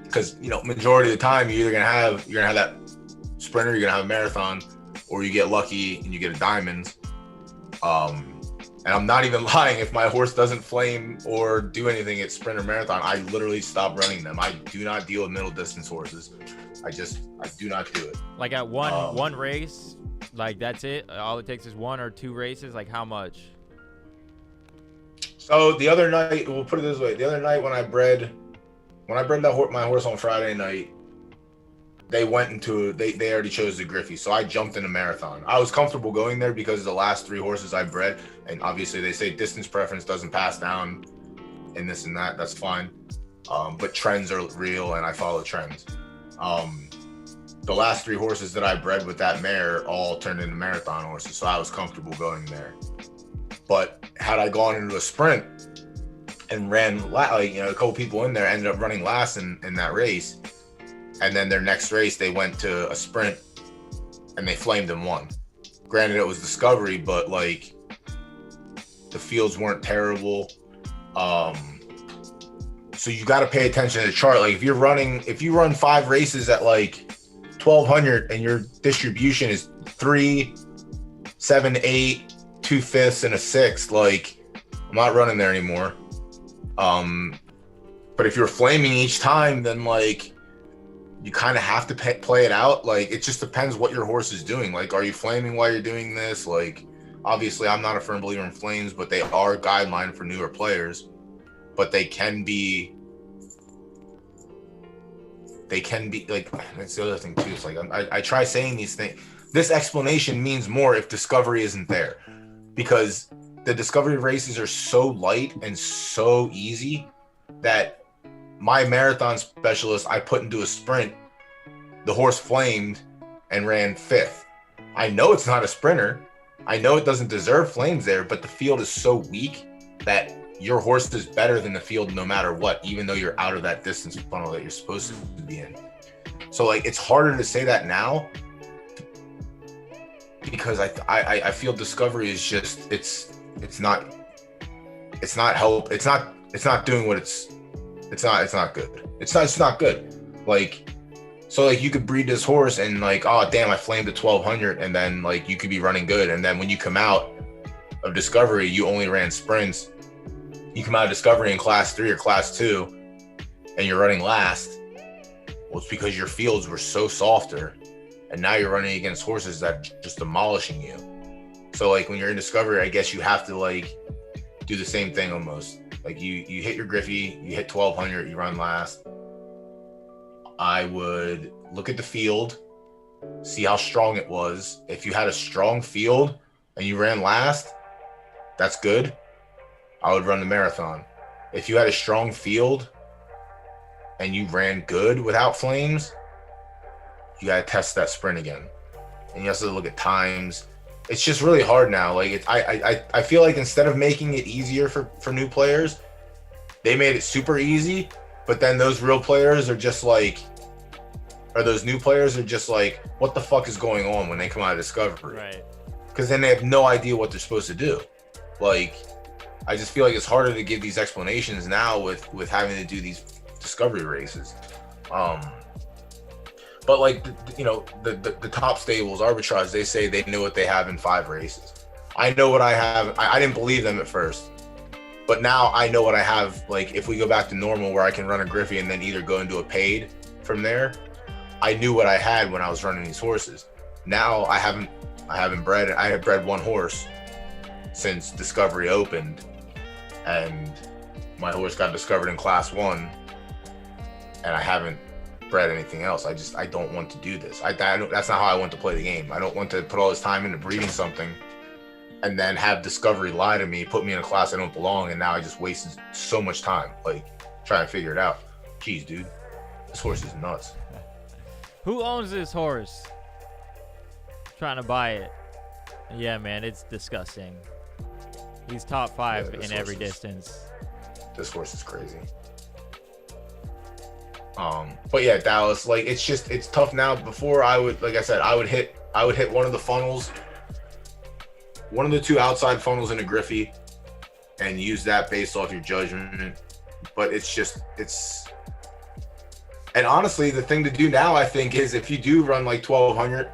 Because, you know, majority of the time you're gonna have that sprinter, you're gonna have a marathon, or you get lucky and you get a diamond. And I'm not even lying, if my horse doesn't flame or do anything at sprint or marathon, I literally stop running them. I do not deal with middle distance horses. I do not do it. Like at one race, like that's it? All it takes is one or two races? Like how much? So the other night, we'll put it this way. The other night when I bred my horse on Friday night, they already chose the Griffey. So I jumped in a marathon. I was comfortable going there because the last three horses I bred, and obviously they say distance preference doesn't pass down and this and that, that's fine. But trends are real and I follow trends. The last three horses that I bred with that mare all turned into marathon horses. So I was comfortable going there. But had I gone into a sprint and ran, a couple people in there ended up running last in that race. And then their next race, they went to a sprint and they flamed and won. Granted, it was discovery, but like the fields weren't terrible. So you got to pay attention to the chart. Like if you run 5 races at like 1200 and your distribution is 3, 7, 8, 2/5 and a 6th, like I'm not running there anymore. But if you're flaming each time, then like you kind of have to play it out. Like it just depends what your horse is doing. Like, are you flaming while you're doing this? Like, obviously I'm not a firm believer in flames, but they are a guideline for newer players. But they can be like, that's the other thing too. It's like I try saying these things. This explanation means more if discovery isn't there, because the discovery races are so light and so easy that my marathon specialist I put into a sprint, the horse flamed and ran 5th. I know it's not a sprinter. I know it doesn't deserve flames there, but the field is so weak that your horse is better than the field no matter what, even though you're out of that distance funnel that you're supposed to be in. So like it's harder to say that now because I feel discovery is just it's not doing what it's not good. It's not good. Like, so like you could breed this horse and like, oh damn, I flamed at 1200, and then like you could be running good, and then when you come out of discovery, you only ran sprints. You come out of discovery in class 3 or class 2 and you're running last. Well, it's because your fields were so softer, and now you're running against horses that just demolishing you. So like when you're in discovery, I guess you have to like do the same thing almost. Like you hit your Griffey, you hit 1200, you run last. I would look at the field, see how strong it was. If you had a strong field and you ran last, that's good. I would run the marathon. If you had a strong field and you ran good without flames, you got to test that sprint again. And you have to look at times. It's just really hard now. Like I feel like instead of making it easier for new players, they made it super easy, But then those real players are just like, or those new players are just like, what the fuck is going on when they come out of Discovery? Right. Because then they have no idea what they're supposed to do. Like, I just feel like it's harder to give these explanations now with having to do these Discovery races. But like, the top stables, Arbitrage, they say they know what they have in 5 races. I know what I have. I didn't believe them at first, but now I know what I have. Like, if we go back to normal where I can run a Griffey and then either go into a paid from there, I knew what I had when I was running these horses. Now I haven't bred. I have bred 1 horse since Discovery opened, and my horse got discovered in Class 1, and I haven't bred anything else. I don't want to do this. That's not how I want to play the game. I don't want to put all this time into breeding something and then have Discovery lie to me, put me in a class I don't belong, and now I just wasted so much time like trying to figure it out. Jeez, dude, this horse is nuts. Who owns this horse? Trying to buy it. Yeah, man, it's disgusting. He's top 5 in every distance. This horse is crazy. But yeah, Dallas, like, it's tough now. Before, I would hit one of the funnels, one of the 2 outside funnels in a Griffey, and use that based off your judgment. But and honestly, the thing to do now, I think, is if you do run like 1200,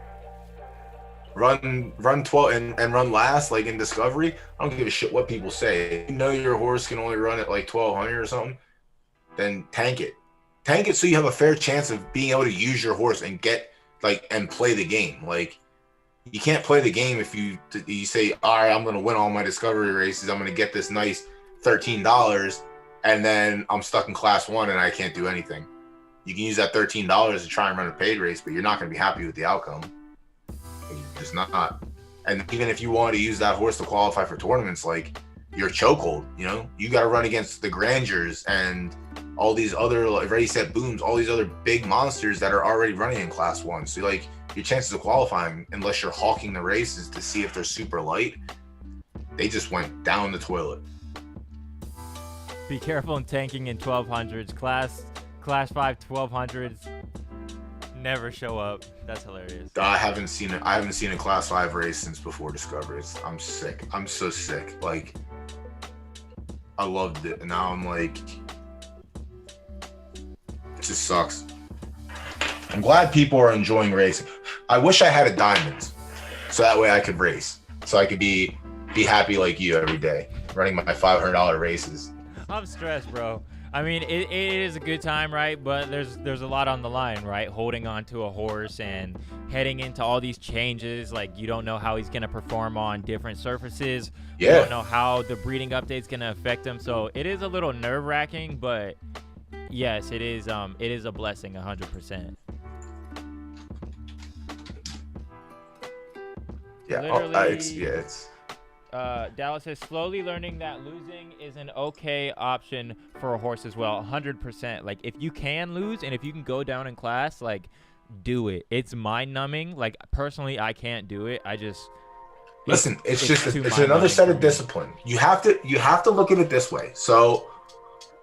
run 12 and run last, like in Discovery, I don't give a shit what people say. If you know your horse can only run at like 1200 or something, then tank it. Tank it so you have a fair chance of being able to use your horse and get and play the game. Like, you can't play the game if you say, all right, I'm going to win all my Discovery races. I'm going to get this nice $13, and then I'm stuck in Class 1 and I can't do anything. You can use that $13 to try and run a paid race, but you're not going to be happy with the outcome. You're just not. And even if you want to use that horse to qualify for tournaments, like, you're chokehold, you got to run against the Grandeurs and all these other, like, Ready Set Booms, all these other big monsters that are already running in Class 1. So, like, your chances of qualifying, unless you're hawking the races to see if they're super light, they just went down the toilet. Be careful in tanking in 1200s. Class 5 1200s never show up. That's hilarious. I haven't seen a Class 5 race since before Discovery. I'm sick. I'm so sick. Like, I loved it, and now I'm like, it just sucks. I'm glad people are enjoying racing. I wish I had a Diamonds, so that way I could race, so I could be happy like you every day, running my $500 races. I'm stressed, bro. I mean, it is a good time, right? But there's a lot on the line, right? Holding on to a horse and heading into all these changes. Like, you don't know how he's going to perform on different surfaces. Yeah. You don't know how the breeding update's going to affect him. So it is a little nerve-wracking, but yes, it is a blessing, 100%. Yeah, Dallas says, slowly learning that losing is an okay option for a horse as well. 100%. Like, if you can lose and if you can go down in class, like, do it. It's mind numbing. Like, personally, I can't do it. Listen, it's another set of discipline. You have to look at it this way. So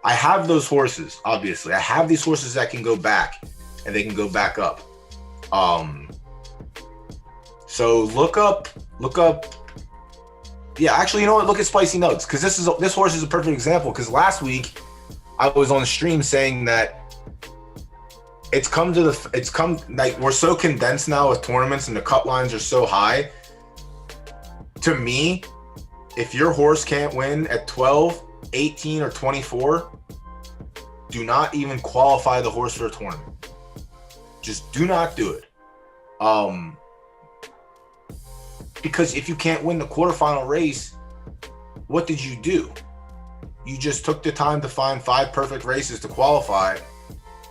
I have those horses, obviously. I have these horses that can go back and they can go back up. So look up. Yeah, actually, you know what? Look at Spicy Nugs, because this horse is a perfect example. Because last week I was on the stream saying that like, we're so condensed now with tournaments and the cut lines are so high. To me, if your horse can't win at 12, 18, or 24, do not even qualify the horse for a tournament. Just do not do it. Because if you can't win the quarterfinal race, what did you do? You just took the time to find 5 perfect races to qualify,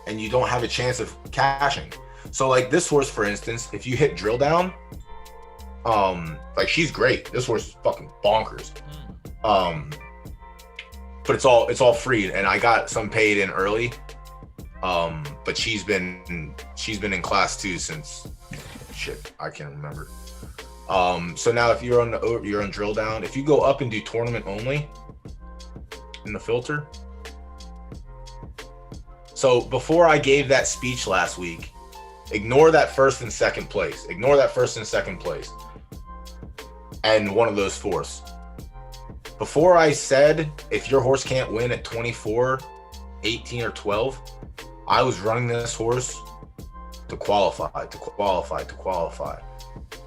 and you don't have a chance of cashing. So, like, this horse, for instance, if you hit Drill Down, like, she's great. This horse is fucking bonkers. But it's all free, and I got some paid in early. But she's been in Class 2 since shit, I can't remember. So now if you're on Drill Down, if you go up and do tournament only in the filter, So before I gave that speech last week, ignore that first and second place. Ignore that first and second place. And one of those fourths. Before I said, if your horse can't win at 24, 18, or 12, I was running this horse to qualify.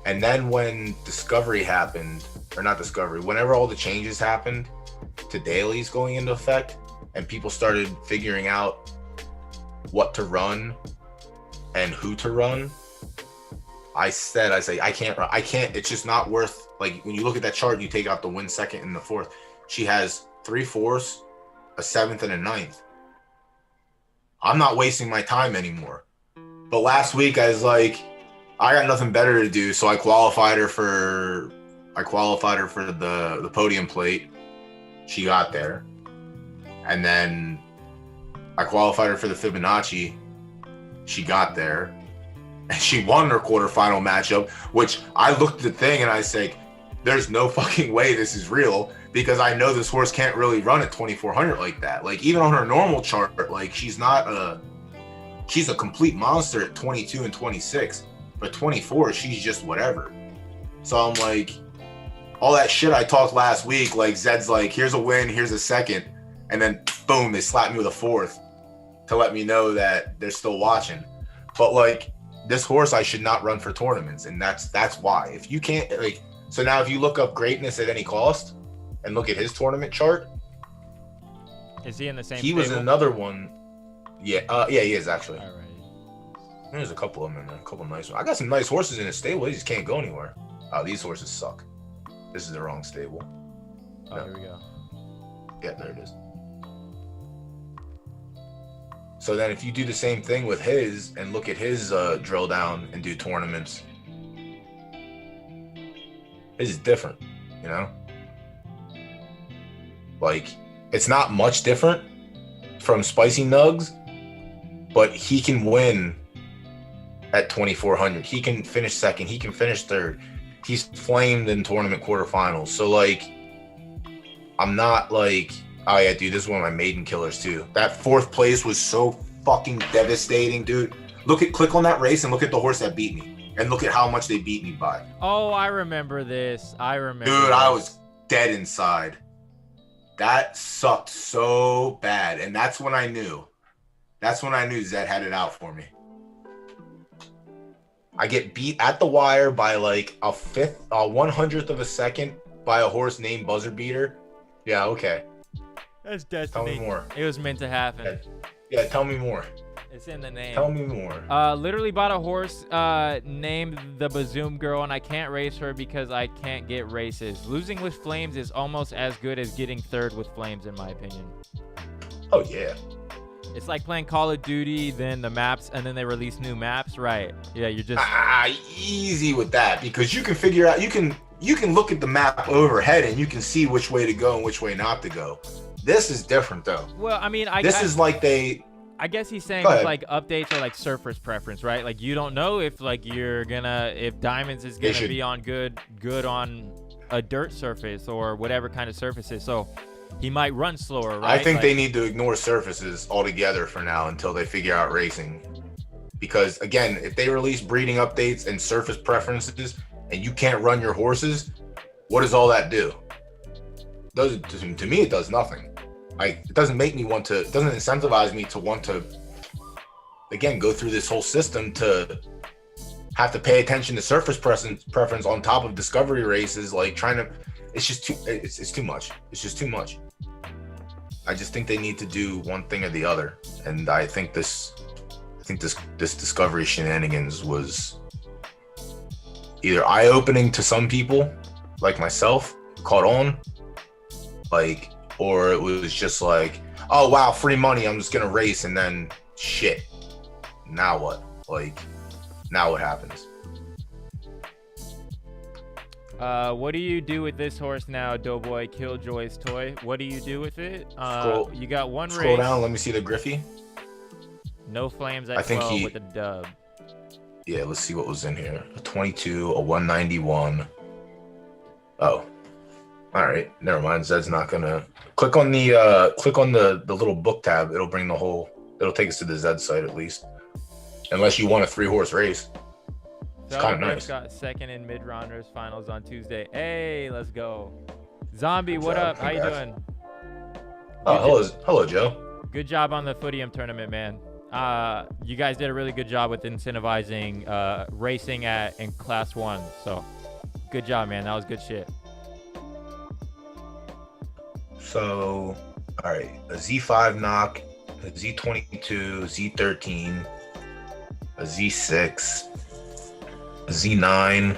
And then when Discovery happened, or not Discovery, whenever all the changes happened to dailies going into effect, and people started figuring out what to run and who to run, I say I can't, it's just not worth, like when you look at that chart, you take out the win second and the fourth. She has 3 fourths, a 7th, and a 9th. I'm not wasting my time anymore. But last week I was like, I got nothing better to do, so I qualified her for the podium plate. She got there. And then I qualified her for the Fibonacci. She got there. And she won her quarterfinal matchup, which I looked at the thing and I said, there's no fucking way this is real, because I know this horse can't really run at 2400 like that. Like even on her normal chart, like she's a complete monster at 22 and 26, but 24, she's just whatever. So I'm like, all that shit I talked last week, like Zed's like, here's a win, here's a second, and then boom, they slap me with a fourth to let me know that they're still watching. But like this horse, I should not run for tournaments, and that's why. If you can't, like, so now if you look up greatness at any cost and look at his tournament chart, is he in the same? He was another one. Yeah, yeah, he is actually. All right. There's a couple of them in there, a couple of nice ones. I got some nice horses in his stable. They just can't go anywhere. Oh, these horses suck. This is the wrong stable. Oh, no. Here we go. Yeah, there it is. So then if you do the same thing with his and look at his drill down and do tournaments, his is different, you know? Like, it's not much different from Spicy Nugs, but he can win at 2400. He can finish second. He can finish third. He's flamed in tournament quarterfinals. So, like, I'm not like, oh, yeah, dude, this is one of my maiden killers, too. That 4th place was so fucking devastating, dude. Click on that race and look at the horse that beat me. And look at how much they beat me by. Oh, I remember this. Dude, I was dead inside. That sucked so bad. And that's when I knew. Zed had it out for me. I get beat at the wire by like a 100th of a second by a horse named Buzzer Beater. Yeah, okay. That's destiny. Tell me more. It was meant to happen. Yeah, tell me more. It's in the name. Tell me more. Literally bought a horse named the Bazoom Girl, and I can't race her because I can't get races. Losing with Flames is almost as good as getting third with Flames, in my opinion. Oh, yeah. It's like playing Call of Duty, then the maps, and then they release new maps, right? Yeah, you're just... easy with that, because you can figure out, you can look at the map overhead, and you can see which way to go and which way not to go. This is different, though. Well, I mean, I guess he's saying it's like updates are like surface preference, right? Like you don't know if like if Diamonds is gonna be on good on a dirt surface or whatever kind of surfaces. So he might run slower, right? I think they need to ignore surfaces altogether for now until they figure out racing. Because again, if they release breeding updates and surface preferences and you can't run your horses, what does all that do? To me, it does nothing. Like, it doesn't make me want to, it doesn't incentivize me to want to, again, go through this whole system to have to pay attention to surface preference on top of discovery races, like trying to, it's just too, it's too much. It's just too much. I just think they need to do one thing or the other. And I think this discovery shenanigans was either eye-opening to some people, like myself, caught on, like, or it was just like, oh wow, free money, I'm just gonna race, and then shit. Now what? Like, now what happens? What do you do with this horse now, Doughboy Killjoy's toy? What do you do with it? You got one race. Scroll down, let me see the Griffey. No Flames at 12 with a dub. Yeah, let's see what was in here. A 22, a 191. Oh. Alright, never mind. Zed's not gonna click on the little book tab, it'll bring the whole It'll take us to the Zed site at least, unless you want a 3-horse race. It's kind of nice. Got second in mid-rounders finals on Tuesday. Hey, let's go. Zombie, Good what job. up? How you doing? Hello, Joe. Good job on the Footium tournament, man. You guys did a really good job with incentivizing racing in Class 1. So, good job, man. That was good shit. So, all right, a Z5 knock, a Z22, Z13, a Z6, a Z9.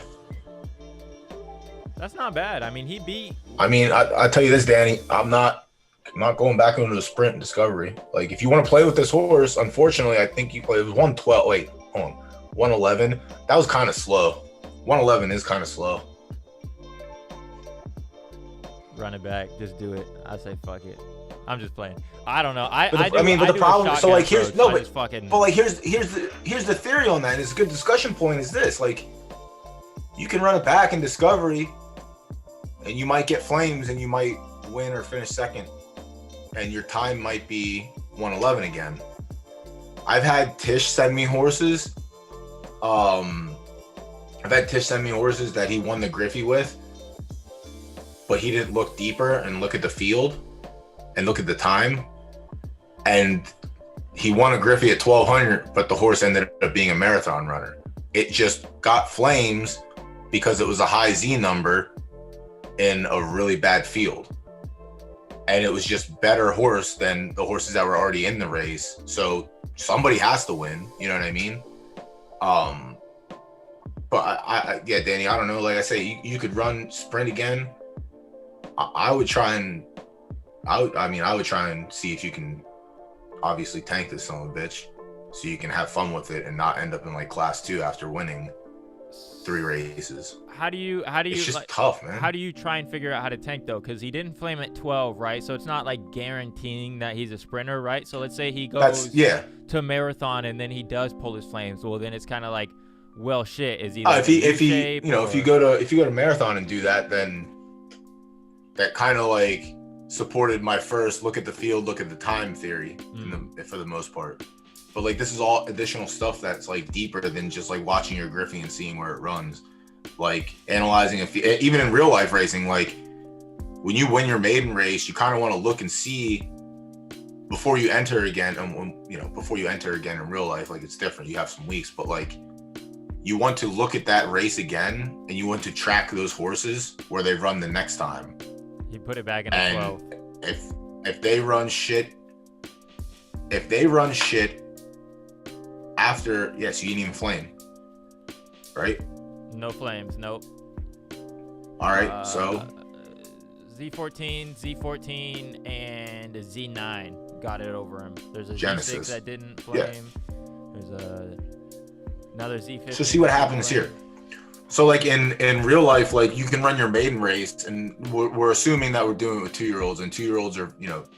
That's not bad. I mean, he beat. I mean, I tell you this, Danny, I'm not going back into the sprint and discovery. Like, if you want to play with this horse, unfortunately, I think it was 112. Wait, hold on, 111. That was kind of slow. 111 is kind of slow. Run it back. Just do it. I say fuck it. I'm just playing. I don't know. But the problem. So like, here's no, but fucking. But like, here's the theory on that. It's a good discussion point. Is this like, you can run it back in discovery, and you might get flames, and you might win or finish second, and your time might be 111 again. I've had Tish send me horses. That he won the Griffey with, but he didn't look deeper and look at the field and look at the time. And he won a Griffey at 1200, but the horse ended up being a marathon runner. It just got flames because it was a high Z number in a really bad field. And it was just better horse than the horses that were already in the race. So somebody has to win, you know what I mean? But yeah, Danny, I don't know. Like I say, you could run sprint again. I would try and see if you can obviously tank this son of a bitch, so you can have fun with it and not end up in like Class 2 after winning 3 races. How do you? It's just tough, man. How do you try and figure out how to tank though? Because he didn't flame at 12, right? So it's not like guaranteeing that he's a sprinter, right? So let's say he goes to marathon and then he does pull his flames. Well, then it's kind of like, well, shit. Is he? Like if you go to marathon and do that, then that kind of like supported my first look at the field, look at the time theory for the most part. But like, this is all additional stuff that's like deeper than just like watching your Griffey and seeing where it runs. Like analyzing even in real life racing, like when you win your maiden race, you kind of want to look and see before you enter again. And before you enter again in real life, like it's different. You have some weeks, but like you want to look at that race again and you want to track those horses where they run the next time. You put it back in the 12. If they run shit after, yes, you didn't even flame, right? No flames, nope. All right, so Z14, and a Z9 got it over him. There's a Genesis. Z6 that didn't flame. Yeah. There's another Z15. So see what happens here. So like in real life, like you can run your maiden race, and we're assuming that we're doing it with 2-year-olds, and 2-year-olds are,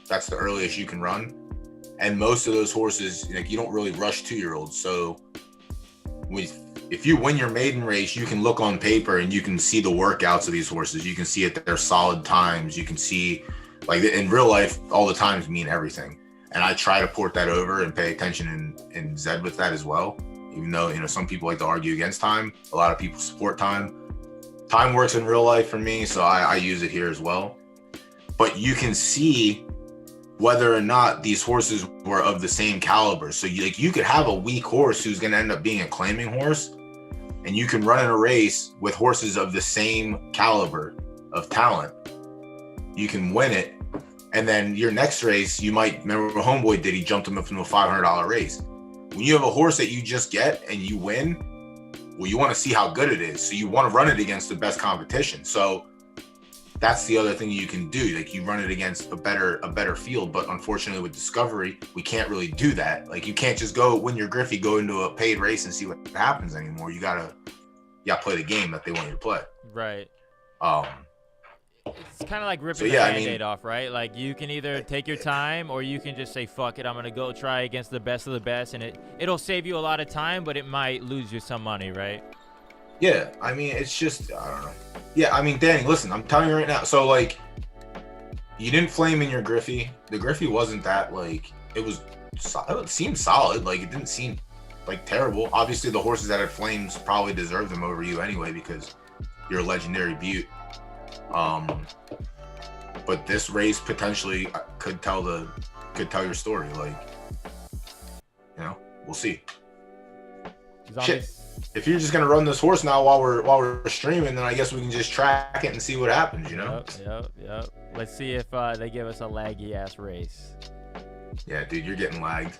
that's the earliest you can run. And most of those horses, like you don't really rush 2-year-olds. So if you win your maiden race, you can look on paper and you can see the workouts of these horses. You can see it, their solid times. You can see, like in real life, all the times mean everything. And I try to port that over and pay attention in Zed with that as well. Even though, some people like to argue against time. A lot of people support time. Time works in real life for me, so I use it here as well. But you can see whether or not these horses were of the same caliber. So you could have a weak horse who's going to end up being a claiming horse, and you can run in a race with horses of the same caliber of talent. You can win it, and then your next race, you might remember what Homeboy did. He jumped him up into a $500 race. When you have a horse that you just get and you win, well, you want to see how good it is. So you want to run it against the best competition. So that's the other thing you can do. Like you run it against a better field. But unfortunately with Discovery, we can't really do that. Like you can't just go win your Griffey, go into a paid race and see what happens anymore. You gotta play the game that they want you to play. Right. It's kind of like ripping the Band-Aid off, right? Like you can either take your time or you can just say, fuck it, I'm going to go try against the best of the best. And it'll save you a lot of time, but it might lose you some money, right? Yeah. I mean, it's just, I don't know. Yeah. I mean, Danny, listen, I'm telling you right now. So like, you didn't flame in your Griffey. The Griffey wasn't that like, it was it seemed solid. Like, it didn't seem like terrible. Obviously, the horses that had flames probably deserve them over you anyway because you're a legendary beaut. But this race potentially could tell your story. Like, you know, we'll see. Shit. If you're just gonna run this horse now while we're streaming, then I guess we can just track it and see what happens. You know. Yep. Let's see if they give us a laggy ass race. Yeah, dude, you're getting lagged.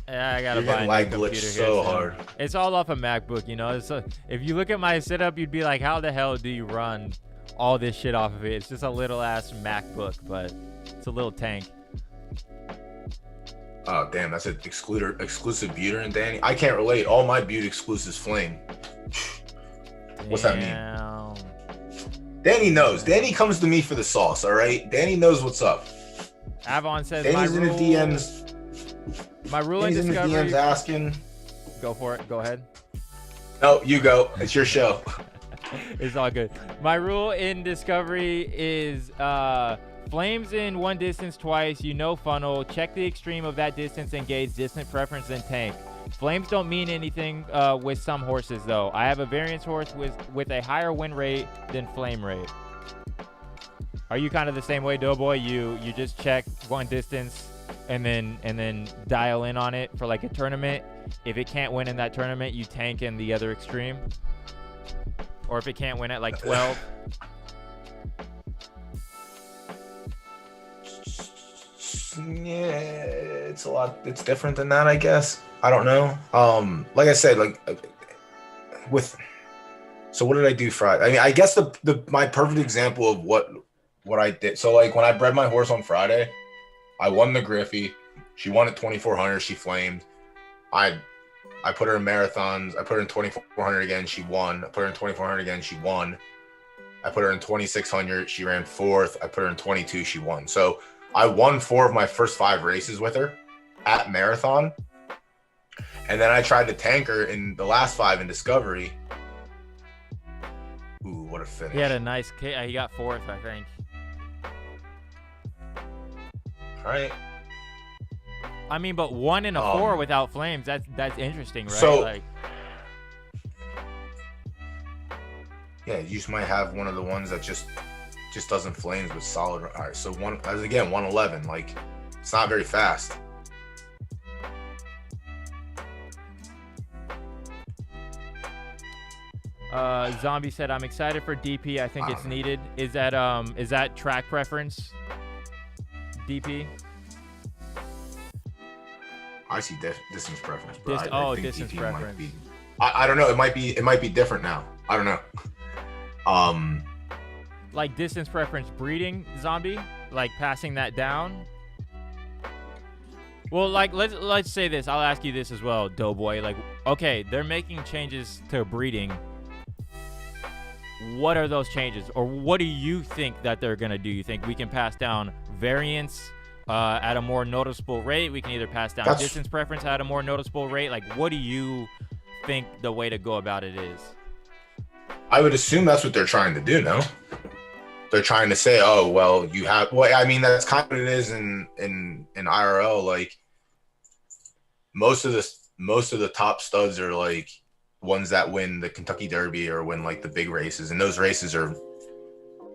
Yeah, I gotta You're buy a lag new glitch computer so here soon. hard. It's all off a MacBook, you know. If you look at my setup, you'd be like, how the hell do you run all this shit off of it? It's just a little ass MacBook, but it's a little tank. Oh damn, that's an exclusive beauty in Danny. I can't relate. All my beauty exclusives flame. What's that mean? Danny knows. Danny comes to me for the sauce. All right. Danny knows what's up. Avon says Danny's in the DMs. My rule in Danny's in the Discovery. DMs asking. Go for it. Go ahead. No, you go. It's your show. It's all good. My rule in Discovery is flames in one distance twice, funnel, check the extreme of that distance and gauge distance preference and tank. Flames don't mean anything with some horses though. I have a variance horse with a higher win rate than flame rate. Are you kind of the same way, Doughboy? You just check one distance and then dial in on it for like a tournament. If it can't win in that tournament, you tank in the other extreme. Or if it can't win at like 12. Yeah, it's a lot. It's different than that, I guess. I don't know. Like I said, so what did I do Friday? I mean, I guess my perfect example of what I did. So like when I bred my horse on Friday, I won the Griffey. She won at 2,400. She flamed. I put her in marathons. I put her in 2,400 again. She won. I put her in 2,400 again. She won. I put her in 2,600. She ran fourth. I put her in 22. She won. So I won 4 of my first 5 races with her at marathon. And then I tried to tank her in the last 5 in Discovery. Ooh, what a finish. He had a nice kick. He got 4th, I think. All right. I mean, but 1 and a 4 without flames. That's interesting, right? So, like, yeah, you just might have one of the ones that just doesn't flames with solid. All right, so 111. Like, it's not very fast. Zombie said, "I'm excited for DP. I think it's needed." Is that track preference? DP. I see distance preference. But I think distance DP preference. I don't know. It might be different now. I don't know. Like distance preference breeding, Zombie, like passing that down. Well, like let's say this. I'll ask you this as well, Doughboy. Like, okay, they're making changes to breeding. What are those changes, or what do you think that they're gonna do? You think we can pass down variance at a more noticeable rate? We can either pass down distance preference at a more noticeable rate. Like, what do you think the way to go about it is? I would assume that's what they're trying to do. No, they're trying to say, oh well, you have. Well, I mean, that's kind of what it is in IRL. Like most of the top studs are like ones that win the Kentucky Derby or win like the big races, and those races are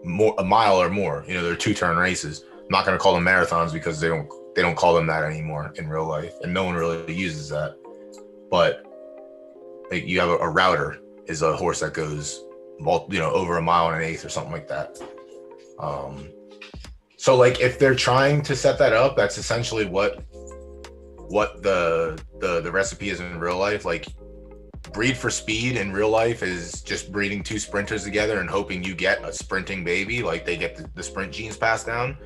a mile or more. You know, they're 2-turn races. I'm not going to call them marathons because they don't call them that anymore in real life, and no one really uses that. But like, you have a router is a horse that goes, over a mile and an eighth or something like that. So like if they're trying to set that up, that's essentially what the recipe is in real life. Like, breed for speed in real life is just breeding 2 sprinters together and hoping you get a sprinting baby, like they get the sprint genes passed down.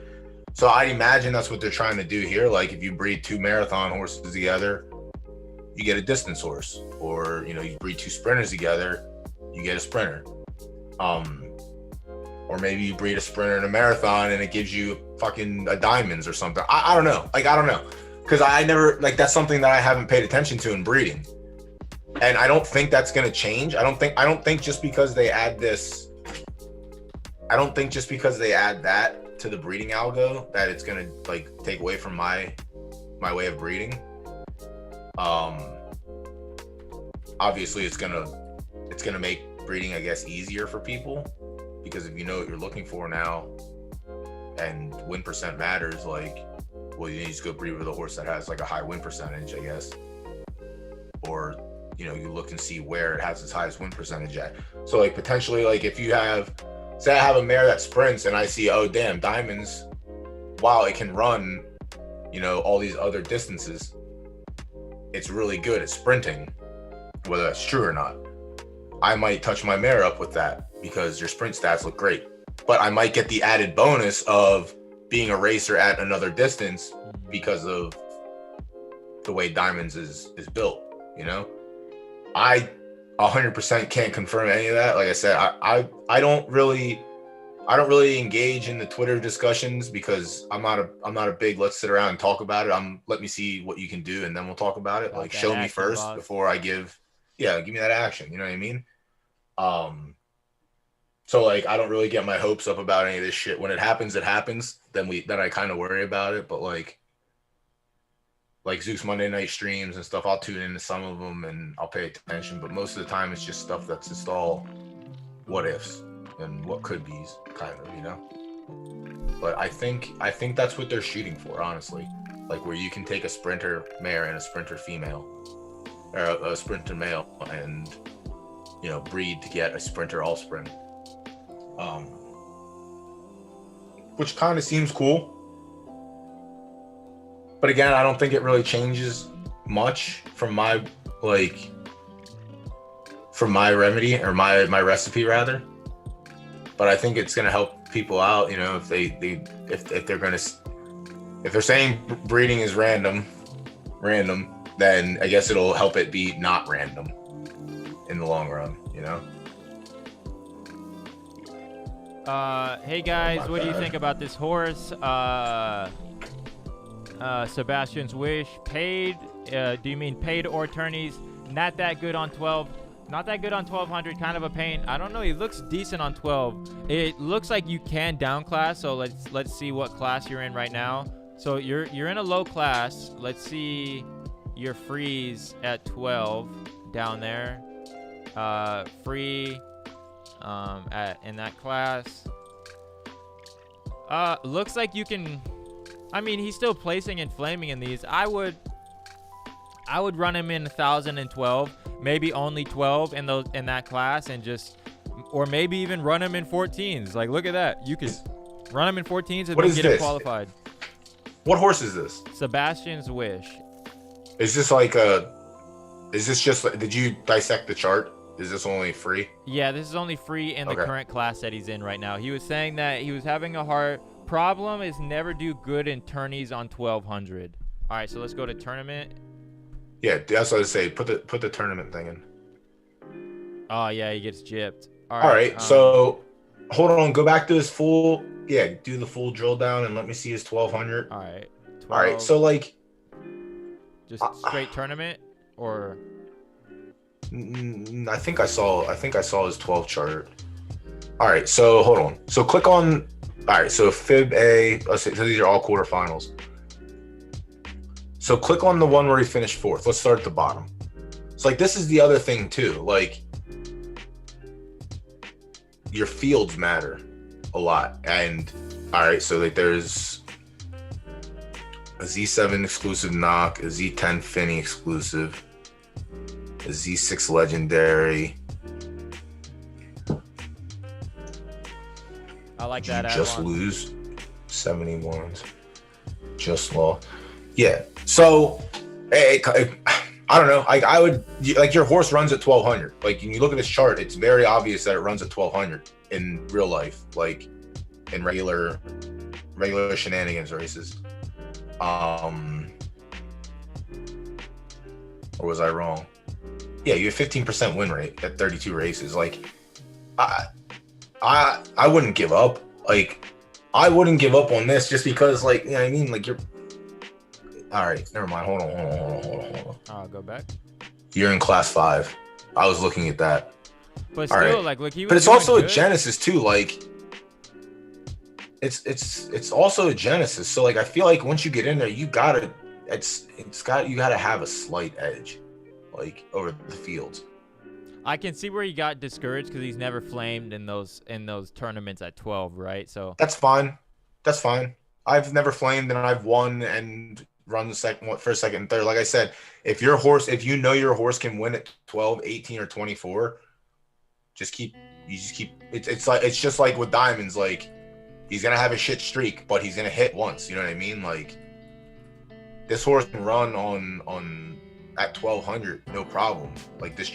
So I'd imagine that's what they're trying to do here. Like if you breed 2 marathon horses together, you get a distance horse, or you breed 2 sprinters together, you get a sprinter. Or maybe you breed a sprinter and a marathon and it gives you fucking a diamonds or something. I don't know. Like, I don't know. Because I never, like, that's something that I haven't paid attention to in breeding. And I don't think that's going to change. I don't think just because they add this, I don't think just because they add that to the breeding algo that it's going to like take away from my my way of breeding. Obviously it's gonna make breeding, I guess, easier for people, because if you know what you're looking for now and win percent matters, like, well, you just go breed with a horse that has like a high win percentage, I guess, or you look and see where it has its highest win percentage at. So like potentially, like if you have, say I have a mare that sprints and I see, oh damn, Diamonds, wow, it can run all these other distances, it's really good at sprinting, whether that's true or not, I might touch my mare up with that because your sprint stats look great. But I might get the added bonus of being a racer at another distance because of the way Diamonds is built. I 100% can't confirm any of that. Like I said, I don't really engage in the Twitter discussions because I'm not a big let's sit around and talk about it. Let me see what you can do and then we'll talk about it. Like show me first before I give me that action. You know what I mean? So like I don't really get my hopes up about any of this shit. When it happens, it happens. Then I kind of worry about it. But like Zeus Monday night streams and stuff, I'll tune into some of them and I'll pay attention. But most of the time, it's just stuff that's just all what ifs and what could be's, kind of, But I think that's what they're shooting for, honestly. Like where you can take a sprinter mare and a sprinter female, or a sprinter male, and breed to get a sprinter all sprint. Which kind of seems cool. But again, I don't think it really changes much from my remedy, or my recipe rather. But I think it's gonna help people out, if they're saying breeding is random, then I guess it'll help it be not random in the long run, Hey guys, what do you think about this horse? Sebastian's Wish, paid? Do you mean paid or tourneys? Not that good on 12. Not that good on 1200. Kind of a pain. I don't know. He looks decent on 12. It looks like you can down class. So let's see what class you're in right now. So you're in a low class. Let's see your freeze at 12 down there. Free in that class. Looks like you can. I mean, he's still placing and flaming in these. I would run him in 1012, maybe only 12 in that class, and or maybe even run him in 14s. Like, look at that. You could run him in 14s and then get him qualified. What horse is this? Sebastian's Wish. Is this just, did you dissect the chart? Is this only free? Yeah, this is only free in the current class that he's in right now. He was saying that he was having a hard problem is never do good in tourneys on 1200. All right, so let's go to tournament. Yeah, that's what I say. Put the tournament thing in. Oh yeah, he gets gypped. All right, so hold on. Go back to his full. Yeah, do the full drill down and let me see his 1200. All right. 12, all right. So like, just straight tournament, or I think I saw his 12 chart. All right. So hold on. So click on. All right. So Fib A. Let's see. So these are all quarterfinals. So click on the one where he finished 4th. Let's start at the bottom. It's like, this is the other thing too. Like, your fields matter a lot. And all right, so like there's a Z7 exclusive knock, a Z10 Finney exclusive, a Z6 legendary. I like that. You just lose 71s. Just law. Yeah. So, I don't know. I would, like, your horse runs at 1200. Like, when you look at this chart, it's very obvious that it runs at 1200 in real life, like in regular shenanigans races. Or was I wrong? Yeah, you have 15% win rate at 32 races. Like, I wouldn't give up. Like, I wouldn't give up on this just because, like, you know what I mean? Like, you're. All right, never mind. Hold on. I'll go back. You're in class 5. I was looking at that. But still, right. Like, look, he was. But it's also good. A Genesis too. Like, it's also a Genesis. So like, I feel like once you get in there, you gotta you got to have a slight edge, like over the fields. I can see where he got discouraged because he's never flamed in those tournaments at 12, right? So That's fine. That's fine. I've never flamed and I've won and run the first, second, and third. Like I said, if your horse can win at 12, 18, or 24, it's just like with diamonds, like he's gonna have a shit streak, but he's gonna hit once. You know what I mean? Like this horse can run on at 1200, no problem. Like this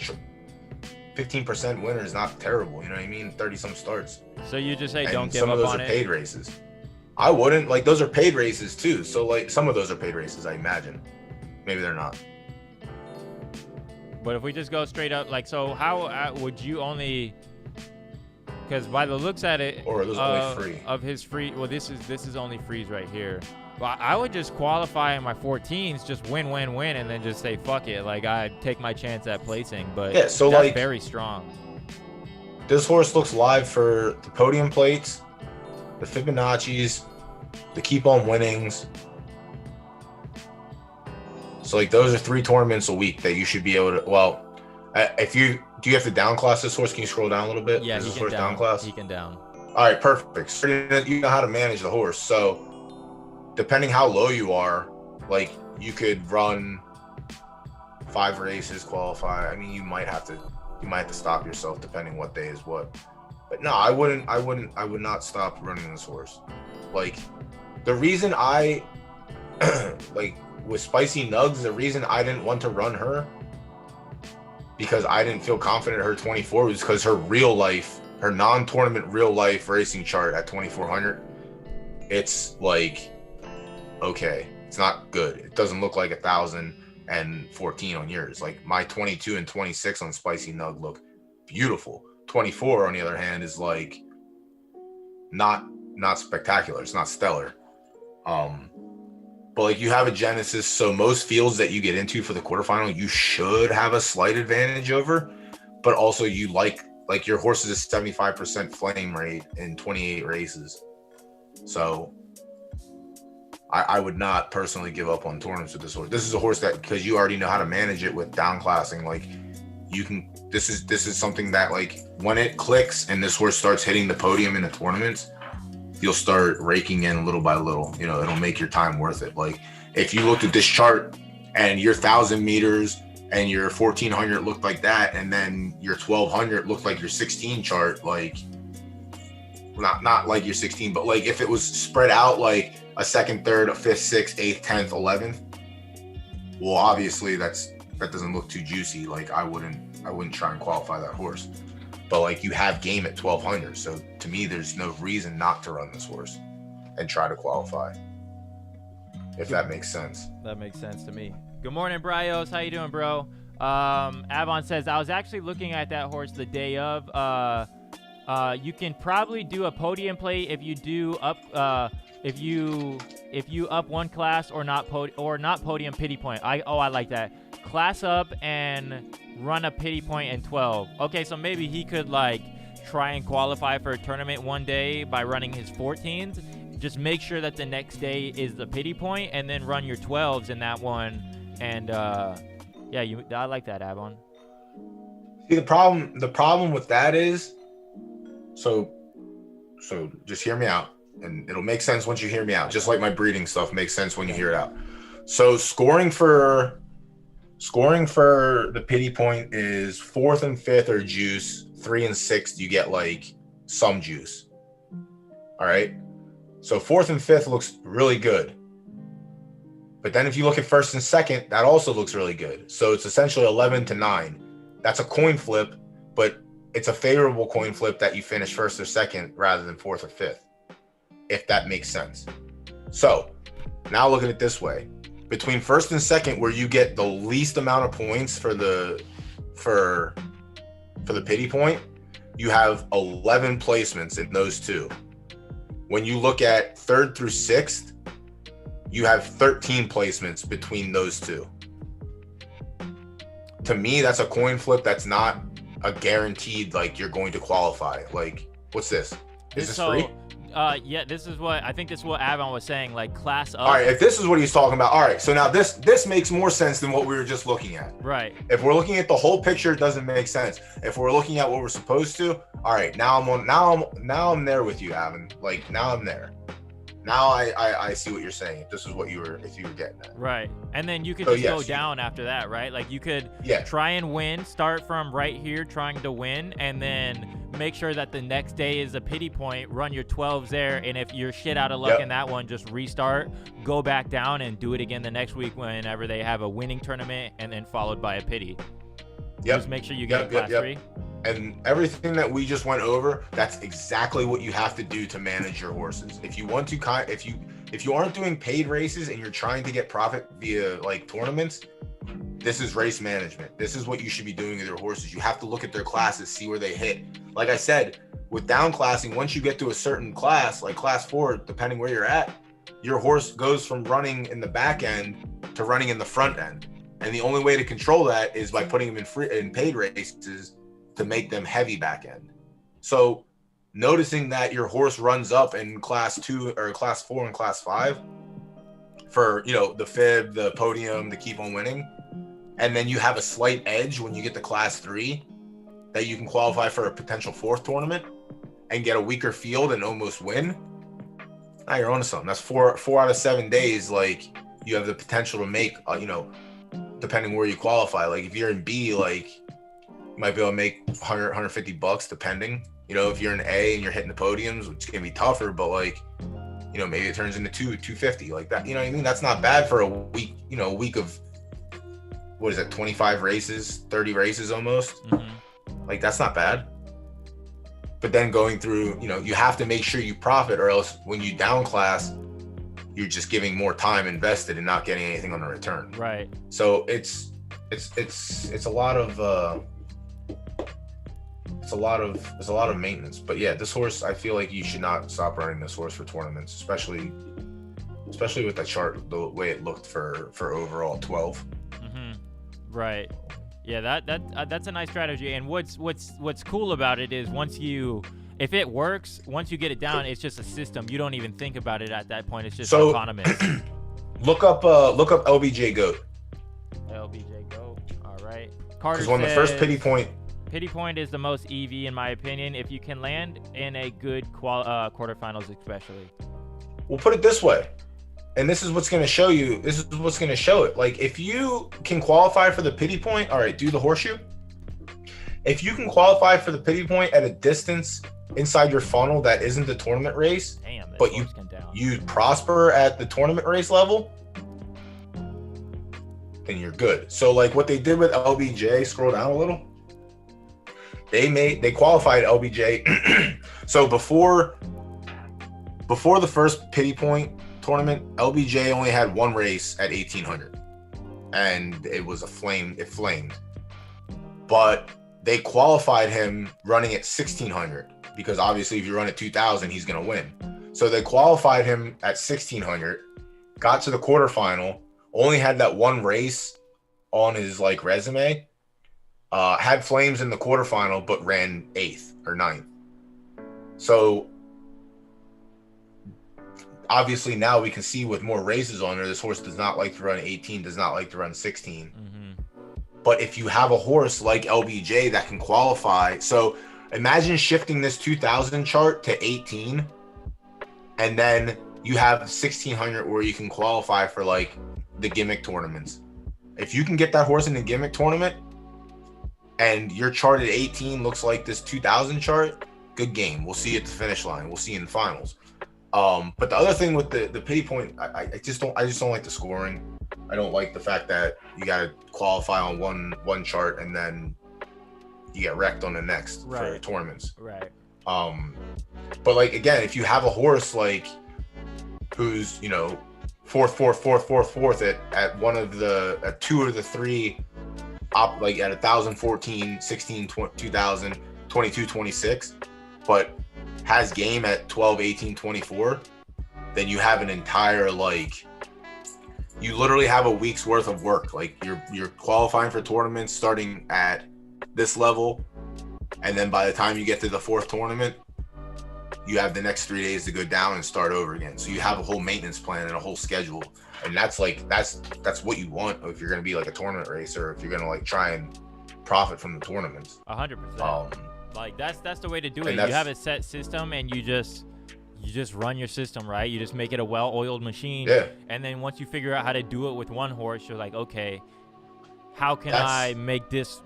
15% winner is not terrible. You know what I mean? 30 some starts. So you just say And don't give some up of those on are it. paid races. I wouldn't, like, those are paid races too. So like some of those are paid races, I imagine. Maybe they're not. But if we just go straight up, like, so how would you only? Because by the looks at it, Or are those only free? Of his free, well, this is only frees right here. But I would just qualify in my 14s, just win, and then just say fuck it. Like I'd take my chance at placing. But Yeah, so that's like very strong. this horse looks live for the podium plates, the Fibonacci's, the keep on winnings. So like those are 3 tournaments a week that you should be able to. Well, do you have to down class this horse? Can you scroll down a little bit? Yeah, Is he this can horse down. class? He can down. All right, perfect. So you know how to manage the horse. So depending how low you are, like you could run 5 races, qualify. I mean, you might have to stop yourself depending what day is what. But no, I would not stop running this horse. Like the reason I like with Spicy Nugs, the reason I didn't want to run her because I didn't feel confident at her 24 was because her real life, her non-tournament real life racing chart at 2400, it's like okay, it's not good. It doesn't look like 1014 on yours. Like my 22 and 26 on Spicy Nug look beautiful. 24 on the other hand is like not spectacular. It's not stellar. But like you have a Genesis, so most fields that you get into for the quarterfinal, you should have a slight advantage over. But also you like your horse is a 75% flame rate in 28 races. So I would not personally give up on tournaments with this horse. This is a horse that, because you already know how to manage it with downclassing, like you can. This is something that like when it clicks and this horse starts hitting the podium in the tournaments, you'll start raking in little by little. You know, it'll make your time worth it. Like if you looked at this chart and your 1,000 meters and your 1,400 looked like that, and then your 1,200 looked like your 16 chart, like not like your 16, but like if it was spread out like a second, third, a fifth, sixth, eighth, 10th, 11th, well, obviously that doesn't look too juicy. Like I wouldn't try and qualify that horse. But like you have game at 1,200, so to me, there's no reason not to run this horse and try to qualify. If that makes sense. That makes sense to me. Good morning, Bryos. How you doing, bro? Avon says I was actually looking at that horse the day of. You can probably do a podium play if you do up. If you up one class or not podium pity point. I like that. Class up and run a pity point in 12. Okay, so maybe he could like try and qualify for a tournament one day by running his 14s. Just make sure that the next day is the pity point, and then run your 12s in that one. And yeah, I like that, Avon. See, the problem with that is, so just hear me out. And it'll make sense once you hear me out. Just like my breeding stuff makes sense when you hear it out. So scoring for the pity point is 4th and 5th are juice. 3 and 6th you get like some juice. All right. So 4th and 5th looks really good. But then if you look at 1st and 2nd, that also looks really good. So it's essentially 11 to 9. That's a coin flip, but it's a favorable coin flip that you finish 1st or 2nd rather than 4th or 5th. If that makes sense. So now look at it this way. Between 1st and 2nd, where you get the least amount of points for the pity point, you have 11 placements in those two. When you look at 3rd through 6th, you have 13 placements between those two. To me, that's a coin flip. That's not a guaranteed like you're going to qualify. Like, what's this? Is this free? Yeah, this is what I think. This is what Avon was saying. Like class up. All right, if this is what he's talking about, all right. So now this makes more sense than what we were just looking at. Right. If we're looking at the whole picture, it doesn't make sense. If we're looking at what we're supposed to, all right. Now I'm there with you, Avon. Like now I'm there. Now I see what you're saying. If this is what you were getting at. Right. And then you could So, just yes, go down after that, right? Like you could Yeah. try and win, start from right here trying to win, and then make sure that the next day is a pity point, run your 12s there, and if you're shit out of luck in that one, just restart, go back down and do it again the next week whenever they have a winning tournament, and then followed by a pity. Yep. Just make sure you get class 3. And everything that we just went over, that's exactly what you have to do to manage your horses. If you want to if you aren't doing paid races and you're trying to get profit via like tournaments, this is race management. This is what you should be doing with your horses. You have to look at their classes, see where they hit. Like I said, with down classing, once you get to a certain class, like class 4, depending where you're at, your horse goes from running in the back end to running in the front end. And the only way to control that is by putting them in paid races to make them heavy back end. So noticing that your horse runs up in class 2 or class 4 and class 5 for, the fib, the podium, the keep on winning, and then you have a slight edge when you get to class 3 that you can qualify for a potential 4th tournament and get a weaker field and almost win. Now you're onto something. That's 4 out of 7 days. Like you have the potential to make, depending where you qualify. Like if you're in B, like you might be able to make $100, $150 depending. If you're in A and you're hitting the podiums, which can be tougher, but like, maybe it turns into $250 like that. You know what I mean? That's not bad for a week, a week of, what is it, 25 races, 30 races almost. Mm-hmm. Like that's not bad. But then going through, you have to make sure you profit, or else when you down class, you're just giving more time invested and not getting anything on the return. Right. So it's a lot of it's a lot of maintenance. But yeah, this horse, I feel like you should not stop running this horse for tournaments, especially with the chart, the way it looked for overall 12. Mm-hmm. Right. Yeah, that's a nice strategy. And what's cool about it is if it works, once you get it down, it's just a system. You don't even think about it at that point. It's just autonomous. Look up LBJ Goat. LBJ Goat. All right. Because when the first pity point is the most EV in my opinion. If you can land in a good quarterfinals, especially. We'll put it this way, and this is what's going to show you. This is what's going to show it. Like if you can qualify for the pity point, all right, do the horseshoe. If you can qualify for the pity point at a distance inside your funnel that isn't the tournament race, but you prosper at the tournament race level, then you're good. So like what they did with LBJ, scroll down a little. They qualified LBJ. So before the first pity point tournament, LBJ only had one race at 1800, and it was it flamed. But they qualified him running at 1600 because obviously if you run at 2000, he's gonna win. So they qualified him at 1600, got to the quarterfinal, only had that one race on his like resume. Had flames in the quarterfinal, but ran 8th or 9th. So obviously now we can see with more races on there, this horse does not like to run 18, does not like to run 16. Mm-hmm. But if you have a horse like LBJ that can qualify, so imagine shifting this 2000 chart to 18, and then you have 1600 where you can qualify for like the gimmick tournaments. If you can get that horse in the gimmick tournament, and your chart at 18 looks like this 2000 chart, good game. We'll see you at the finish line. We'll see you in the finals. But the other thing with the pity point, I just don't like the scoring. I don't like the fact that you got to qualify on one chart and then you get wrecked on the next for tournaments. Right. But like again, if you have a horse like who's fourth at one of at 2 of the 3. Like at 1014, 16, 2000, 22, 26, but has game at 12, 18, 24, then you have an entire you literally have a week's worth of work. Like you're qualifying for tournaments starting at this level, and then by the time you get to the 4th tournament, you have the next 3 days to go down and start over again. So you have a whole maintenance plan and a whole schedule. And that's what you want if you're going to be like a tournament racer, if you're going to like try and profit from the tournaments. 100%. Like that's the way to do it. You have a set system and you just run your system, right? You just make it a well-oiled machine. Yeah. And then once you figure out how to do it with one horse, you're like, okay, how can I make this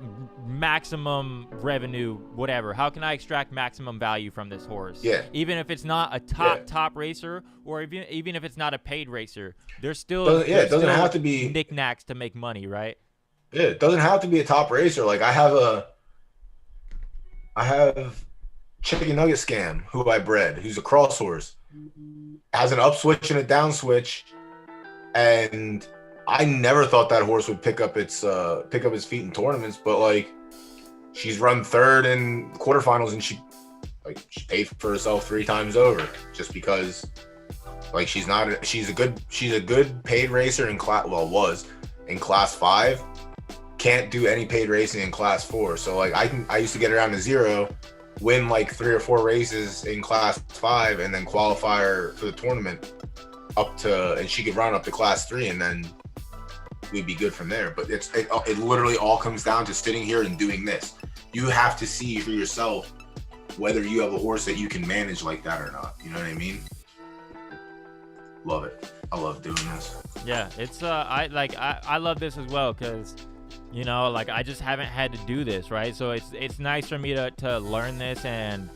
maximum revenue, whatever? How can I extract maximum value from this horse? Yeah. Even if it's not a top racer, or even if it's not a paid racer, there's still it doesn't have to be knickknacks to make money, right? Yeah, it doesn't have to be a top racer. Like I have Chicken Nugget Scam, who I bred, who's a cross horse, has an up switch and a down switch, and I never thought that horse would pick up his feet in tournaments, but like she's run third in quarterfinals and she paid for herself 3 times over just because like she's a good paid racer in was in class 5, can't do any paid racing in class 4. So like I used to get around to 0, win like 3 or 4 races in class 5 and then qualify her for the tournament and she could run up to class 3 and then we'd be good from there. But it literally all comes down to sitting here and doing this. You have to see for yourself whether you have a horse that you can manage like that or not. You know what I mean? Love it. I love doing this. Yeah, it's I love this as well because you know, like I just haven't had to do this, right? So it's nice for me to learn this, and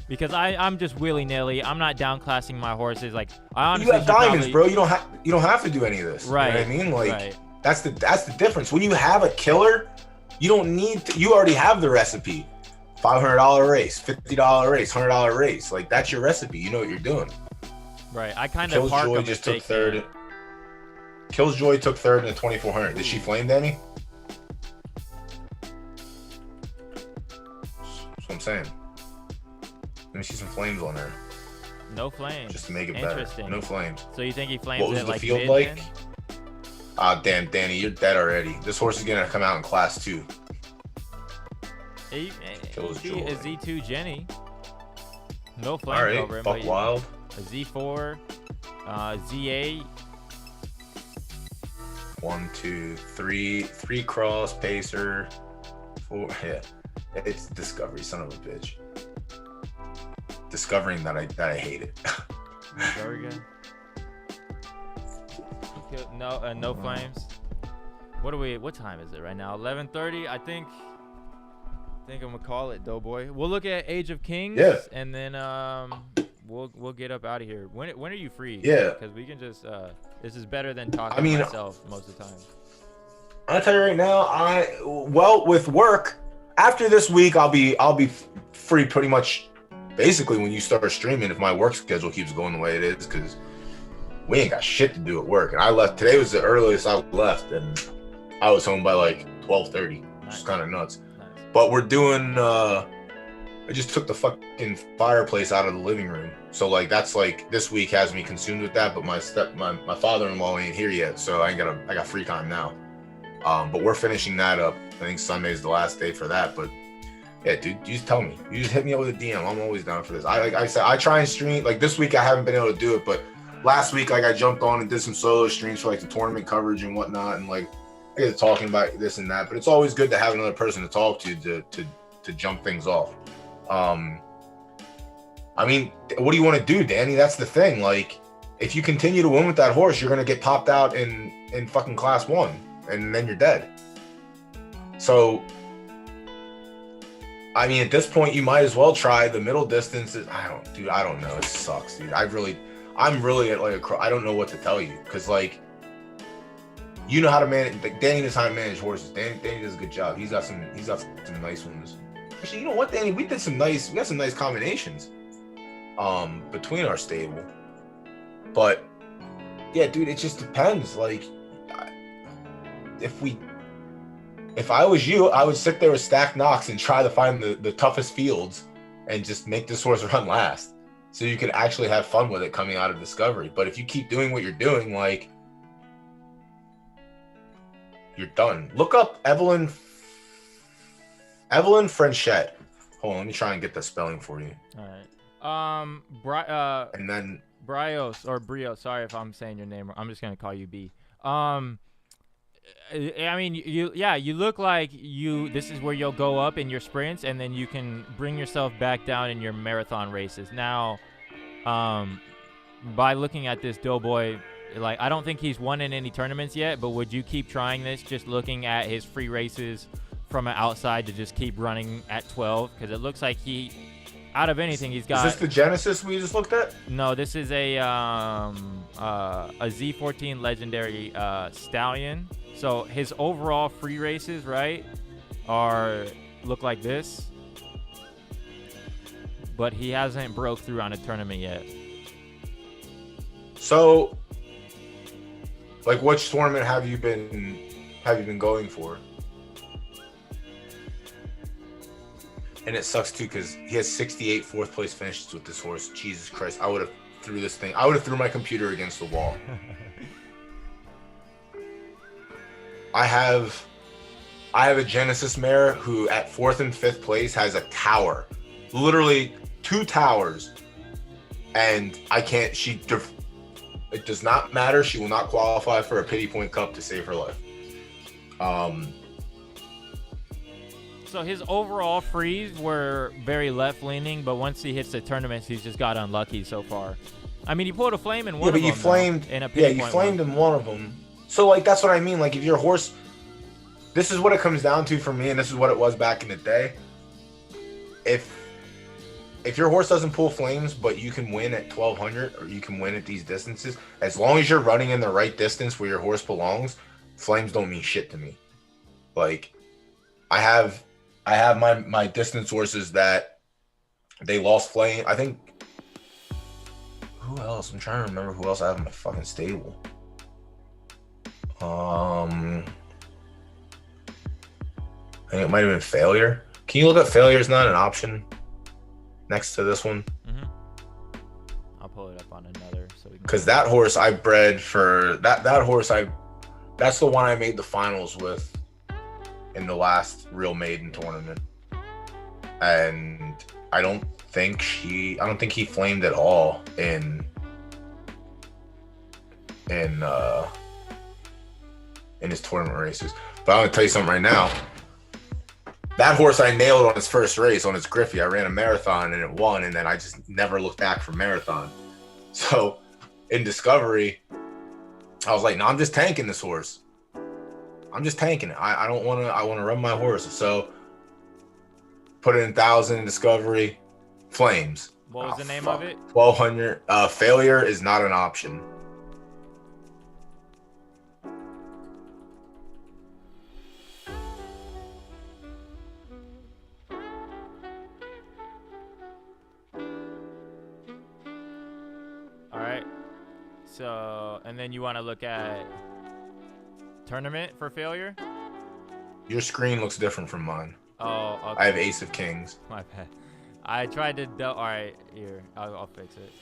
because I'm just willy-nilly, I'm not downclassing my horses. Like I honestly, you have diamonds, bro. You don't have to do any of this. Right. You know what I mean? Like right. That's the difference. When you have a killer, you don't need to, you already have the recipe. $500 race, $50 race, $100 race. Like that's your recipe. You know what you're doing. Right. I kind of Killjoy just took third. Killjoy took third in the 2400. Did she flame Danny? That's what I'm saying. Let me see some flames on there. No flames. Just to make it better. No flames. So you think he flames what was it the like field mid, like? then? Damn, Danny, you're dead already. This horse is gonna come out in class 2. A Z2 Jenny. No flames all right, over him. Buck Wild. A Z4, Z8. 1, 2, 3, 3 cross pacer, 4. Yeah, it's Discovery, son of a bitch. Discovering that I hate it. Very good. No flames. What time is it right now? 11:30. I think I'm gonna call it, Doughboy. We'll look at Age of Kings. Yeah. And then we'll get up out of here. When are you free? Yeah. Because we can just this is better than talking to myself most of the time. I'll tell you right now, with work, after this week I'll be free pretty much basically when you start streaming, if my work schedule keeps going the way it is, because we ain't got shit to do at work. And I left, today was the earliest I left, and I was home by like 12:30, which is kind of nuts. Nice. But we're doing, I just took the fucking fireplace out of the living room. So like, that's like, this week has me consumed with that, but my father-in-law ain't here yet. So I got free time now. But we're finishing that up. I think Sunday's the last day for that, but yeah, dude, you just tell me. You just hit me up with a DM. I'm always down for this. Like I said, I try and stream. Like this week, I haven't been able to do it, but last week, like I jumped on and did some solo streams for like the tournament coverage and whatnot, and like I get talking about this and that. But it's always good to have another person to talk to jump things off. I mean, what do you want to do, Danny? That's the thing. Like, if you continue to win with that horse, you're gonna get popped out in fucking class 1, and then you're dead. So. I mean, at this point, you might as well try the middle distances. I don't know. It sucks, dude. I'm really at like I don't know what to tell you, because like, you know how to manage. Like, Danny knows how to manage horses. Danny does a good job. He's got some nice ones. Actually, you know what, Danny? We got some nice combinations, between our stable. But yeah, dude, it just depends. Like, if I was you, I would sit there with Stack Knox and try to find the toughest fields and just make this horse run last, so you can actually have fun with it coming out of Discovery. But if you keep doing what you're doing, like, you're done. Look up Evelyn Frenchette. Hold on, let me try and get the spelling for you. All right. And then Brios or Brio. Sorry if I'm saying your name wrong. I'm just gonna call you B. I mean, you look like you. This is where you'll go up in your sprints, and then you can bring yourself back down in your marathon races. Now, by looking at this Doughboy, like I don't think he's won in any tournaments yet. But would you keep trying this? Just looking at his free races from an outside to just keep running at 12, because it looks like he, out of anything, he's got. Is this the Genesis we just looked at? No, this is a Z14 legendary stallion. So his overall free races, right, look like this, but he hasn't broke through on a tournament yet. So, like, which tournament have you been going for? And it sucks too because he has 68 fourth place finishes with this horse. Jesus Christ, I would have threw my computer against the wall. I have a Genesis mare who at 4th and 5th place has a tower, literally 2 towers, and it does not matter. She will not qualify for a pity point cup to save her life. So his overall frees were very left leaning, but once he hits the tournaments, he's just got unlucky so far. I mean, he pulled a flame in one of them. Yeah, but you flamed. In a pity you point flamed in one of them. So, like, that's what I mean. Like, if your horse, this is what it comes down to for me, and this is what it was back in the day. If your horse doesn't pull flames, but you can win at 1200 or you can win at these distances, as long as you're running in the right distance where your horse belongs, flames don't mean shit to me. Like, I have my distance horses that they lost flame. I think, who else? I'm trying to remember who else I have in my fucking stable. I think it might have been Failure. Can you look up Failure is not an option next to this one? Mm-hmm. I'll pull it up on another so we can. Because that horse I bred for that horse that's the one I made the finals with in the last real maiden tournament, and I don't think he flamed at all in his tournament races. But I'm gonna tell you something right now. That horse I nailed on his first race on his Griffey. I ran a marathon and it won, and then I just never looked back for marathon. So in Discovery, I was like, no, I'm just tanking this horse. I'm just tanking it. I want to run my horse. So put it in 1,000 in Discovery, flames. What was the name of it? 1,200. Failure is not an option. All right. So, and then you want to look at tournament for Failure? Your screen looks different from mine. Oh, okay. I have Ace of Kings. My bad. I tried to. All right, here. I'll fix it.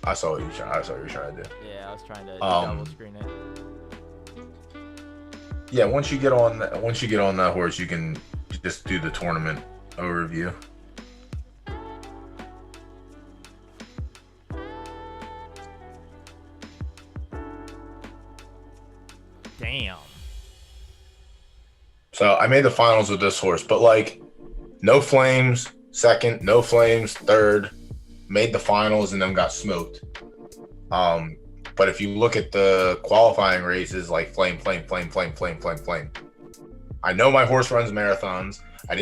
I saw what you were trying to do. Yeah, I was trying to double screen it. Yeah, once you get on that horse, you can just do the tournament overview. Damn. So I made the finals with this horse, but like no flames, second, no flames, third, made the finals and then got smoked. But if you look at the qualifying races, like flame. I know my horse runs marathons. I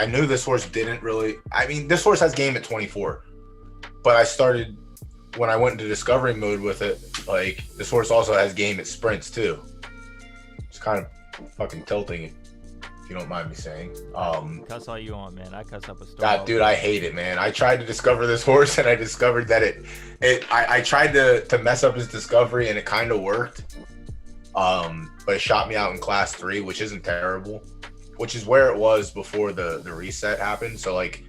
knew this horse didn't really, this horse has game at 24, but when I went into discovery mode with it, like this horse also has game at sprints too. It's kind of fucking tilting, if you don't mind me saying. Cuss all you want, man. I cuss up a storm. God, dude, I hate it, man. I tried to discover this horse and I discovered that I tried to mess up his discovery and it kind of worked. But it shot me out in class 3, which isn't terrible, which is where it was before the reset happened. So like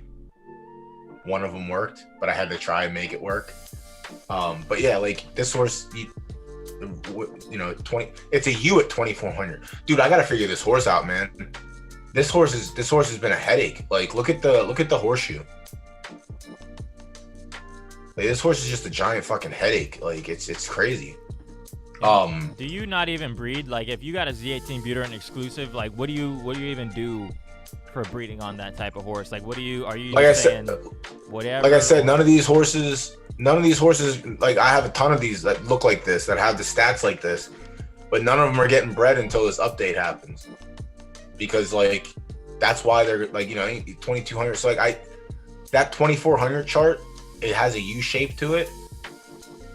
one of them worked, but I had to try and make it work. But yeah, like this horse, 20, it's a U at 2,400. Dude, I got to figure this horse out, man. this horse has been a headache. Like, look at the horseshoe. Like, this horse is just a giant fucking headache. Like, it's crazy. Do you not even breed? Like, if you got a Z18 Buterin exclusive, like, what do you even do for breeding on that type of horse? Like, are you like saying I said, whatever? Like I said, none of these horses, like, I have a ton of these that look like this, that have the stats like this, but none of them are getting bred until this update happens. Because, like, that's why they're, like, you know, 2200. So, like, that 2400 chart, it has a U shape to it,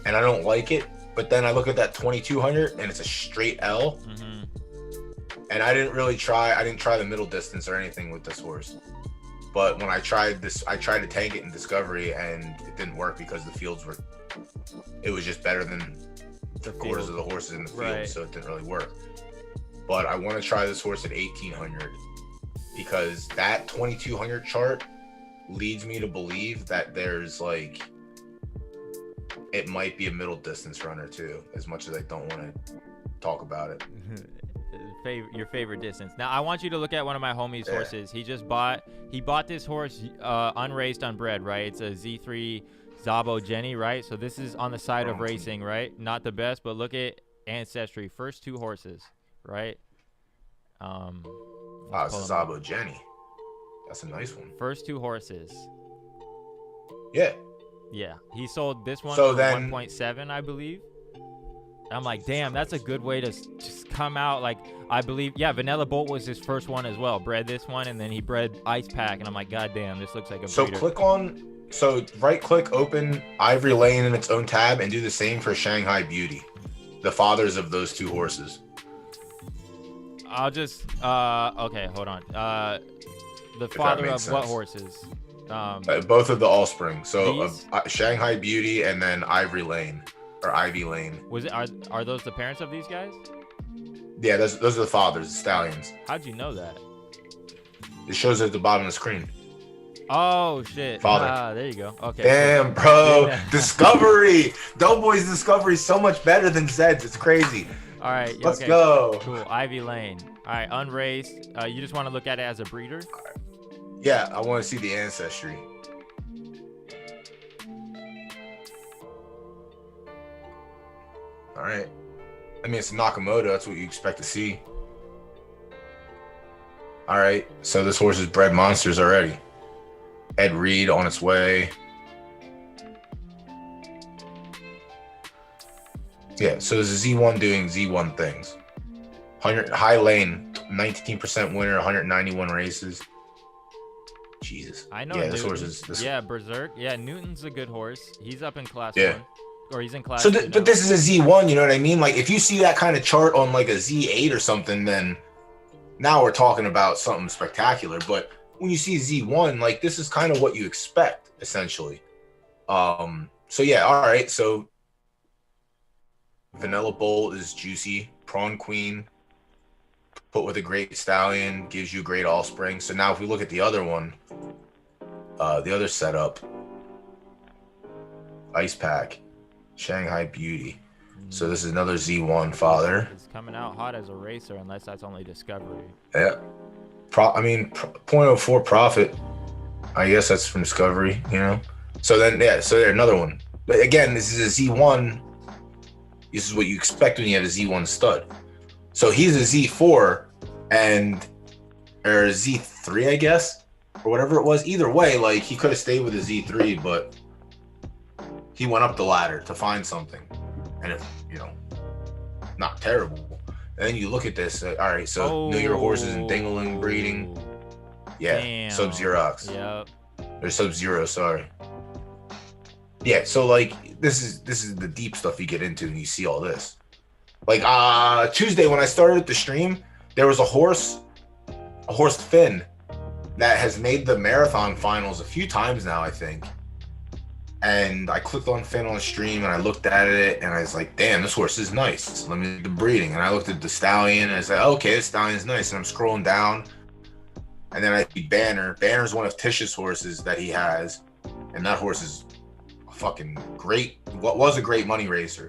and I don't like it. But then I look at that 2200, and it's a straight L. Mm-hmm. And I didn't try the middle distance or anything with this horse. But when I tried to tank it in Discovery, and it didn't work because the fields it was just better than the quarters of the horses in the field, right. So it didn't really work. But I want to try this horse at 1800 because that 2200 chart leads me to believe that there's, like, it might be a middle distance runner too, as much as I don't want to talk about it. Your favorite distance. Now I want you to look at one of my homies' horses. He bought this horse unraced, unbred, right? It's a Z3 Zabo Jenny, right? So this is on the side of racing, right? Not the best, but look at ancestry. First two horses, right? It's a Zabo Jenny. That's a nice one. First two horses. Yeah. Yeah. He sold this one for for 1.7, I believe. I'm like, damn, that's a good way to just come out. Like, I believe, yeah, Vanilla Bolt was his first one as well. Bred this one, and then he bred Ice Pack, and I'm like, god damn, this looks like a breeder. So right-click, open Ivory Lane in its own tab, and do the same for Shanghai Beauty, the fathers of those two horses. I'll just, okay, hold on. The father of what horses? Both of the offspring. So Shanghai Beauty and then Ivory Lane. Or Ivy Lane. Are those the parents of these guys? Yeah, those are the fathers, the stallions. How'd you know that? It shows at the bottom of the screen. Oh shit. Father. There you go. Okay. Damn, bro. Discovery. Doughboy's Discovery is so much better than Zed's. It's crazy. All right. Let's go. Cool. Ivy Lane. All right. Unraced. You just want to look at it as a breeder? Yeah, I want to see the ancestry. All right. I mean, it's a Nakamoto. That's what you expect to see. All right. So this horse has bred monsters already. Ed Reed on its way. Yeah. So there's a Z1 doing Z1 things. 100 high lane, 19% winner, 191 races. Jesus. I know. Yeah, Newton. this horse is. Yeah, Berserk. Yeah, Newton's a good horse. He's up in class 1. Or he's in class. So, but this is a Z1, you know what I mean? Like, if you see that kind of chart on like a Z8 or something, then now we're talking about something spectacular. But when you see Z1, like, this is kind of what you expect, essentially. So yeah, all right. So Vanilla Bolt is juicy. Prawn Queen, put with a great stallion, gives you great offspring. So now if we look at the other one, the other setup, Ice Pack. Shanghai Beauty. So this is another Z1 father. It's coming out hot as a racer, unless that's only Discovery. Yeah. 0.04 profit. I guess that's from Discovery, you know? So then, yeah, so there's another one. But again, this is a Z1. This is what you expect when you have a Z1 stud. So he's a Z4 or Z3, I guess, or whatever it was. Either way, like, he could have stayed with a Z3, but he went up the ladder to find something, and if not terrible. And then you look at this. All right, so New Year horses and Dingaling breeding. Yeah, Sub-Zero. Yep. Or Sub-Zero. Sorry. Yeah, so like this is the deep stuff you get into, and you see all this. Like Tuesday when I started the stream, there was a horse Finn, that has made the marathon finals a few times now, I think. And I clicked on Finn on the stream and I looked at it and I was like, damn, this horse is nice. Let me look at the breeding. And I looked at the stallion and I said, okay, this stallion's nice. And I'm scrolling down and then I see Banner. Banner's one of Tish's horses that he has. And that horse is a fucking great, what was a great money racer.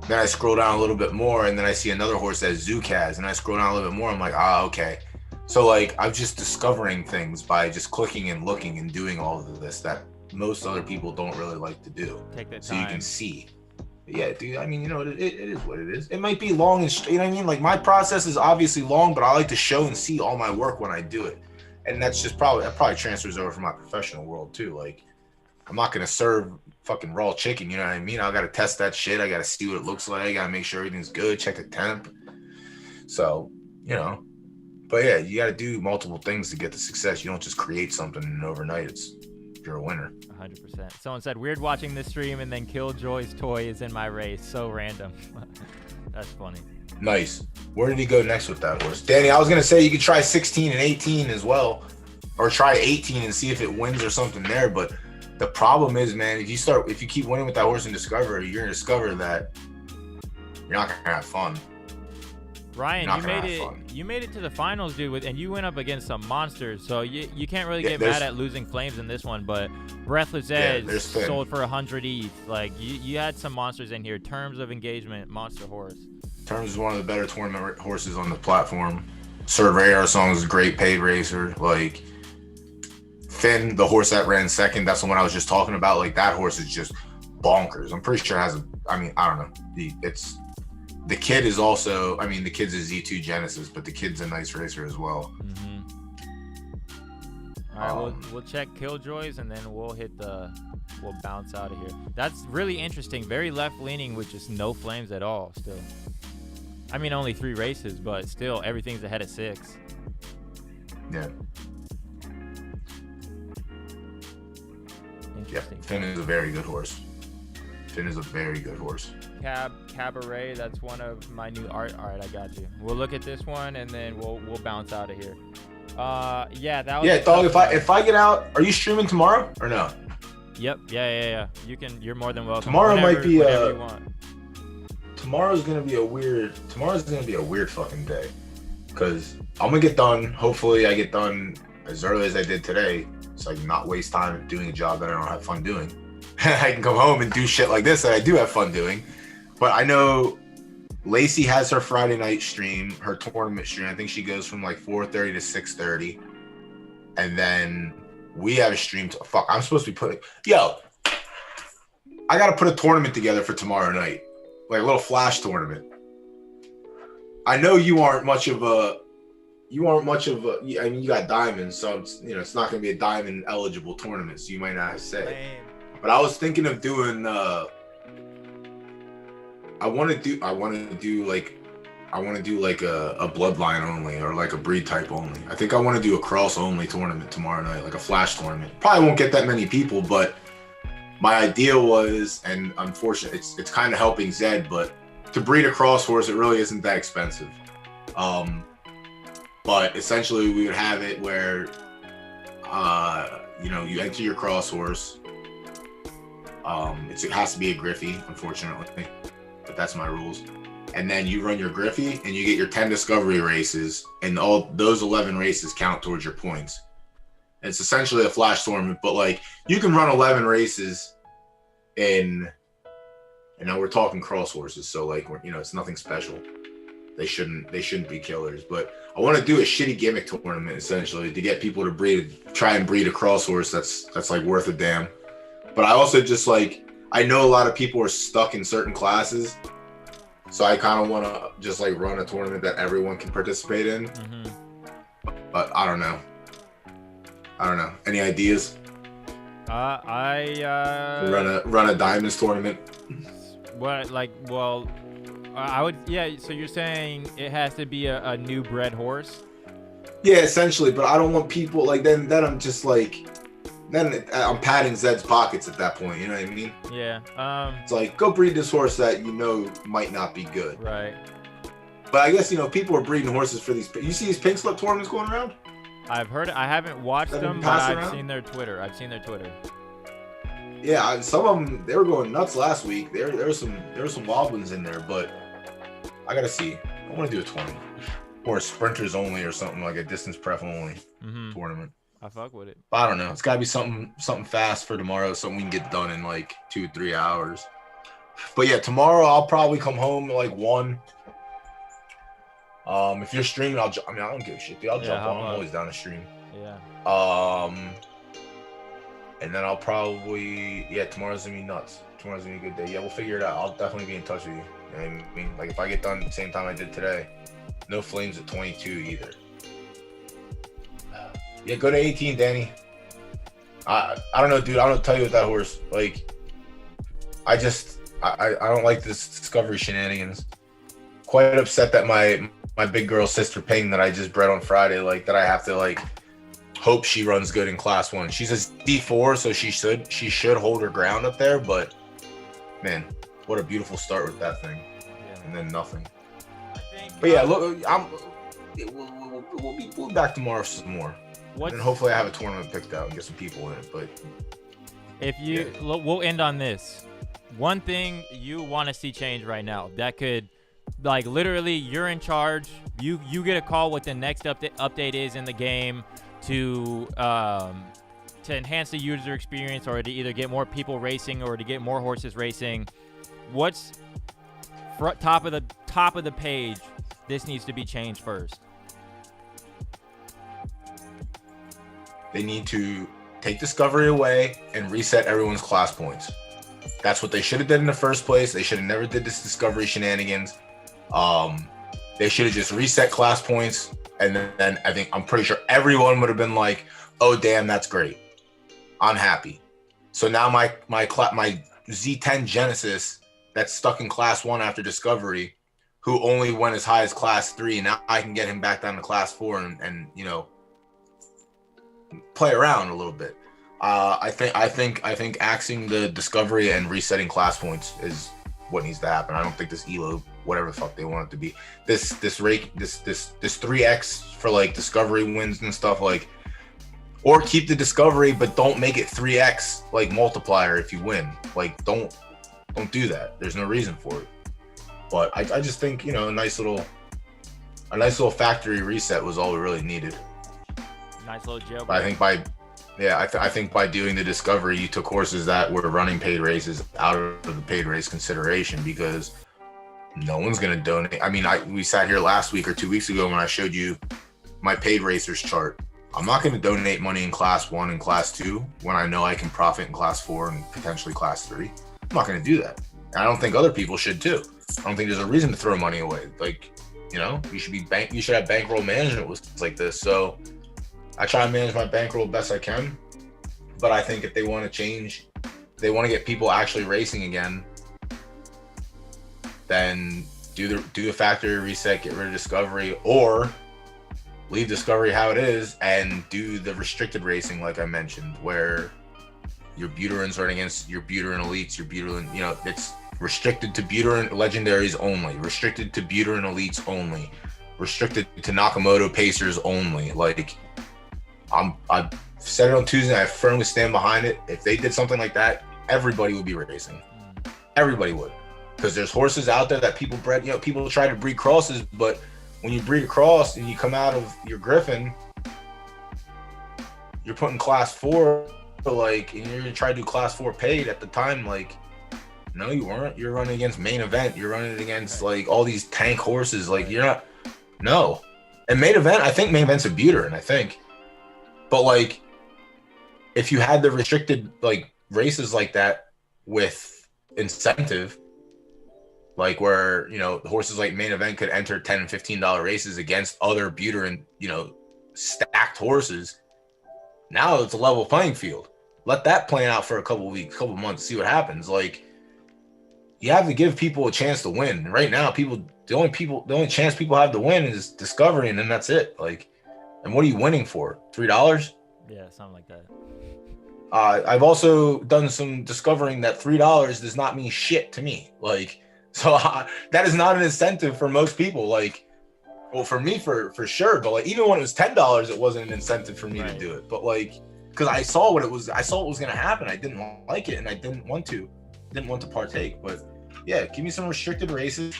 Then I scroll down a little bit more and then I see another horse that Zook has. And I scroll down a little bit more. I'm like, okay. So like I'm just discovering things by just clicking and looking and doing all of this that most other people don't really like to do. Take that so time. You can see. Yeah, dude. I mean, you know, it is what it is. It might be long and you know what I mean. Like my process is obviously long, but I like to show and see all my work when I do it, and that's just that probably transfers over from my professional world too. Like I'm not gonna serve fucking raw chicken. You know what I mean? I gotta test that shit. I gotta see what it looks like. I gotta make sure everything's good. Check the temp. So you know. But yeah, you got to do multiple things to get the success. You don't just create something and overnight you're a winner. 100%. Someone said, weird watching this stream and then Killjoy's toy is in my race. So random. That's funny. Nice. Where did he go next with that horse? Danny, I was going to say you could try 16 and 18 as well. Or try 18 and see if it wins or something there. But the problem is, man, if you keep winning with that horse in Discovery, you're going to discover that you're not going to have fun. Ryan, you made it to the finals, dude, and you went up against some monsters, so you can't really get mad at losing flames in this one, but Breathless Edge sold for 100 ETH. Like, you had some monsters in here. Terms of Engagement, monster horse. Terms is one of the better tournament horses on the platform. Serve AR Song is a great paid racer. Like, Finn, the horse that ran second, that's the one I was just talking about. Like, that horse is just bonkers. I'm pretty sure it has I don't know. The kid is also, the kid's a Z2 Genesis, but the kid's a nice racer as well. All right, we'll check Killjoys and then we'll bounce out of here. That's really interesting. Very left leaning with just no flames at all still. Only 3 races, but still everything's ahead of 6. Yeah. Interesting. Finn is a very good horse. Cabaret, that's one of my new art. All right, I got you. We'll look at this one and then we'll bounce out of here. Yeah, that was. Yeah, dog. If I get out, are you streaming tomorrow or no? Yep. Yeah. You're more than welcome. Tomorrow might be whenever you want. Tomorrow's gonna be a weird fucking day, cause I'm gonna get done. Hopefully, I get done as early as I did today, so I can not waste time doing a job that I don't have fun doing. I can come home and do shit like this that I do have fun doing. But I know Lacey has her Friday night stream, her tournament stream. I think she goes from like 4:30 to 6:30. And then we have a stream. I'm supposed to be putting... I got to put a tournament together for tomorrow night. Like a little flash tournament. I know you aren't much of a... You got diamonds, so it's not going to be a diamond eligible tournament, so you might not have say. But I was thinking of doing... I want to do like a bloodline only or like a breed type only. I think I want to do a cross only tournament tomorrow night, like a flash tournament. Probably won't get that many people, but my idea was, and unfortunately it's kind of helping Zed, but to breed a cross horse, it really isn't that expensive. But essentially we would have it where, you enter your cross horse. It has to be a Griffey, unfortunately. But that's my rules. And then you run your Griffey and you get your 10 discovery races, and all those 11 races count towards your points. And it's essentially a flash tournament, but like you can run 11 races and now we're talking cross horses, so like it's nothing special. They shouldn't be killers, but I want to do a shitty gimmick tournament essentially to get people to try and breed a cross horse that's like worth a damn. But I also just I know a lot of people are stuck in certain classes, so I kind of want to just run a tournament that everyone can participate in. But I don't know. Any ideas? Run a diamonds tournament. What I would, yeah. So you're saying it has to be a new bred horse? Yeah, essentially. But I don't want people then I'm just then I'm padding Zed's pockets at that point. You know what I mean? Yeah. It's go breed this horse that might not be good. Right. But I guess people are breeding horses for these. You see these pink slip tournaments going around? I've heard it. I haven't watched them, but I've seen their Twitter. Yeah, some of them they were going nuts last week. There were some wild ones in there, but I gotta see. I want to do a 20 or a sprinters only or something like a distance prep only tournament. I fuck with it. I don't know. It's gotta be something fast for tomorrow, something we can get done in 2-3 hours. But yeah, tomorrow I'll probably come home at 1. If you're streaming, I don't give a shit, dude. I'll jump on. I'm always down to stream. Yeah. And then I'll probably, tomorrow's gonna be nuts. Tomorrow's gonna be a good day. Yeah, we'll figure it out. I'll definitely be in touch with you. You know what I mean? Like, if I get done at the same time I did today, no flames at 22 either. Yeah, go to 18, Danny. I don't know, dude. I don't tell you with that horse. Like, I don't like this discovery shenanigans. Quite upset that my big girl sister Ping that I just bred on Friday, like, that I have to, like, hope she runs good in Class 1. She's a D4, so she should hold her ground up there, but man, what a beautiful start with that thing. Yeah. And then nothing. But yeah, look, we'll be back tomorrow for some more. And hopefully I have a tournament picked out and get some people in it. But if you we'll end on this. One thing you want to see change right now that could, like, literally you're in charge. You get a call what the next update is in the game to enhance the user experience, or to either get more people racing or to get more horses racing. What's top of the page? This needs to be changed first. They need to take discovery away and reset everyone's class points. That's what they should have done in the first place. They should have never did this discovery shenanigans. They should have just reset class points, and then I'm pretty sure everyone would have been like, "Oh damn, that's great. I'm happy." So now my Z10 Genesis that's stuck in Class 1 after discovery, who only went as high as Class 3, now I can get him back down to Class 4 and you know, play around a little bit. I think axing the discovery and resetting class points is what needs to happen. I don't think this ELO, whatever the fuck they want it to be, this 3x for like discovery wins and stuff, like, or keep the discovery but don't make it 3x like multiplier if you win. Like, don't do that. There's no reason for it. But I just think, you know, a nice little factory reset was all we really needed. Nice little jail. I think by doing the discovery, you took horses that were running paid races out of the paid race consideration, because no one's going to donate. I mean, we sat here last week or 2 weeks ago when I showed you my paid racers chart. I'm not going to donate money in Class 1 and Class 2 when I know I can profit in Class 4 and potentially Class 3. I'm not going to do that. And I don't think other people should too. I don't think there's a reason to throw money away. Like, you know, you should have bankroll management with things like this. So I try and manage my bankroll best I can, but I think if they want to change, they want to get people actually racing again, then do a factory reset, get rid of discovery, or leave discovery how it is and do the restricted racing like I mentioned, where your Buterins running against your Buterin elites, your Buterin, you know, it's restricted to Buterin legendaries only, restricted to Buterin elites only, restricted to Nakamoto pacers only. Like, I said it on Tuesday, I firmly stand behind it. If they did something like that, everybody would be racing. Everybody would. Because there's horses out there that people bred, you know, people try to breed crosses, but when you breed a cross and you come out of your Griffin, you're putting Class 4, like, and you're going to try to do Class 4 paid at the time, like, no, you weren't. You're running against main event. You're running against, like, all these tank horses. Like, you're not, no. And main event, I think main event's a Buterin, I think. But, like, if you had the restricted, like, races like that with incentive, like, where, you know, horses like main event could enter $10 and $15 races against other Buterin, you know, stacked horses, now it's a level playing field. Let that play out for a couple weeks, couple months, see what happens. Like, you have to give people a chance to win. And right now, the only chance people have to win is discovery, and then that's it. Like, and what are you winning for? $3? Yeah, something like that. I've also done some discovering that $3 does not mean shit to me. Like, so that is not an incentive for most people. Like, well, for me, for sure. But, like, even when it was $10, it wasn't an incentive for me to do it. But, like, because I saw what was going to happen. I didn't like it, and I didn't want to partake. But yeah, give me some restricted races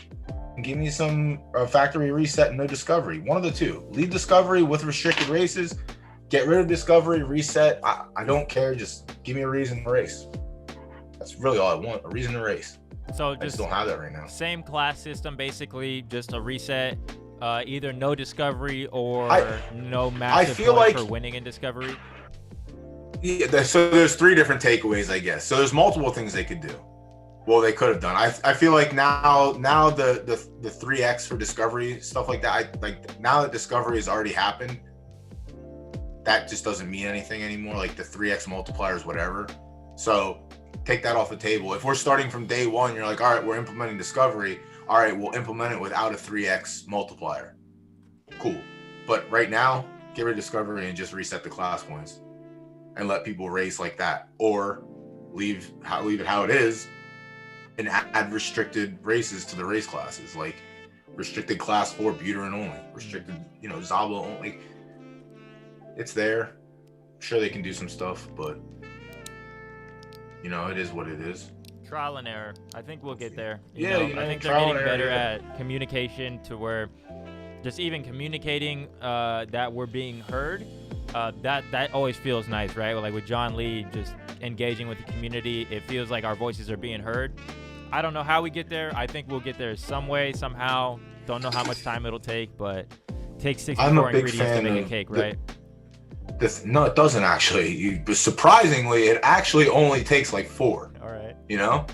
and give me some factory reset and no discovery. One of the two. Leave discovery with restricted races. Get rid of discovery, reset. I don't care. Just give me a reason to race. That's really all I want, a reason to race. So I just don't have that right now. Same class system, basically, just a reset. either no discovery or no I massive feel points like for winning in discovery. Yeah, so there's 3 different takeaways, I guess. So there's multiple things they could do. Well, they could have done. I feel like now the 3x for discovery, stuff like that. Now that discovery has already happened, that just doesn't mean anything anymore. Like the 3x multipliers, whatever. So take that off the table. If we're starting from day one, you're like, all right, we're implementing discovery. All right, we'll implement it without a 3x multiplier. Cool. But right now, get rid of discovery and just reset the class points and let people race like that, or leave it how it is and add restricted races to the race classes, like restricted class 4 Buterin only, restricted, Zaba only. It's there. I'm sure they can do some stuff, but it is what it is. Trial and error. I think we'll get there. I think they're getting better at communication to where just even communicating that we're being heard. That always feels nice, right? Like with John Lee just engaging with the community, it feels like our voices are being heard. I don't know how we get there. I think we'll get there some way, somehow. Don't know how much time it'll take, but it takes 64 ingredients to make a cake, right? No, it doesn't actually. Surprisingly, it actually only takes like 4. All right.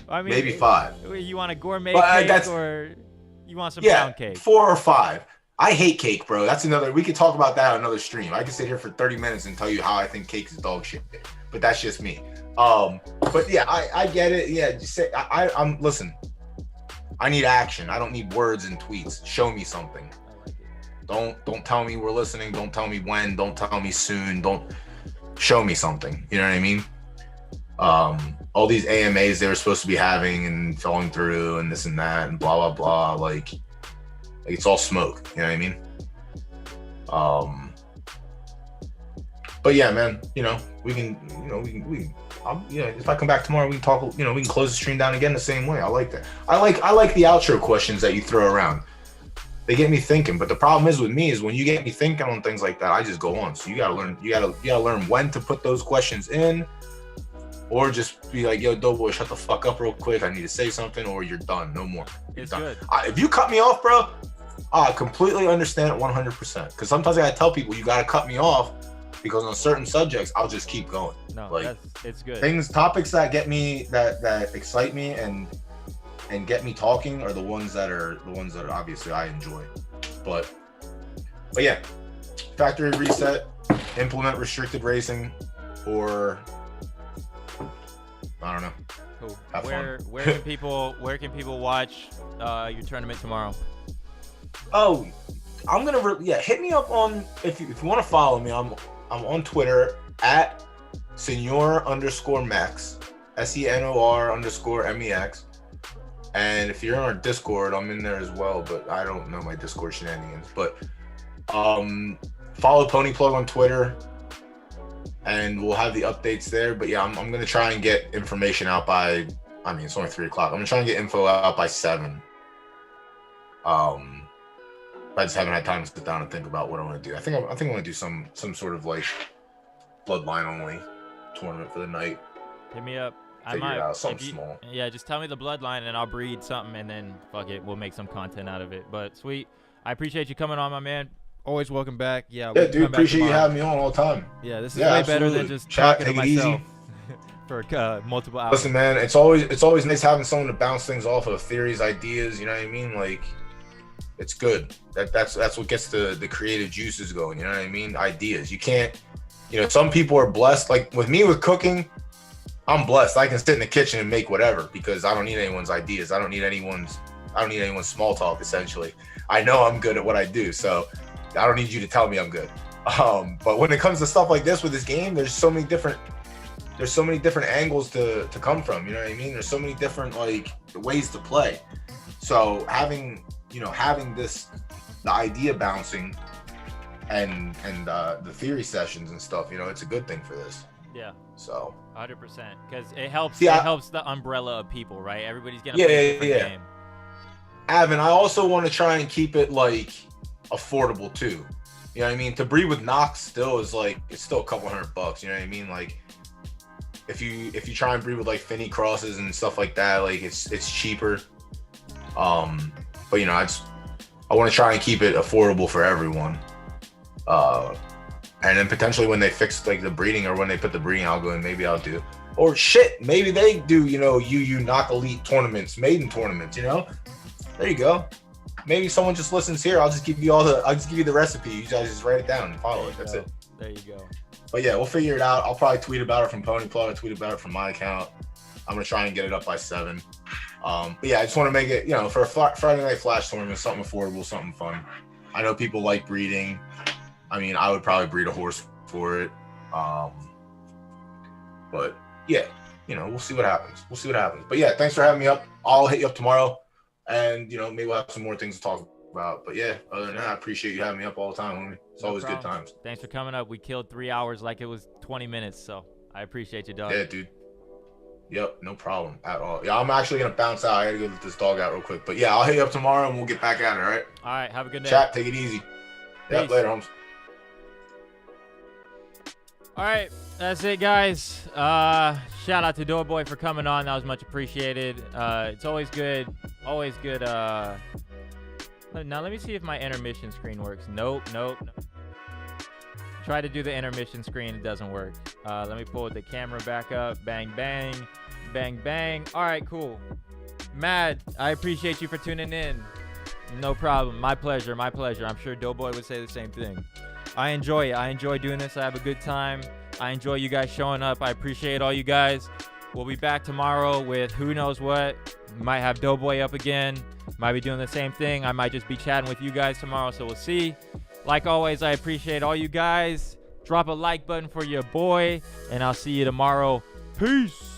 I mean, maybe 5. You want a gourmet cake or you want some pound cake? 4 or 5. I hate cake, bro. That's we could talk about that on another stream. I could sit here for 30 minutes and tell you how I think cake is dog shit, but that's just me. But yeah, I get it. Yeah, just say I'm listen. I need action. I don't need words and tweets. Show me something. Don't tell me we're listening. Don't tell me when. Don't tell me soon. Don't show me something. You know what I mean? All these AMAs they were supposed to be having and falling through and this and that and blah blah blah. Like it's all smoke. You know what I mean? But yeah, man. We can. If I come back tomorrow, we can talk. We can close the stream down again the same way. I like that. I like the outro questions that you throw around. They get me thinking. But the problem is with me is when you get me thinking on things like that, I just go on. So you gotta learn. You gotta learn when to put those questions in, or just be like, "Yo, Doughboy, shut the fuck up real quick. I need to say something," or you're done. No more. You're done. Good. If you cut me off, bro, I completely understand it 100%. Because sometimes I gotta tell people you gotta cut me off because on certain subjects I'll just keep going. No, it's good. Topics that get me that excite me and get me talking are the ones that obviously I enjoy. But yeah, factory reset, implement restricted racing, or I don't know. Cool. Where can people watch your tournament tomorrow? Oh, I'm gonna hit me up on if you want to follow me. I'm on Twitter at Senor_Mex, SENOR_MEX. And if you're in our Discord, I'm in there as well, but I don't know my Discord shenanigans. But follow Pony Plug on Twitter, and we'll have the updates there. But yeah, I'm gonna try and get information out by. I mean, it's only 3 o'clock. I'm gonna try and get info out by 7. I just haven't had time to sit down and think about what I want to do. I think I want to do some sort of like bloodline only tournament for the night. Hit me up. Figure it out, something small. Yeah, just tell me the bloodline and I'll breed something and then fuck it, we'll make some content out of it. But sweet, I appreciate you coming on, my man. Always welcome back. Yeah, dude, appreciate you having me on all the time. Yeah, this is way better than just talking to myself for multiple hours. Listen, man, it's always nice having someone to bounce things off of, theories, ideas. You know what I mean? Like, it's good. That's what gets the creative juices going. You know what I mean? Ideas. You can't. Some people are blessed. Like with me with cooking, I'm blessed. I can sit in the kitchen and make whatever because I don't need anyone's ideas. I don't need anyone's small talk. Essentially, I know I'm good at what I do, so I don't need you to tell me I'm good. But when it comes to stuff like this with this game, there's so many different angles to come from. You know what I mean? There's so many different ways to play. So having this, the idea bouncing, and the theory sessions and stuff, it's a good thing for this. Yeah. So 100%, because it helps. It helps the umbrella of people, right? Everybody's gonna play a different game. Avin, I also want to try and keep it affordable too. You know what I mean? To breed with Nox still is it's still a couple $100. You know what I mean? If you try and breed with Finny crosses and stuff like that, it's cheaper. But I want to try and keep it affordable for everyone. And then potentially when they fix like the breeding, or when they put the breeding algo in, maybe I'll do. Or shit, maybe they do, you know, knock elite tournaments, maiden tournaments, you know? There you go. Maybe someone just listens here. I'll just give you the recipe. You guys just write it down and follow it. That's it. There you go. But yeah, we'll figure it out. I'll probably tweet about it from Ponyplug. I'll tweet about it from my account. I'm gonna try and get it up by 7. But yeah, I just want to make it, you know, for a Friday Night Flash tournament, something affordable, something fun. I know people like breeding. I mean, I would probably breed a horse for it. But yeah, you know, we'll see what happens. But yeah, thanks for having me up. I'll hit you up tomorrow, and you know, maybe we'll have some more things to talk about. But yeah, other than that, I appreciate you having me up all the time, homie. It's always good times. Thanks for coming up. We killed 3 hours like it was 20 minutes, so I appreciate you, dog. Yeah, dude. Yep, no problem at all. Yeah, I'm actually gonna bounce out. I gotta go let this dog out real quick. But yeah, I'll hit you up tomorrow and we'll get back at it, all right? All right, have a good day. Chat, take it easy. Yep, later, Holmes. All right, that's it, guys. Shout out to Doughboy for coming on. That was much appreciated. It's always good. Always good. Now let me see if my intermission screen works. Nope. Try to do the intermission screen. It doesn't work. Let me pull the camera back up. Bang, bang. Bang, bang. All right, cool. Mad, I appreciate you for tuning in. No problem. My pleasure. I'm sure Doughboy would say the same thing. I enjoy it. I enjoy doing this. I have a good time. I enjoy you guys showing up. I appreciate all you guys. We'll be back tomorrow with who knows what. Might have Doughboy up again. Might be doing the same thing. I might just be chatting with you guys tomorrow, so we'll see. Like always, I appreciate all you guys. Drop a like button for your boy, and I'll see you tomorrow. Peace.